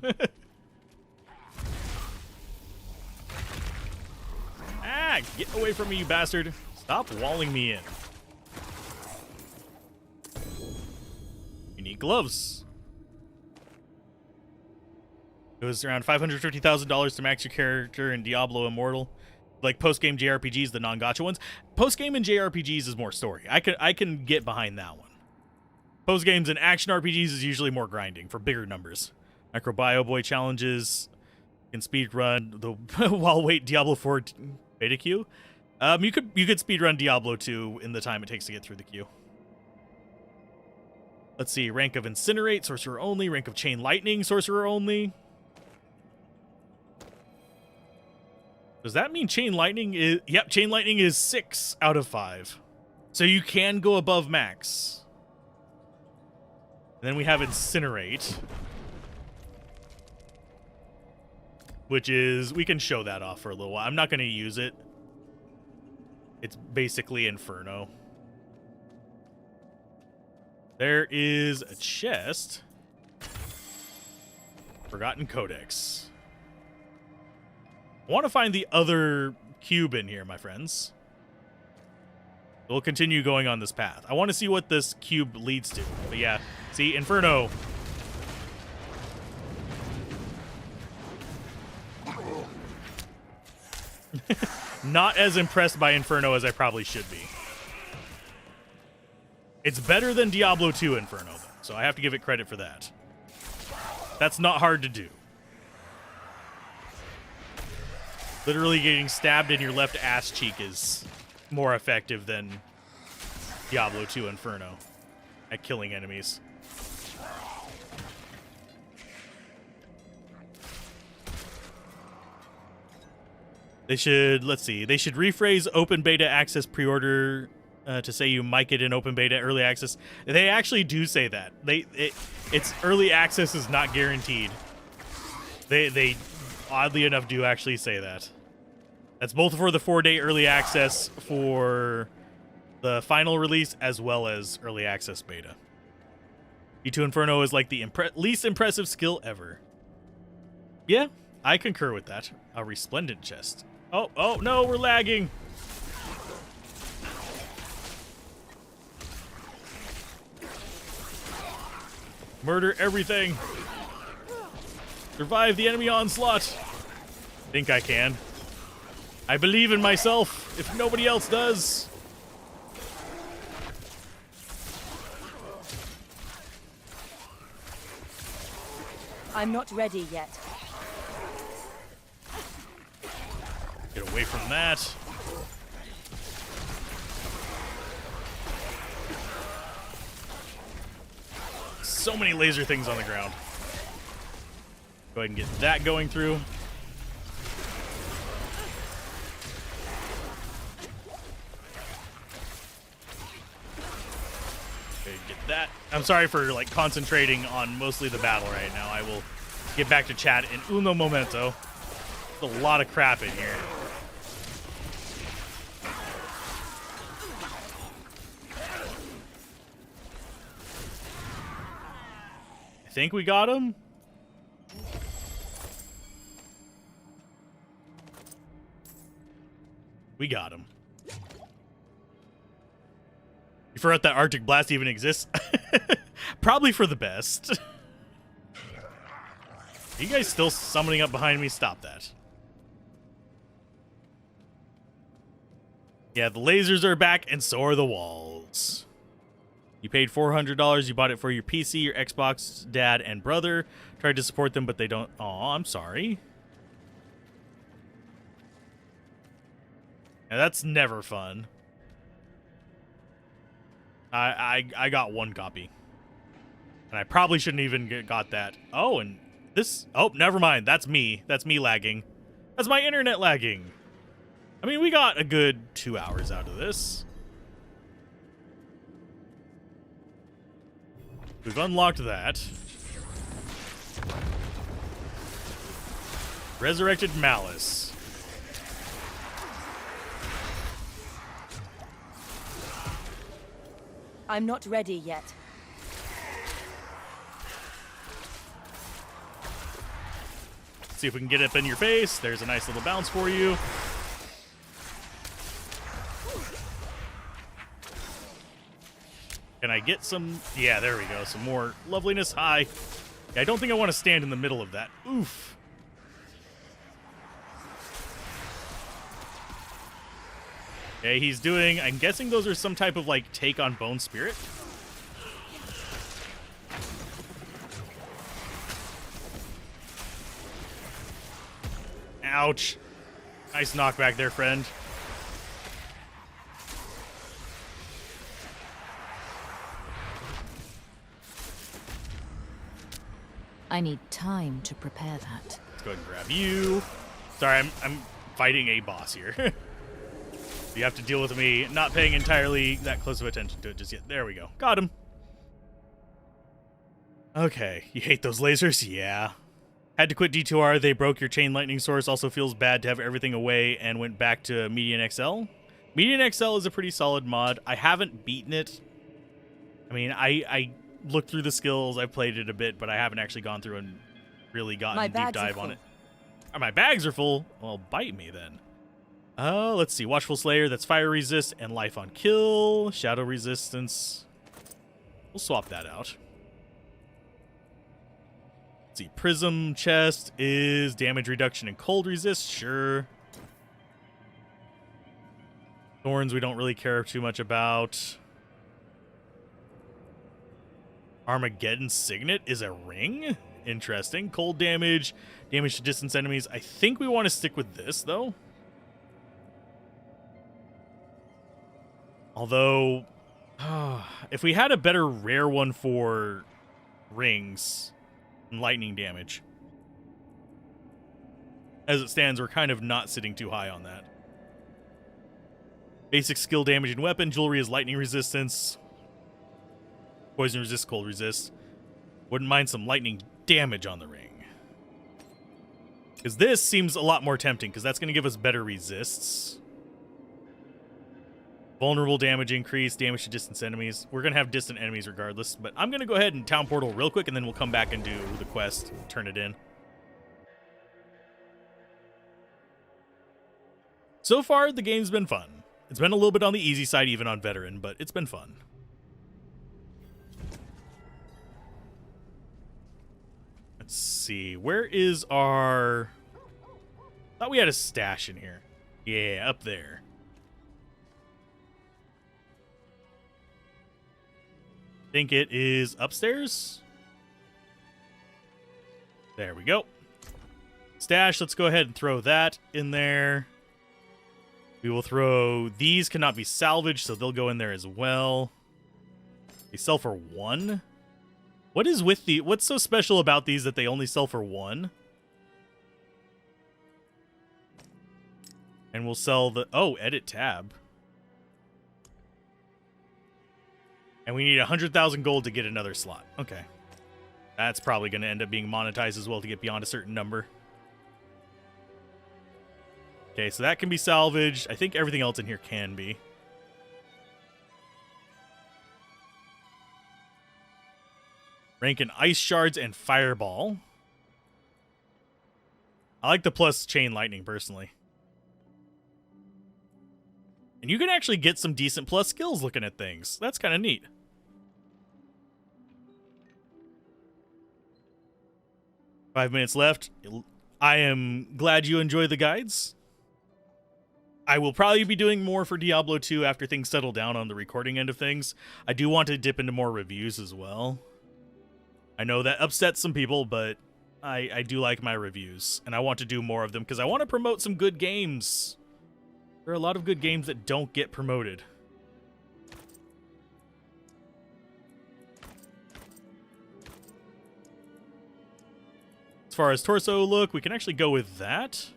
Ah, get away from me, you bastard. Stop walling me in. You need gloves. It was around $550,000 to max your character in Diablo Immortal. Like post-game JRPGs, the non-gacha ones. Post-game in JRPGs is more story. I can get behind that one. Post-games and action RPGs is usually more grinding for bigger numbers. Microbio Boy challenges can speed run the while wait Diablo 4 beta queue. You could speed run Diablo 2 in the time it takes to get through the queue. Let's see, rank of Incinerate, Sorcerer only. Rank of Chain Lightning, Sorcerer only. Does that mean Chain Lightning is... Yep, Chain Lightning is 6 out of 5. So you can go above max. And then we have Incinerate. Which is... We can show that off for a little while. I'm not going to use it. It's basically Inferno. There is a chest. Forgotten Codex. I want to find the other cube in here, my friends. We'll continue going on this path. I want to see what this cube leads to. But yeah, see, Inferno. Not as impressed by Inferno as I probably should be. It's better than Diablo 2 Inferno, though, so I have to give it credit for that. That's not hard to do. Literally getting stabbed in your left ass cheek is more effective than Diablo 2 Inferno at killing enemies. They should, let's see, they should rephrase open beta access pre-order to say you might get an open beta early access. They actually do say that. It's early access is not guaranteed. They oddly enough do actually say that. That's both for the 4-day early access for the final release as well as early access beta. D2 Inferno is like the least impressive skill ever. Yeah, I concur with that. A resplendent chest. Oh no, we're lagging. Murder everything. Survive the enemy onslaught. Think I can. I believe in myself, if nobody else does. I'm not ready yet. Get away from that. So many laser things on the ground. Go ahead and get that going through. Get that. I'm sorry for like concentrating on mostly the battle right now. I will get back to chat in uno momento. There's a lot of crap in here. I think we got him. We got him. You forgot that Arctic Blast even exists? Probably for the best. Are you guys still summoning up behind me? Stop that. Yeah, the lasers are back, and so are the walls. You paid $400. You bought it for your PC, your Xbox, dad, and brother. Tried to support them, but they don't... Aw, I'm sorry. Now, that's never fun. I got one copy. And I probably shouldn't even got that. Oh, and this... Oh, never mind. That's me. That's me lagging. That's my internet lagging. I mean, we got a good 2 hours out of this. We've unlocked that. Resurrected Malice. I'm not ready yet. See if we can get up in your face. There's a nice little bounce for you. Can I get some... Yeah, there we go. Some more loveliness. Hi. Yeah, I don't think I want to stand in the middle of that. Oof. Okay, he's doing... I'm guessing those are some type of, like, take on Bone Spirit. Ouch. Nice knockback there, friend. I need time to prepare that. Let's go ahead and grab you. Sorry, I'm fighting a boss here. You have to deal with me not paying entirely that close of attention to it just yet. There we go. Got him. Okay. You hate those lasers? Yeah. Had to quit D2R. They broke your chain lightning source. Also feels bad to have everything away and went back to Median XL. Median XL is a pretty solid mod. I haven't beaten it. I mean, I looked through the skills. I've played it a bit, but I haven't actually gone through and really gotten a deep dive on it. My bags are full. Well, bite me then. Let's see. Watchful Slayer, that's fire resist and life on kill. Shadow resistance. We'll swap that out. Let's see. Prism chest is damage reduction and cold resist. Sure. Thorns we don't really care too much about. Armageddon Signet is a ring? Interesting. Cold damage, damage to distance enemies. I think we want to stick with this, though. Although, if we had a better rare one for rings and lightning damage. As it stands, we're kind of not sitting too high on that. Basic skill damage and weapon. Jewelry is lightning resistance. Poison resist, cold resist. Wouldn't mind some lightning damage on the ring. Because this seems a lot more tempting, because that's going to give us better resists. Vulnerable damage increase, damage to distance enemies. We're going to have distant enemies regardless, but I'm going to go ahead and town portal real quick, and then we'll come back and do the quest, turn it in. So far, the game's been fun. It's been a little bit on the easy side, even on veteran, but it's been fun. Let's see. Where is our... Thought we had a stash in here. Yeah, up there. Think it is upstairs? There we go. Stash, let's go ahead and throw that in there. We will throw... These cannot be salvaged, so they'll go in there as well. They sell for 1? What is with the... What's so special about these that they only sell for 1? And we'll sell the... Oh, edit tab. And we need 100,000 gold to get another slot. Okay. That's probably going to end up being monetized as well to get beyond a certain number. Okay, so that can be salvaged. I think everything else in here can be. Rank in ice shards and fireball. I like the plus chain lightning personally. And you can actually get some decent plus skills looking at things. That's kind of neat. Five minutes left. I am glad you enjoy the guides. I will probably be doing more for Diablo 2 after things settle down on the recording end of things. I do want to dip into more reviews as well. I know that upsets some people, but I do like my reviews. And I want to do more of them because I want to promote some good games. There are a lot of good games that don't get promoted. As far as torso look, we can actually go with that.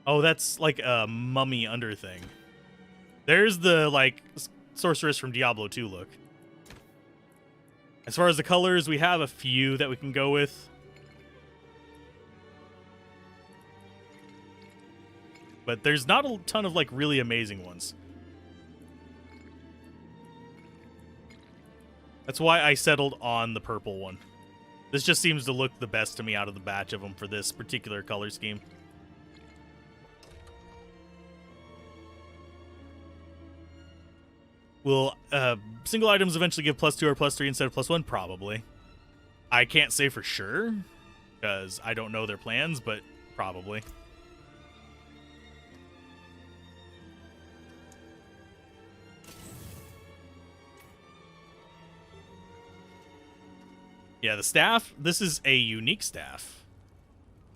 Oh, that's like a mummy under thing. There's the, like, sorceress from Diablo 2 look. As far as the colors, we have a few that we can go with. But there's not a ton of, like, really amazing ones. That's why I settled on the purple one. This just seems to look the best to me out of the batch of them for this particular color scheme. Will single items eventually give +2 or +3 instead of +1? Probably. I can't say for sure, because I don't know their plans, but probably. Yeah, the staff, this is a unique staff.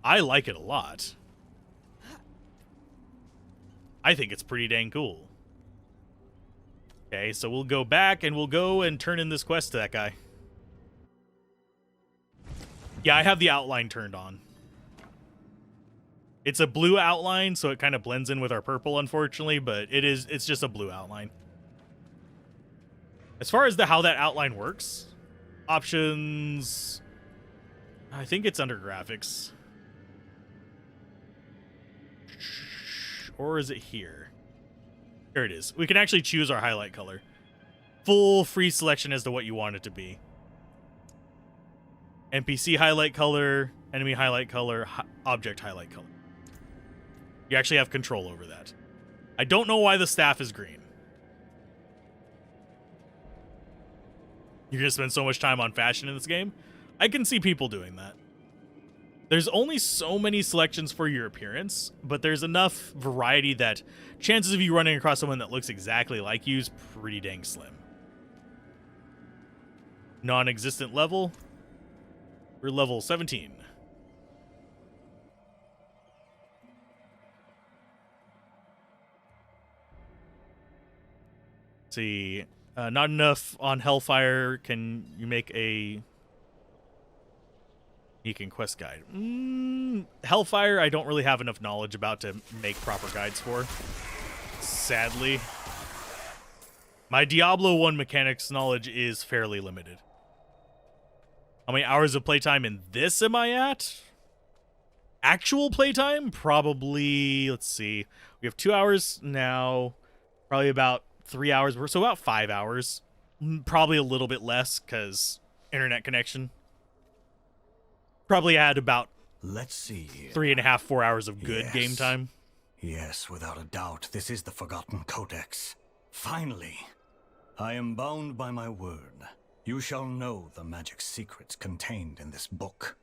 I like it a lot. I think it's pretty dang cool. Okay, so we'll go back and we'll go and turn in this quest to that guy. Yeah, I have the outline turned on. It's a blue outline, so it kind of blends in with our purple, unfortunately, but it's just a blue outline. As far as how that outline works, options, I think it's under graphics. Or is it here? Here it is. We can actually choose our highlight color. Full free selection as to what you want it to be. NPC highlight color, enemy highlight color, object highlight color. You actually have control over that. I don't know why the staff is green. You're going to spend so much time on fashion in this game? I can see people doing that. There's only so many selections for your appearance, but there's enough variety that chances of you running across someone that looks exactly like you is pretty dang slim. Non-existent level. We're level 17. Let's see. Not enough on Hellfire. Can you make a... You can quest guide. Hellfire, I don't really have enough knowledge about to make proper guides for. Sadly. My Diablo 1 mechanics knowledge is fairly limited. How many hours of playtime in this am I at? Actual playtime? Probably, let's see. We have 2 hours now. Probably about 3 hours. So about 5 hours. Probably a little bit less because internet connection. Probably had about, let's see, 3.5, 4 hours of good game time. Yes, without a doubt, this is the Forgotten Codex. Finally, I am bound by my word. You shall know the magic secrets contained in this book.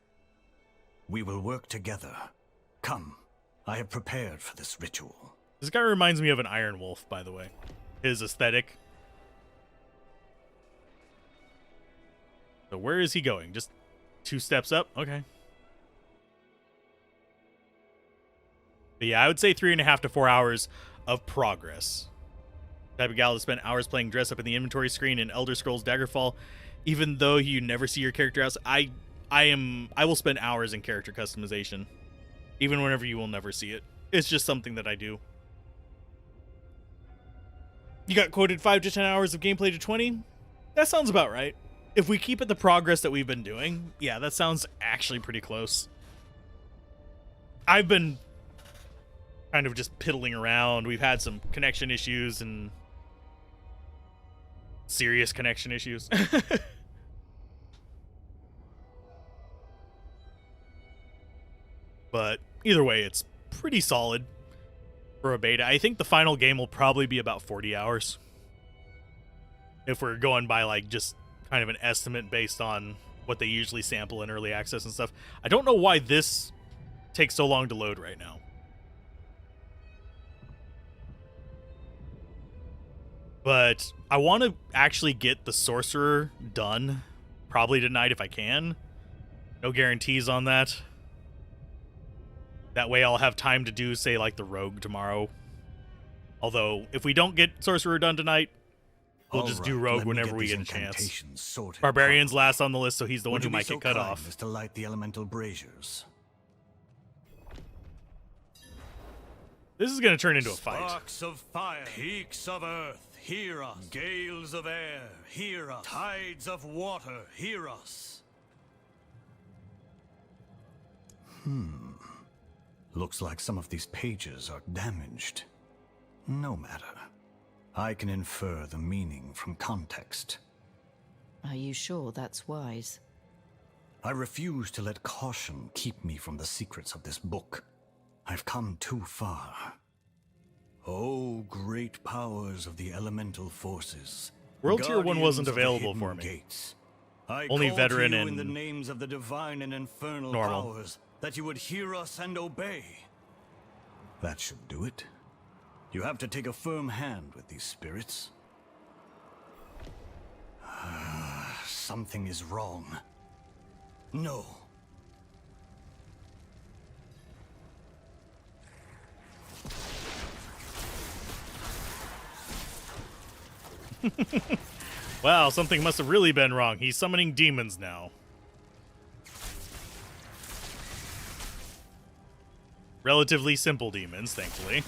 We will work together. Come, I have prepared for this ritual. This guy reminds me of an Iron Wolf, by the way. His aesthetic. So where is he going? Just 2 steps up? Okay. But yeah, I would say 3.5 to 4 hours of progress. Type of gal to spend hours playing dress up in the inventory screen in Elder Scrolls Daggerfall, even though you never see your character else. I will spend hours in character customization, even whenever you will never see it. It's just something that I do. You got quoted 5 to 10 hours of gameplay to 20? That sounds about right. If we keep at the progress that we've been doing, yeah, that sounds actually pretty close. I've been kind of just piddling around. We've had some connection issues and serious connection issues. But either way, it's pretty solid for a beta. I think the final game will probably be about 40 hours. If we're going by like just kind of an estimate based on what they usually sample in early access and stuff. I don't know why this takes so long to load right now. But I want to actually get the Sorcerer done probably tonight if I can. No guarantees on that. That way I'll have time to do, say, like the Rogue tomorrow. Although, if we don't get Sorcerer done tonight, we'll just do Rogue whenever we get a chance. Barbarian's last on the list, so he's the one who might get cut off. As to light the elemental braziers. This is going to turn into a fight. Sparks of fire, peaks of earth, hear us. Gales of air, hear us. Tides of water, hear us. Looks like some of these pages are damaged. No matter. I can infer the meaning from context. Are you sure that's wise? I refuse to let caution keep me from the secrets of this book. I've come too far. Oh, great powers of the elemental forces. World Tier 1 wasn't guardians of the available hidden for me. Gates. I Only call veteran to you and in the names of the divine and infernal normal. powers that you would hear us and obey. That should do it. You have to take a firm hand with these spirits. Something is wrong. No. Wow, something must have really been wrong. He's summoning demons now. Relatively simple demons, thankfully.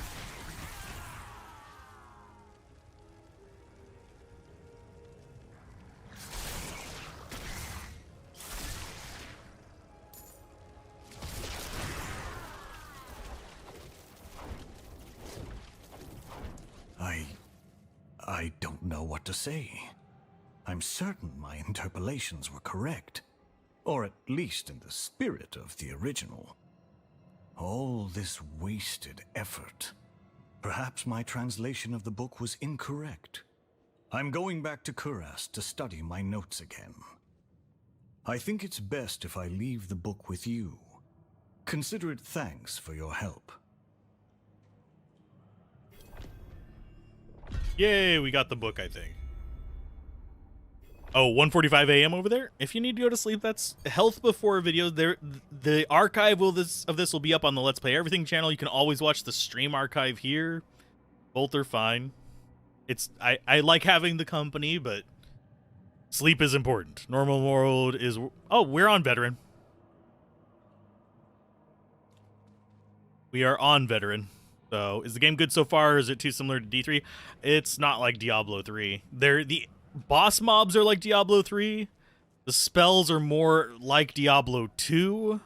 I don't know what to say. I'm certain my interpolations were correct, or at least in the spirit of the original. All this wasted effort. Perhaps my translation of the book was incorrect. I'm going back to Kurast to study my notes again. I think it's best if I leave the book with you. Consider it thanks for your help. Yay, we got the book, I think. Oh, 1:45 a.m. over there? If you need to go to sleep, that's health before videos. The archive of this will be up on the Let's Play Everything channel. You can always watch the stream archive here. Both are fine. I like having the company, but sleep is important. Normal world is... Oh, we're on veteran. We are on veteran. So, is the game good so far, or is it too similar to D3? It's not like Diablo 3. The boss mobs are like Diablo 3. The spells are more like Diablo 2.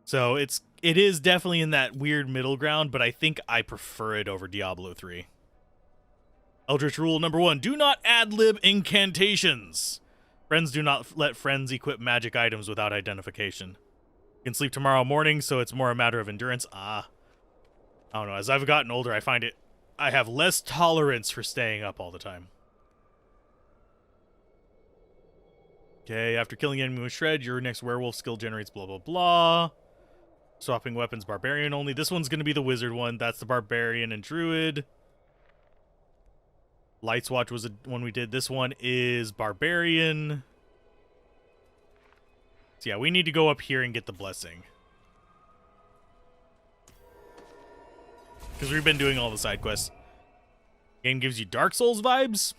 So, it is definitely in that weird middle ground, but I think I prefer it over Diablo 3. Eldritch rule number 1, do not ad-lib incantations. Friends do not let friends equip magic items without identification. You can sleep tomorrow morning, so it's more a matter of endurance. I don't know. As I've gotten older, I find I have less tolerance for staying up all the time. Okay, after killing enemy with Shred, your next werewolf skill generates blah, blah, blah. Swapping weapons, barbarian only. This one's going to be the wizard one. That's the barbarian and druid. Lights Watch was one we did. This one is barbarian. So yeah, we need to go up here and get the blessing. Because we've been doing all the side quests. Game gives you Dark Souls vibes?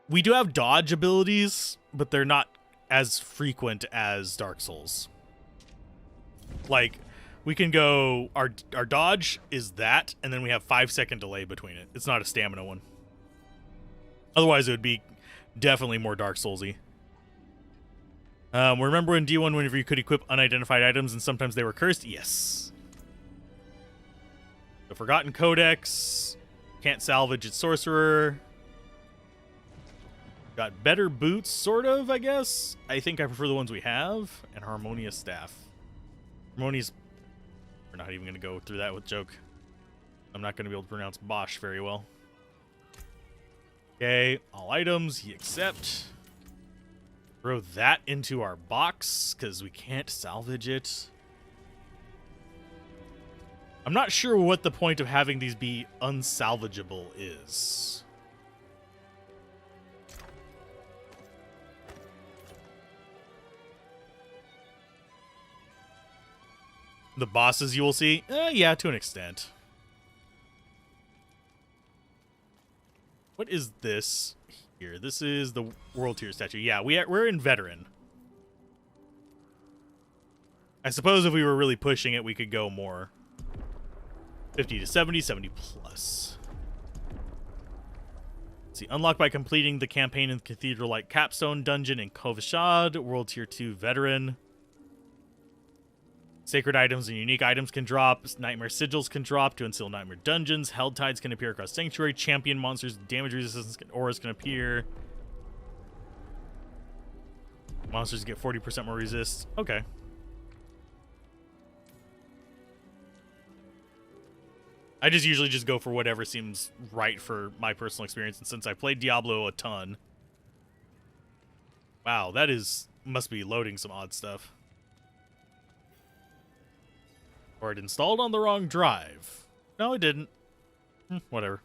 We do have dodge abilities, but they're not as frequent as Dark Souls. Like, we can go... Our dodge is that, and then we have 5-second delay between it. It's not a stamina one. Otherwise, it would be definitely more Dark Souls-y. Remember in D1 whenever you could equip unidentified items and sometimes they were cursed? Yes. The Forgotten Codex. Can't salvage its sorcerer. Got better boots, sort of, I guess. I think I prefer the ones we have. And Harmonious Staff. Harmonious... We're not even going to go through that with joke. I'm not going to be able to pronounce Bosch very well. Okay, all items, you accept. Throw that into our box, because we can't salvage it. I'm not sure what the point of having these be unsalvageable is. The bosses you will see? Yeah, to an extent. What is this here? This is the World Tier statue. Yeah, we're in Veteran. I suppose if we were really pushing it, we could go more. 50 to 70, 70 plus. Let's see, unlocked by completing the campaign in the Cathedral-like Capstone Dungeon in Kovashad, World Tier 2 Veteran. Sacred items and unique items can drop. Nightmare sigils can drop to unseal nightmare dungeons. Held tides can appear across Sanctuary. Champion monsters, damage resistance auras can appear. Monsters get 40% more resist. Okay. I just usually just go for whatever seems right for my personal experience. And since I played Diablo a ton. Wow, that must be loading some odd stuff. Or it installed on the wrong drive. No, it didn't. Whatever.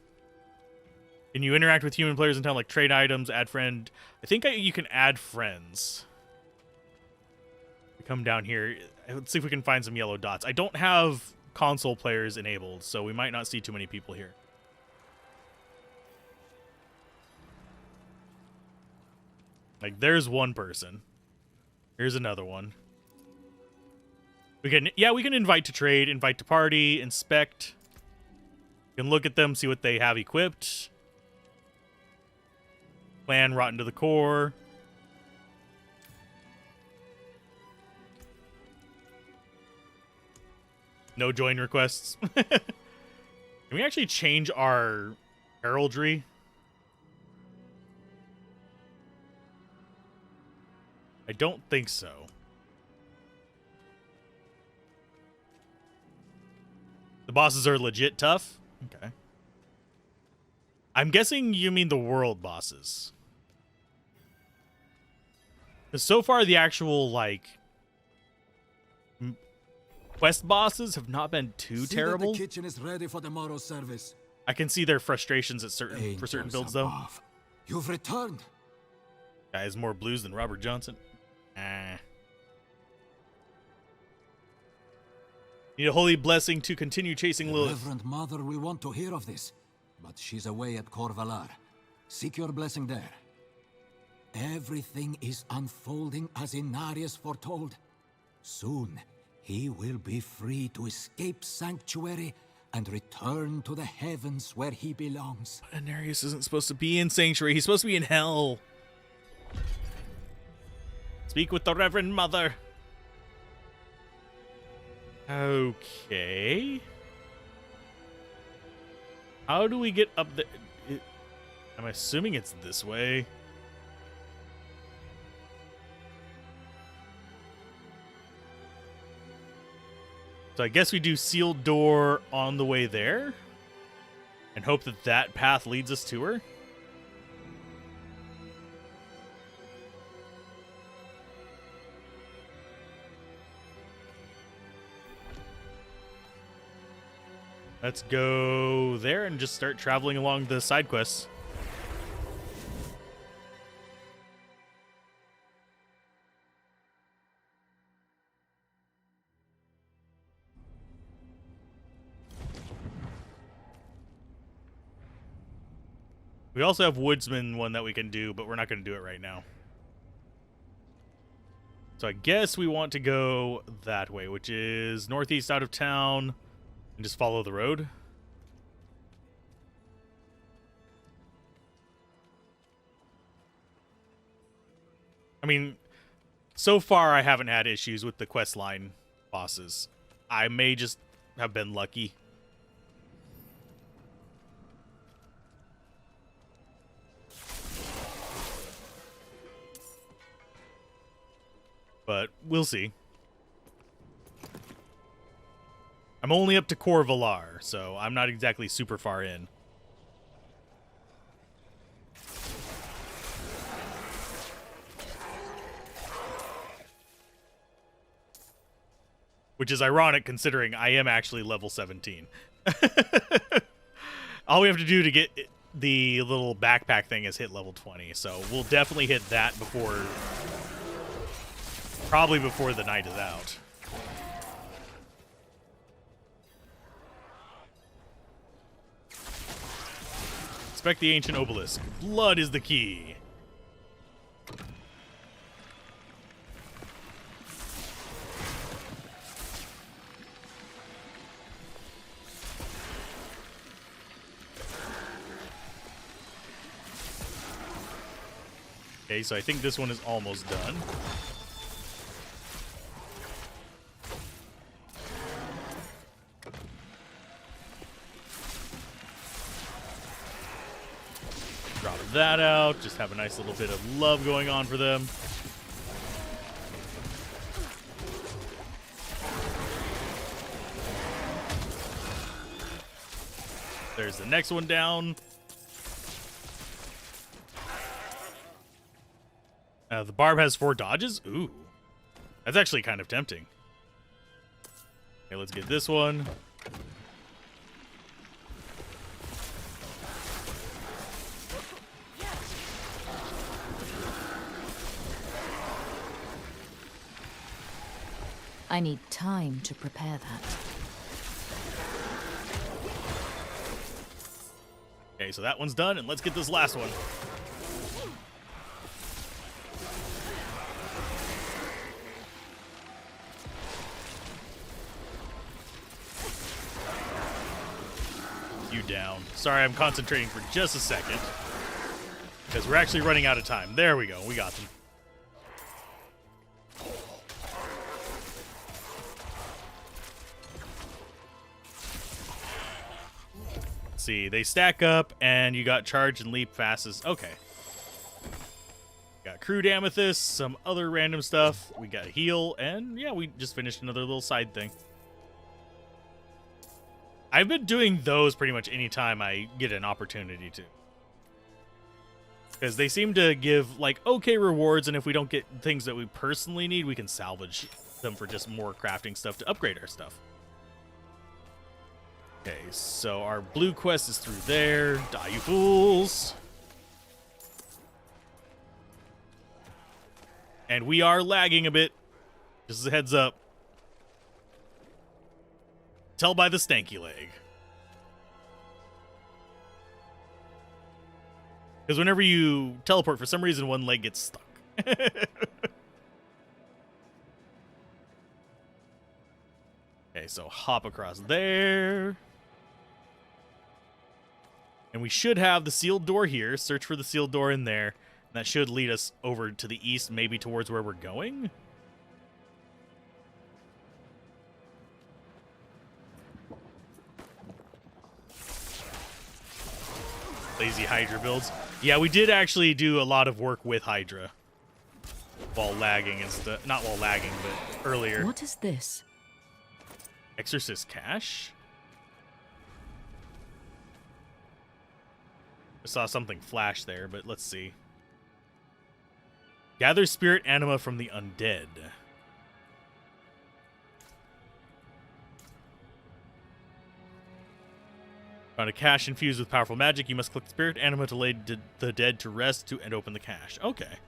Can you interact with human players in town, like trade items, add friend? I think you can add friends. Come down here. Let's see if we can find some yellow dots. I don't have console players enabled, so we might not see too many people here. Like, there's one person. Here's another one. We can invite to trade, invite to party, inspect. You can look at them, see what they have equipped. Plan rotten to the core. No join requests. Can we actually change our heraldry? I don't think so. The bosses are legit tough? Okay. I'm guessing you mean the world bosses. So far, the actual, like, quest bosses have not been too terrible. The kitchen is ready for tomorrow's service. I can see their frustrations at certain builds, though. You've returned. Guy has more blues than Robert Johnson. Need a holy blessing to continue chasing The Lilith. Reverend Mother will want to hear of this, but she's away at Corvalar. Seek your blessing there. Everything is unfolding as Inarius foretold. Soon, he will be free to escape Sanctuary and return to the heavens where he belongs. But Inarius isn't supposed to be in Sanctuary. He's supposed to be in Hell. Speak with the Reverend Mother. Okay. How do we get up there? I'm assuming it's this way. So I guess we do sealed door on the way there and hope that that path leads us to her. Let's go there and just start traveling along the side quests. We also have Woodsman one that we can do, but we're not going to do it right now. So I guess we want to go that way, which is northeast out of town, and just follow the road. I mean, so far I haven't had issues with the quest line bosses. I may just have been lucky. But we'll see. I'm only up to Corvalar, so I'm not exactly super far in. Which is ironic considering I am actually level 17. All we have to do to get the little backpack thing is hit level 20, so we'll definitely hit that before... probably before the night is out. Inspect the ancient obelisk. Blood is the key. Okay, so I think this one is almost done. Drop that out. Just have a nice little bit of love going on for them. There's the next one down. The barb has 4 dodges? Ooh. That's actually kind of tempting. Okay, let's get this one. I need time to prepare that. Okay, so that one's done, and let's get this last one. You down. Sorry, I'm concentrating for just a second. Because we're actually running out of time. There we go. We got them. Let's see. They stack up, and you got charge and leap fastest. Okay. Got crude amethyst, some other random stuff. We got heal, and yeah, we just finished another little side thing. I've been doing those pretty much anytime I get an opportunity to. Because they seem to give, like, okay rewards, and if we don't get things that we personally need, we can salvage them for just more crafting stuff to upgrade our stuff. Okay, so our blue quest is through there. Die, you fools! And we are lagging a bit. Just as a heads up. Tell by the stanky leg. Because whenever you teleport, for some reason, one leg gets stuck. Okay, so hop across there. And we should have the sealed door here. Search for the sealed door in there. That should lead us over to the east, maybe towards where we're going. Lazy Hydra builds. Yeah, we did actually do a lot of work with Hydra while lagging and stuff. Not while lagging, but earlier. What is this? Exorcist Cache? I saw something flash there, but let's see. Gather spirit anima from the undead. Found a cache infused with powerful magic. You must click spirit anima to lay the dead to rest and open the cache. Okay.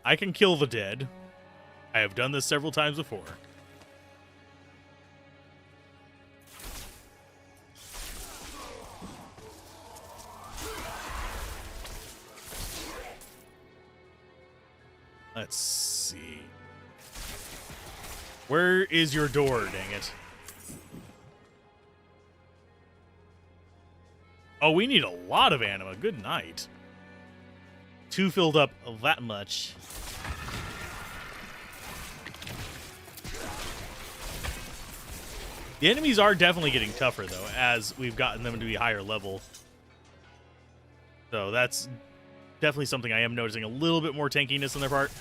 I can kill the dead. I have done this several times before. Let's see. Where is your door, dang it? Oh, we need a lot of anima. Good night. 2 filled up that much. The enemies are definitely getting tougher, though, as we've gotten them to be higher level. So that's definitely something I am noticing. A little bit more tankiness on their part.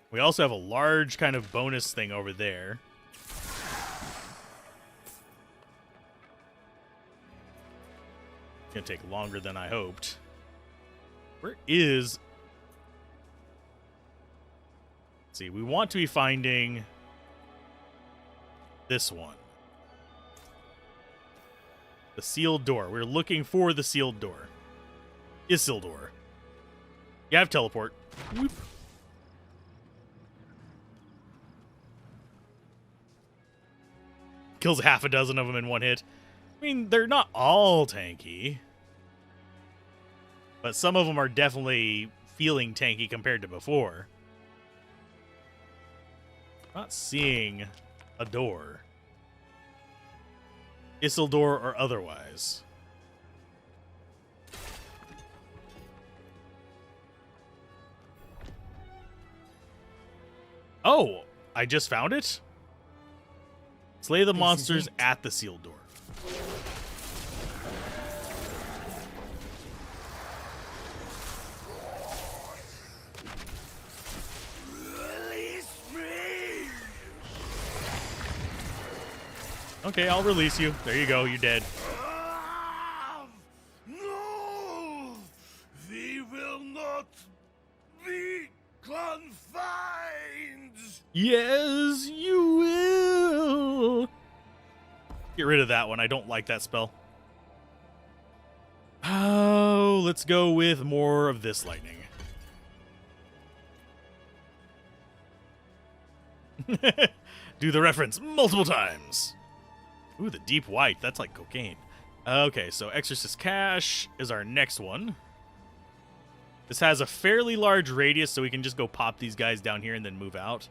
We also have a large kind of bonus thing over there. It's gonna take longer than I hoped. Where is... Let's see, we want to be finding this one. The sealed door. We're looking for the sealed door. Isildur. You have teleport. Whoop. Kills half a dozen of them in one hit. I mean, they're not all tanky. But some of them are definitely feeling tanky compared to before. Not seeing a door. Isildur or otherwise. Oh, I just found it? Slay the monsters at the sealed door. Okay, I'll release you. There you go, you're dead. No! We will not be confined! Yes, you will! Get rid of that one. I don't like that spell. Oh, let's go with more of this lightning. Do the reference multiple times. Ooh, the deep white. That's like cocaine. Okay, so Exorcist Cache is our next one. This has a fairly large radius, so we can just go pop these guys down here and then move out.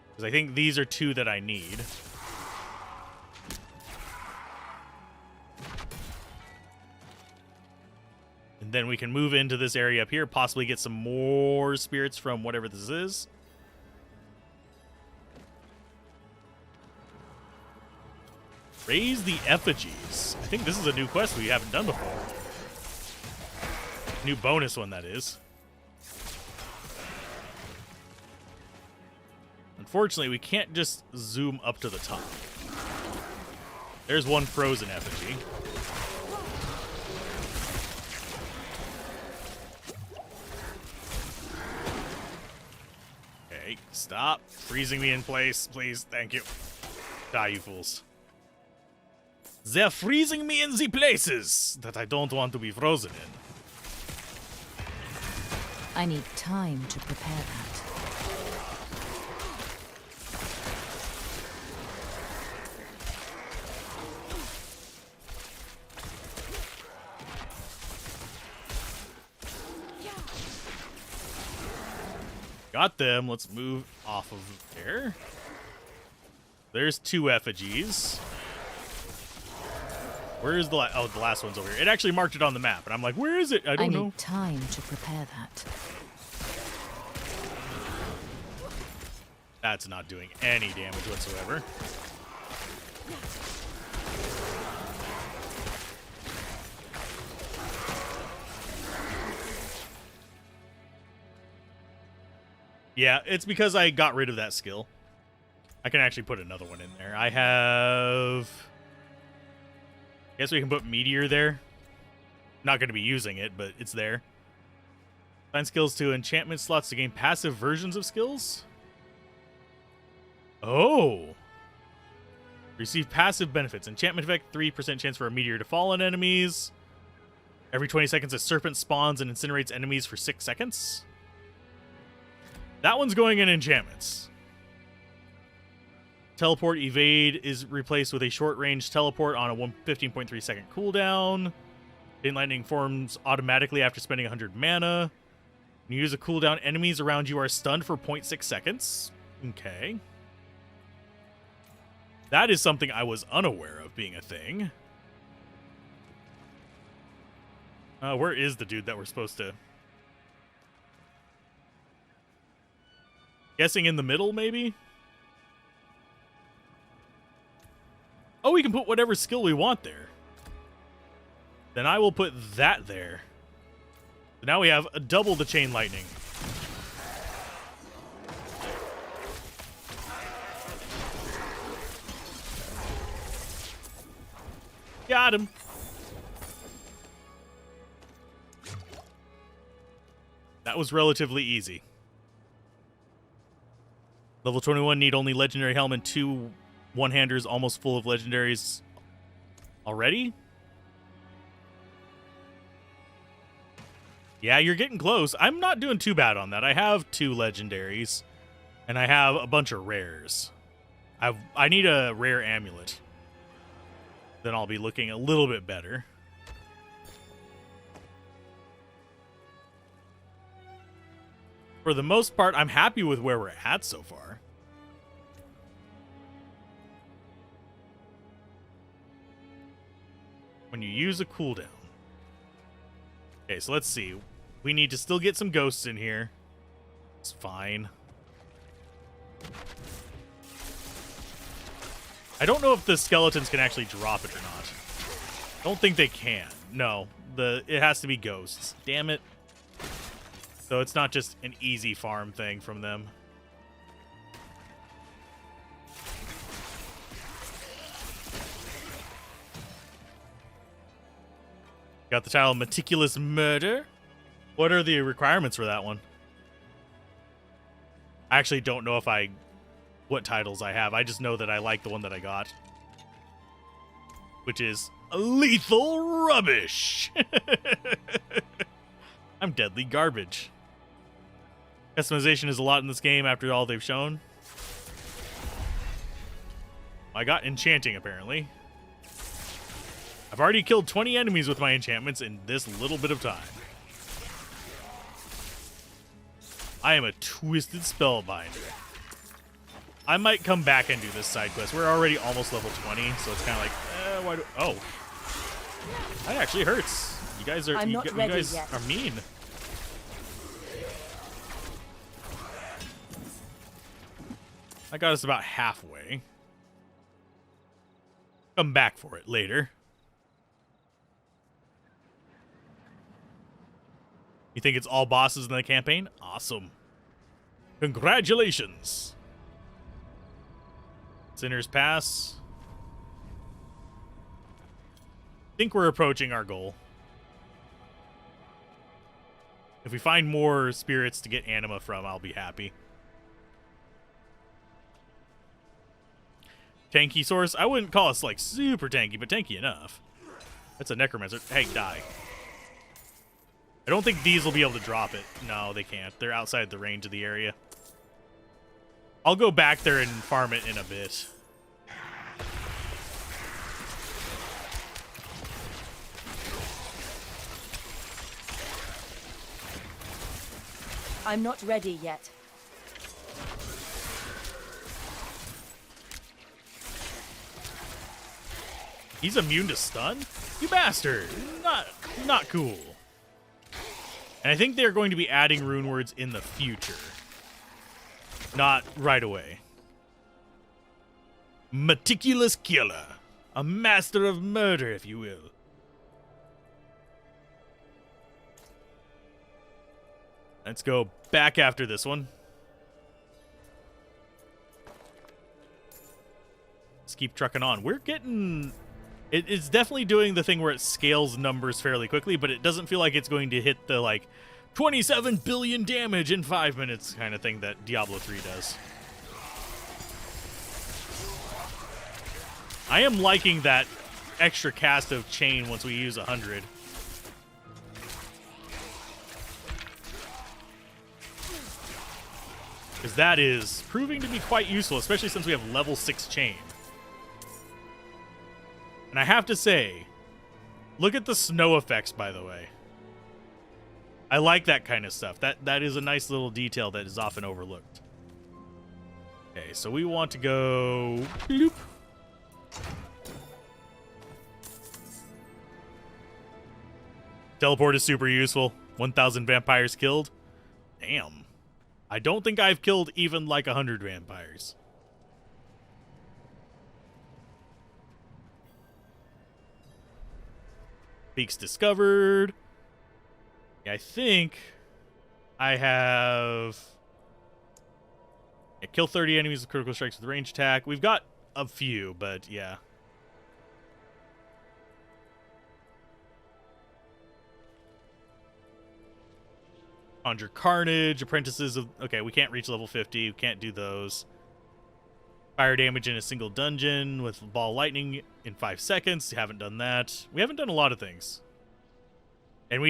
Because I think these are 2 that I need. And then we can move into this area up here, possibly get some more spirits from whatever this is. Raise the effigies. I think this is a new quest we haven't done before. New bonus one, that is. Unfortunately, we can't just zoom up to the top. There's one frozen effigy. Okay, stop freezing me in place, please. Thank you. Die, you fools. They're freezing me in the places that I don't want to be frozen in. I need time to prepare that. Got them. Let's move off of there. There's 2 effigies. Where is the oh, the last one's over here. It actually marked it on the map, and I'm like, where is it? I don't know. I need time to prepare that. That's not doing any damage whatsoever. Yeah, it's because I got rid of that skill. I can actually put another one in there. I have... I guess we can put Meteor there. Not going to be using it, but it's there. Find skills to enchantment slots to gain passive versions of skills. Oh! Receive passive benefits. Enchantment effect, 3% chance for a meteor to fall on enemies. Every 20 seconds, a serpent spawns and incinerates enemies for 6 seconds. That one's going in enchantments. Teleport evade is replaced with a short-range teleport on a 15.3 second cooldown. Chain lightning forms automatically after spending 100 mana. When you use a cooldown, enemies around you are stunned for 0.6 seconds. Okay. That is something I was unaware of being a thing. Where is the dude that we're supposed to... Guessing in the middle, maybe? Oh, we can put whatever skill we want there. Then I will put that there. So now we have double the chain lightning. Got him. That was relatively easy. Level 21 need only legendary helm and 2 one-handers almost full of legendaries already? Yeah, you're getting close. I'm not doing too bad on that. I have 2 legendaries, and I have a bunch of rares. I need a rare amulet. Then I'll be looking a little bit better. For the most part, I'm happy with where we're at so far. When you use a cooldown. Okay, so let's see. We need to still get some ghosts in here. It's fine. I don't know if the skeletons can actually drop it or not. Don't think they can. No, it has to be ghosts. Damn it. So it's not just an easy farm thing from them. Got the title Meticulous Murder. What are the requirements for that one? I actually don't know what titles I have. I just know that I like the one that I got. Which is Lethal Rubbish. I'm deadly garbage. Customization is a lot in this game after all they've shown. I got enchanting, apparently. I've already killed 20 enemies with my enchantments in this little bit of time. I am a twisted spellbinder. I might come back and do this side quest. We're already almost level 20, so it's kind of like, why do... Oh. That actually hurts. You guys are... You guys are mean. I got us about halfway. Come back for it later. You think it's all bosses in the campaign? Awesome. Congratulations. Sinner's Pass. Think we're approaching our goal. If we find more spirits to get anima from, I'll be happy. Tanky source? I wouldn't call us like super tanky, but tanky enough. That's a necromancer. Hey, die. I don't think these will be able to drop it. No, they can't. They're outside the range of the area. I'll go back there and farm it in a bit. I'm not ready yet. He's immune to stun? You bastard! Not cool. And I think they're going to be adding rune words in the future. Not right away. Meticulous killer. A master of murder, if you will. Let's go back after this one. Let's keep trucking on. We're getting... It's definitely doing the thing where it scales numbers fairly quickly, but it doesn't feel like it's going to hit the, like, 27 billion damage in 5 minutes kind of thing that Diablo 3 does. I am liking that extra cast of chain once we use 100. Because that is proving to be quite useful, especially since we have level 6 chain. And I have to say, look at the snow effects, by the way. I like that kind of stuff. That is a nice little detail that is often overlooked. Okay, so we want to go... Bloop. Teleport is super useful. 1,000 vampires killed. Damn. I don't think I've killed even like 100 vampires. Peaks discovered. Yeah, I think I have... Yeah, kill 30 enemies with critical strikes with range attack. We've got a few, but yeah. Conjure Carnage, Apprentices of... Okay, we can't reach level 50. We can't do those. Fire damage in a single dungeon with ball lightning in 5 seconds. Haven't done that. We haven't done a lot of things. And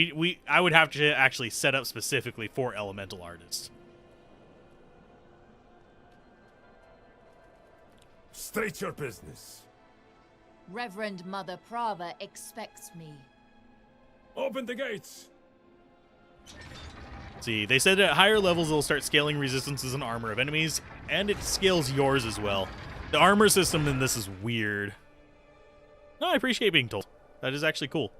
I would have to actually set up specifically for elemental artists. State your business. Reverend Mother Prava expects me. Open the gates. See, they said at higher levels it'll start scaling resistances and armor of enemies, and it scales yours as well. The armor system in this is weird. No, I appreciate being told. That is actually cool.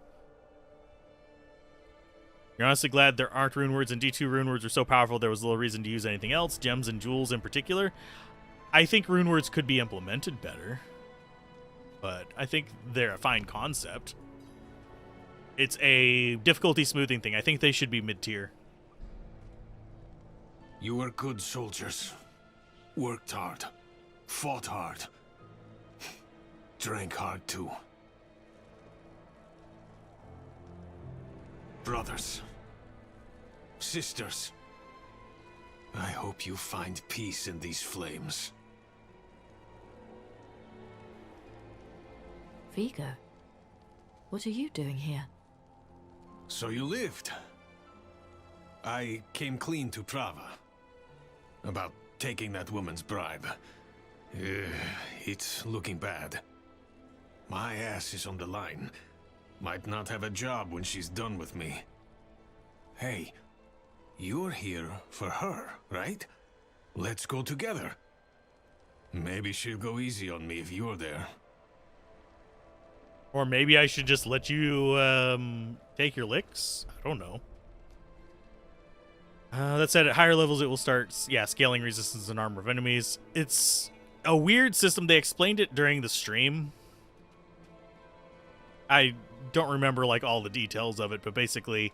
You're honestly glad there aren't rune words, and D2 rune words are so powerful there was little reason to use anything else, gems and jewels in particular. I think rune words could be implemented better, but I think they're a fine concept. It's a difficulty smoothing thing. I think they should be mid-tier. You were good soldiers. Worked hard. Fought hard. Drank hard too. Brothers. Sisters. I hope you find peace in these flames. Vigo, what are you doing here? So you lived. I came clean to Prava. About taking that woman's bribe. It's looking bad. My ass is on the line. Might not have a job when she's done with me. Hey, you're here for her, right? Let's go together. Maybe she'll go easy on me if you're there. Or maybe I should just let you take your licks? I don't know. That said, at higher levels, it will start, scaling resistance and armor of enemies. It's a weird system. They explained it during the stream. I don't remember, like, all the details of it, but basically,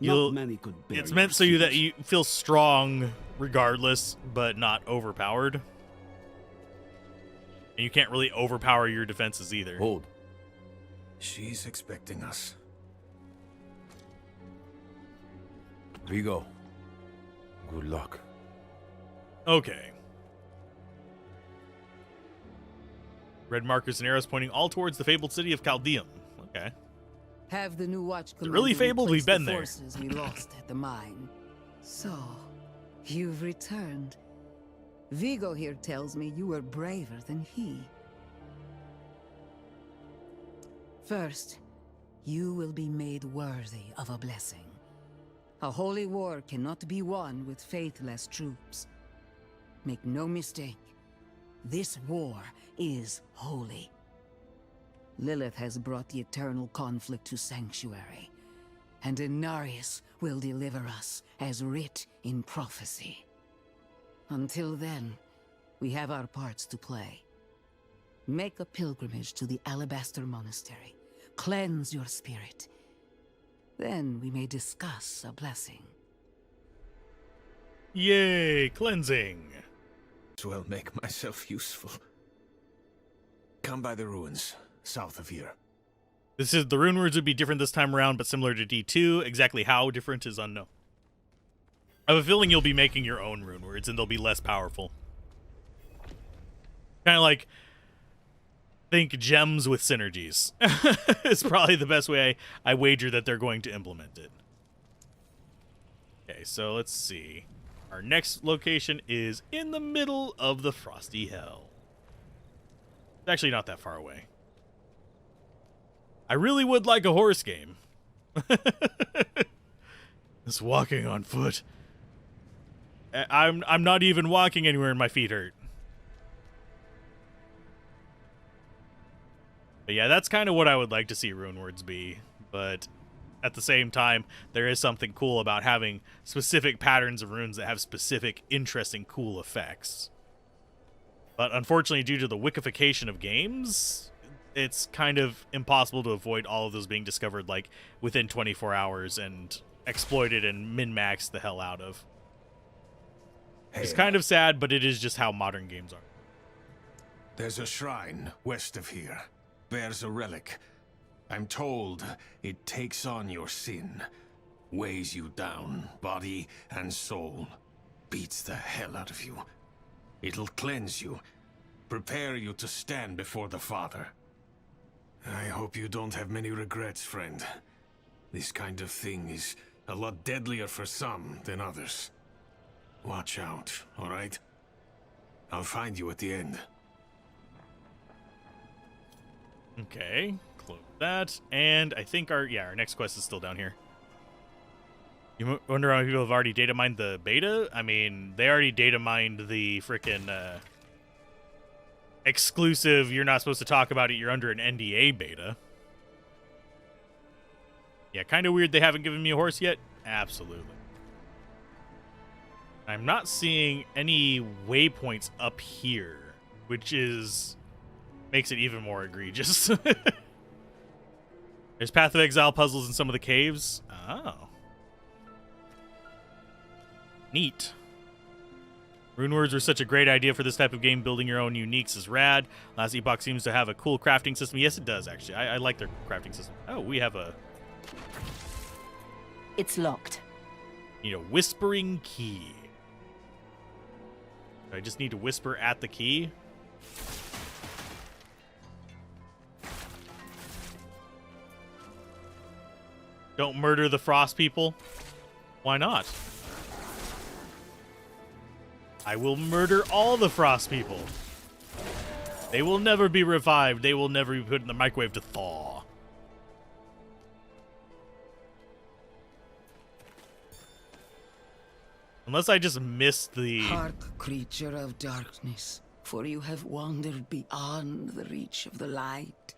it's meant so that you feel strong regardless, but not overpowered. And you can't really overpower your defenses either. Hold. She's expecting us. Vigo, good luck. Okay. Red markers and arrows pointing all towards the fabled city of Chaldeum. Okay. Have the new watch Is it really fabled? We've been there. Forces we lost at the mine. So, you've returned. Vigo here tells me you were braver than he. First, you will be made worthy of a blessing. A holy war cannot be won with faithless troops. Make no mistake, this war is holy. Lilith has brought the eternal conflict to Sanctuary, and Inarius will deliver us as writ in prophecy. Until then, we have our parts to play. Make a pilgrimage to the Alabaster Monastery. Cleanse your spirit. Then we may discuss a blessing. Yay, cleansing. As well make myself useful. Come by the ruins, south of here. This is the rune words would be different this time around, but similar to D2. Exactly how different is unknown. I have a feeling you'll be making your own rune words, and they'll be less powerful. Kind of like, think gems with synergies. It's probably the best way I wager that they're going to implement it. Okay, so let's see. Our next location is in the middle of the Frosty Hell. It's actually not that far away. I really would like a horse game. Just walking on foot. I'm not even walking anywhere and my feet hurt. But yeah, that's kind of what I would like to see rune words be. But at the same time, there is something cool about having specific patterns of runes that have specific, interesting, cool effects. But unfortunately, due to the wickification of games, it's kind of impossible to avoid all of those being discovered like within 24 hours and exploited and min-maxed the hell out of. It's kind of sad, but it is just how modern games are. There's a shrine west of here. Bears a relic. I'm told it takes on your sin. Weighs you down, body and soul. Beats the hell out of you. It'll cleanse you. Prepare you to stand before the Father. I hope you don't have many regrets, friend. This kind of thing is a lot deadlier for some than others. Watch out, all right? I'll find you at the end. Okay, close that. And I think our next quest is still down here. You wonder how many people have already data mined the beta? I mean, they already data mined the frickin' exclusive, you're not supposed to talk about it, you're under an NDA beta. Yeah, kind of weird they haven't given me a horse yet. Absolutely. I'm not seeing any waypoints up here, which makes it even more egregious. There's Path of Exile puzzles in some of the caves. Oh. Neat. Rune words were such a great idea for this type of game. Building your own uniques is rad. Last Epoch seems to have a cool crafting system. Yes, it does, actually. I like their crafting system. Oh, we have a... It's locked. Need a whispering key. I just need to whisper at the key. Don't murder the frost people. Why not? I will murder all the frost people. They will never be revived. They will never be put in the microwave to thaw. Unless I just missed the... Hark, creature of darkness, for you have wandered beyond the reach of the light.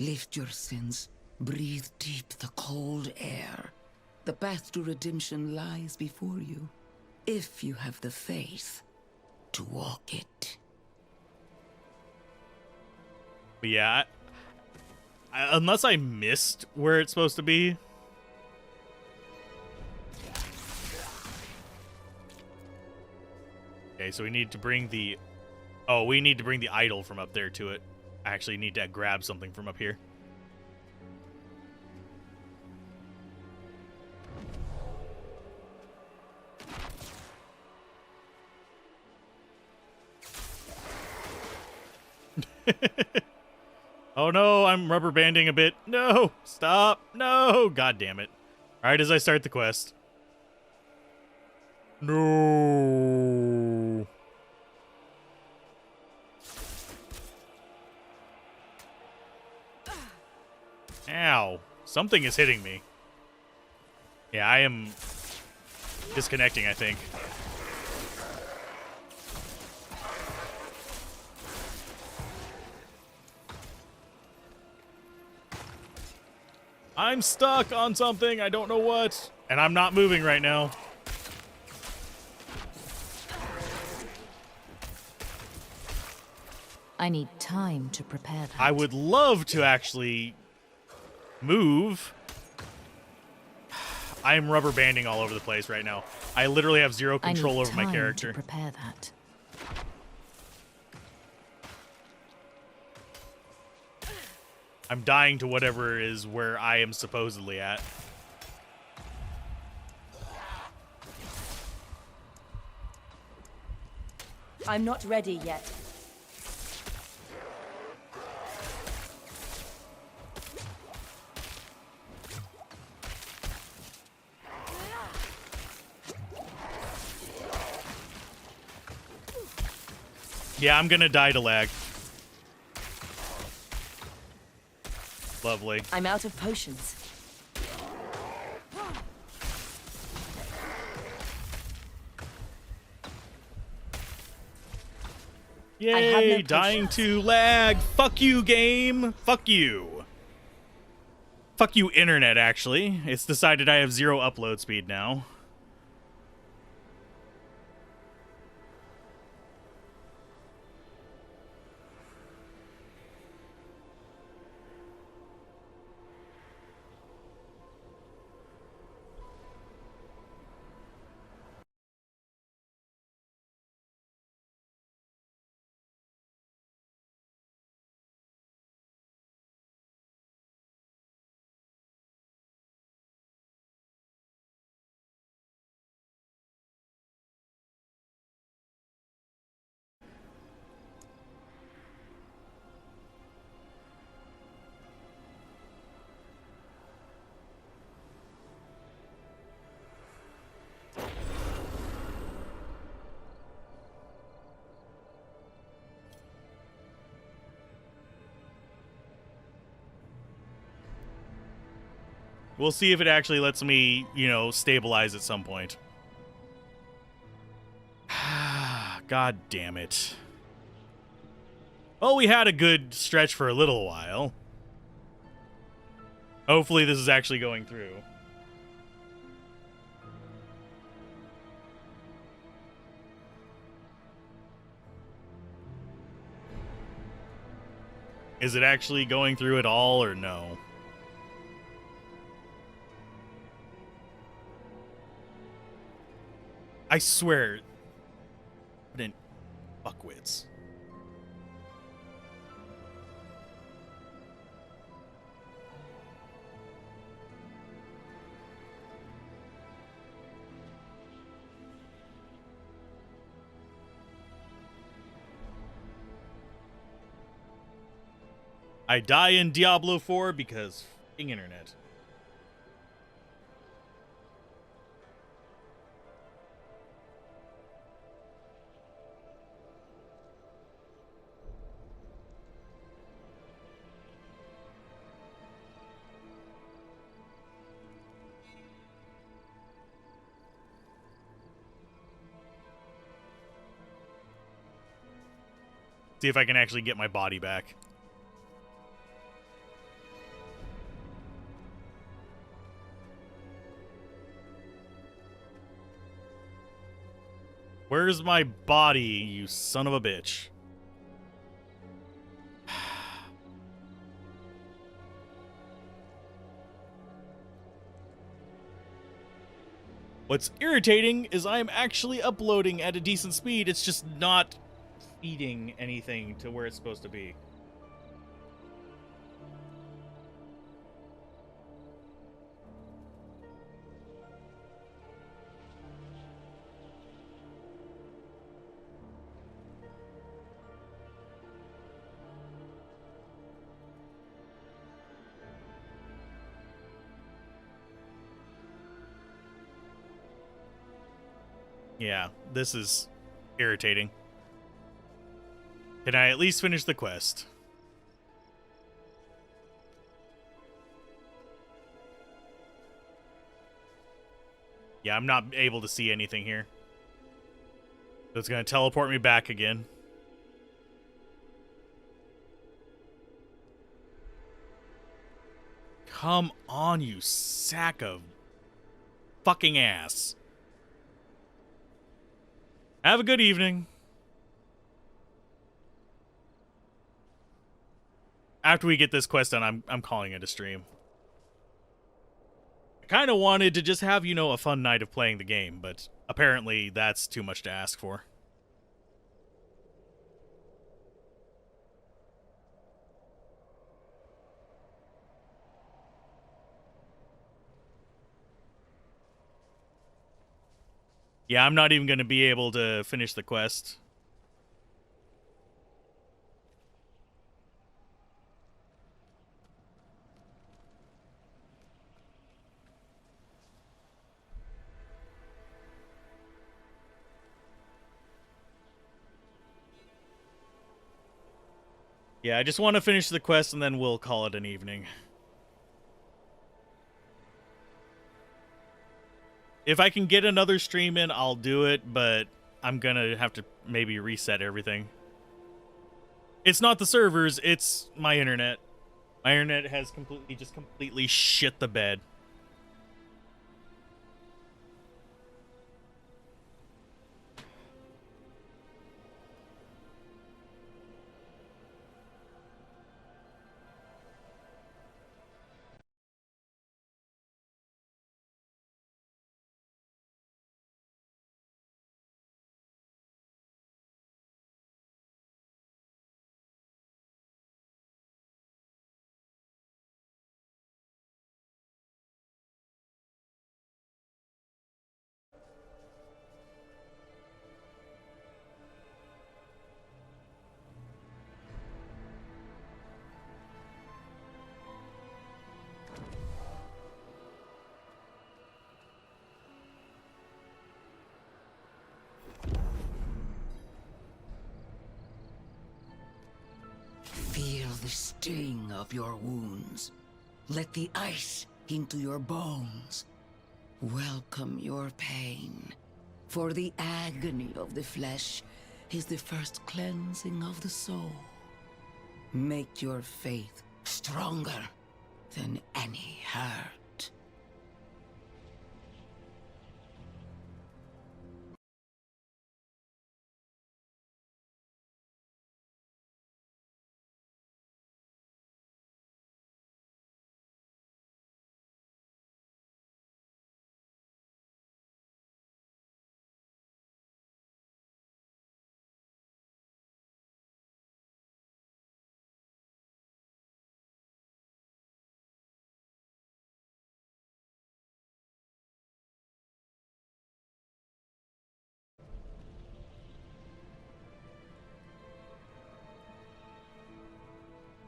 Lift your sins, breathe deep the cold air. The path to redemption lies before you, if you have the faith to walk it. But yeah, unless I missed where it's supposed to be... Okay, so we need to bring the Oh, we need to bring the idol from up there to it. I actually need to grab something from up here. Oh no, I'm rubber banding a bit. No, stop. No, god damn it. Alright, as I start the quest. No. Ow. Something is hitting me. Yeah, I am disconnecting, I think. I'm stuck on something. I don't know what. And I'm not moving right now. I need time to prepare that. I would love to actually move. I am rubber banding all over the place right now. I literally have zero control over my character. To prepare that. I'm dying to whatever is where I am supposedly at. I'm not ready yet. Yeah, I'm gonna die to lag. Lovely. I'm out of potions. Yay, dying to lag. Fuck you, game. Fuck you. Fuck you, internet, actually. It's decided I have 0 upload speed now. We'll see if it actually lets me, you know, stabilize at some point. God damn it. Well, we had a good stretch for a little while. Hopefully this is actually going through. Is it actually going through at all or no? I swear. Didn't fuckwits. I die in Diablo 4 because f***ing internet. See if I can actually get my body back. Where's my body, you son of a bitch? What's irritating is I'm actually uploading at a decent speed. It's just not feeding anything to where it's supposed to be. Yeah, this is irritating. Can I at least finish the quest? Yeah, I'm not able to see anything here. So it's going to teleport me back again. Come on, you sack of fucking ass. Have a good evening. After we get this quest done, I'm calling it a stream. I kind of wanted to just have, you know, a fun night of playing the game, but apparently that's too much to ask for. Yeah, I'm not even going to be able to finish the quest. Yeah, I just want to finish the quest and then we'll call it an evening. If I can get another stream in, I'll do it, but I'm gonna have to maybe reset everything. It's not the servers, it's my internet. My internet has completely shit the bed. Feel the sting of your wounds. Let the ice into your bones. Welcome your pain. For the agony of the flesh is the first cleansing of the soul. Make your faith stronger than any hurt.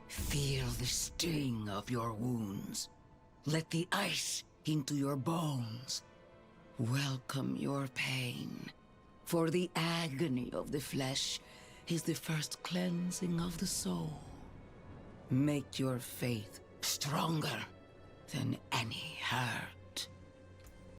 Feel the sting of your wounds. Let the ice into your bones. Welcome your pain. For the agony of the flesh is the first cleansing of the soul. Make your faith stronger than any hurt.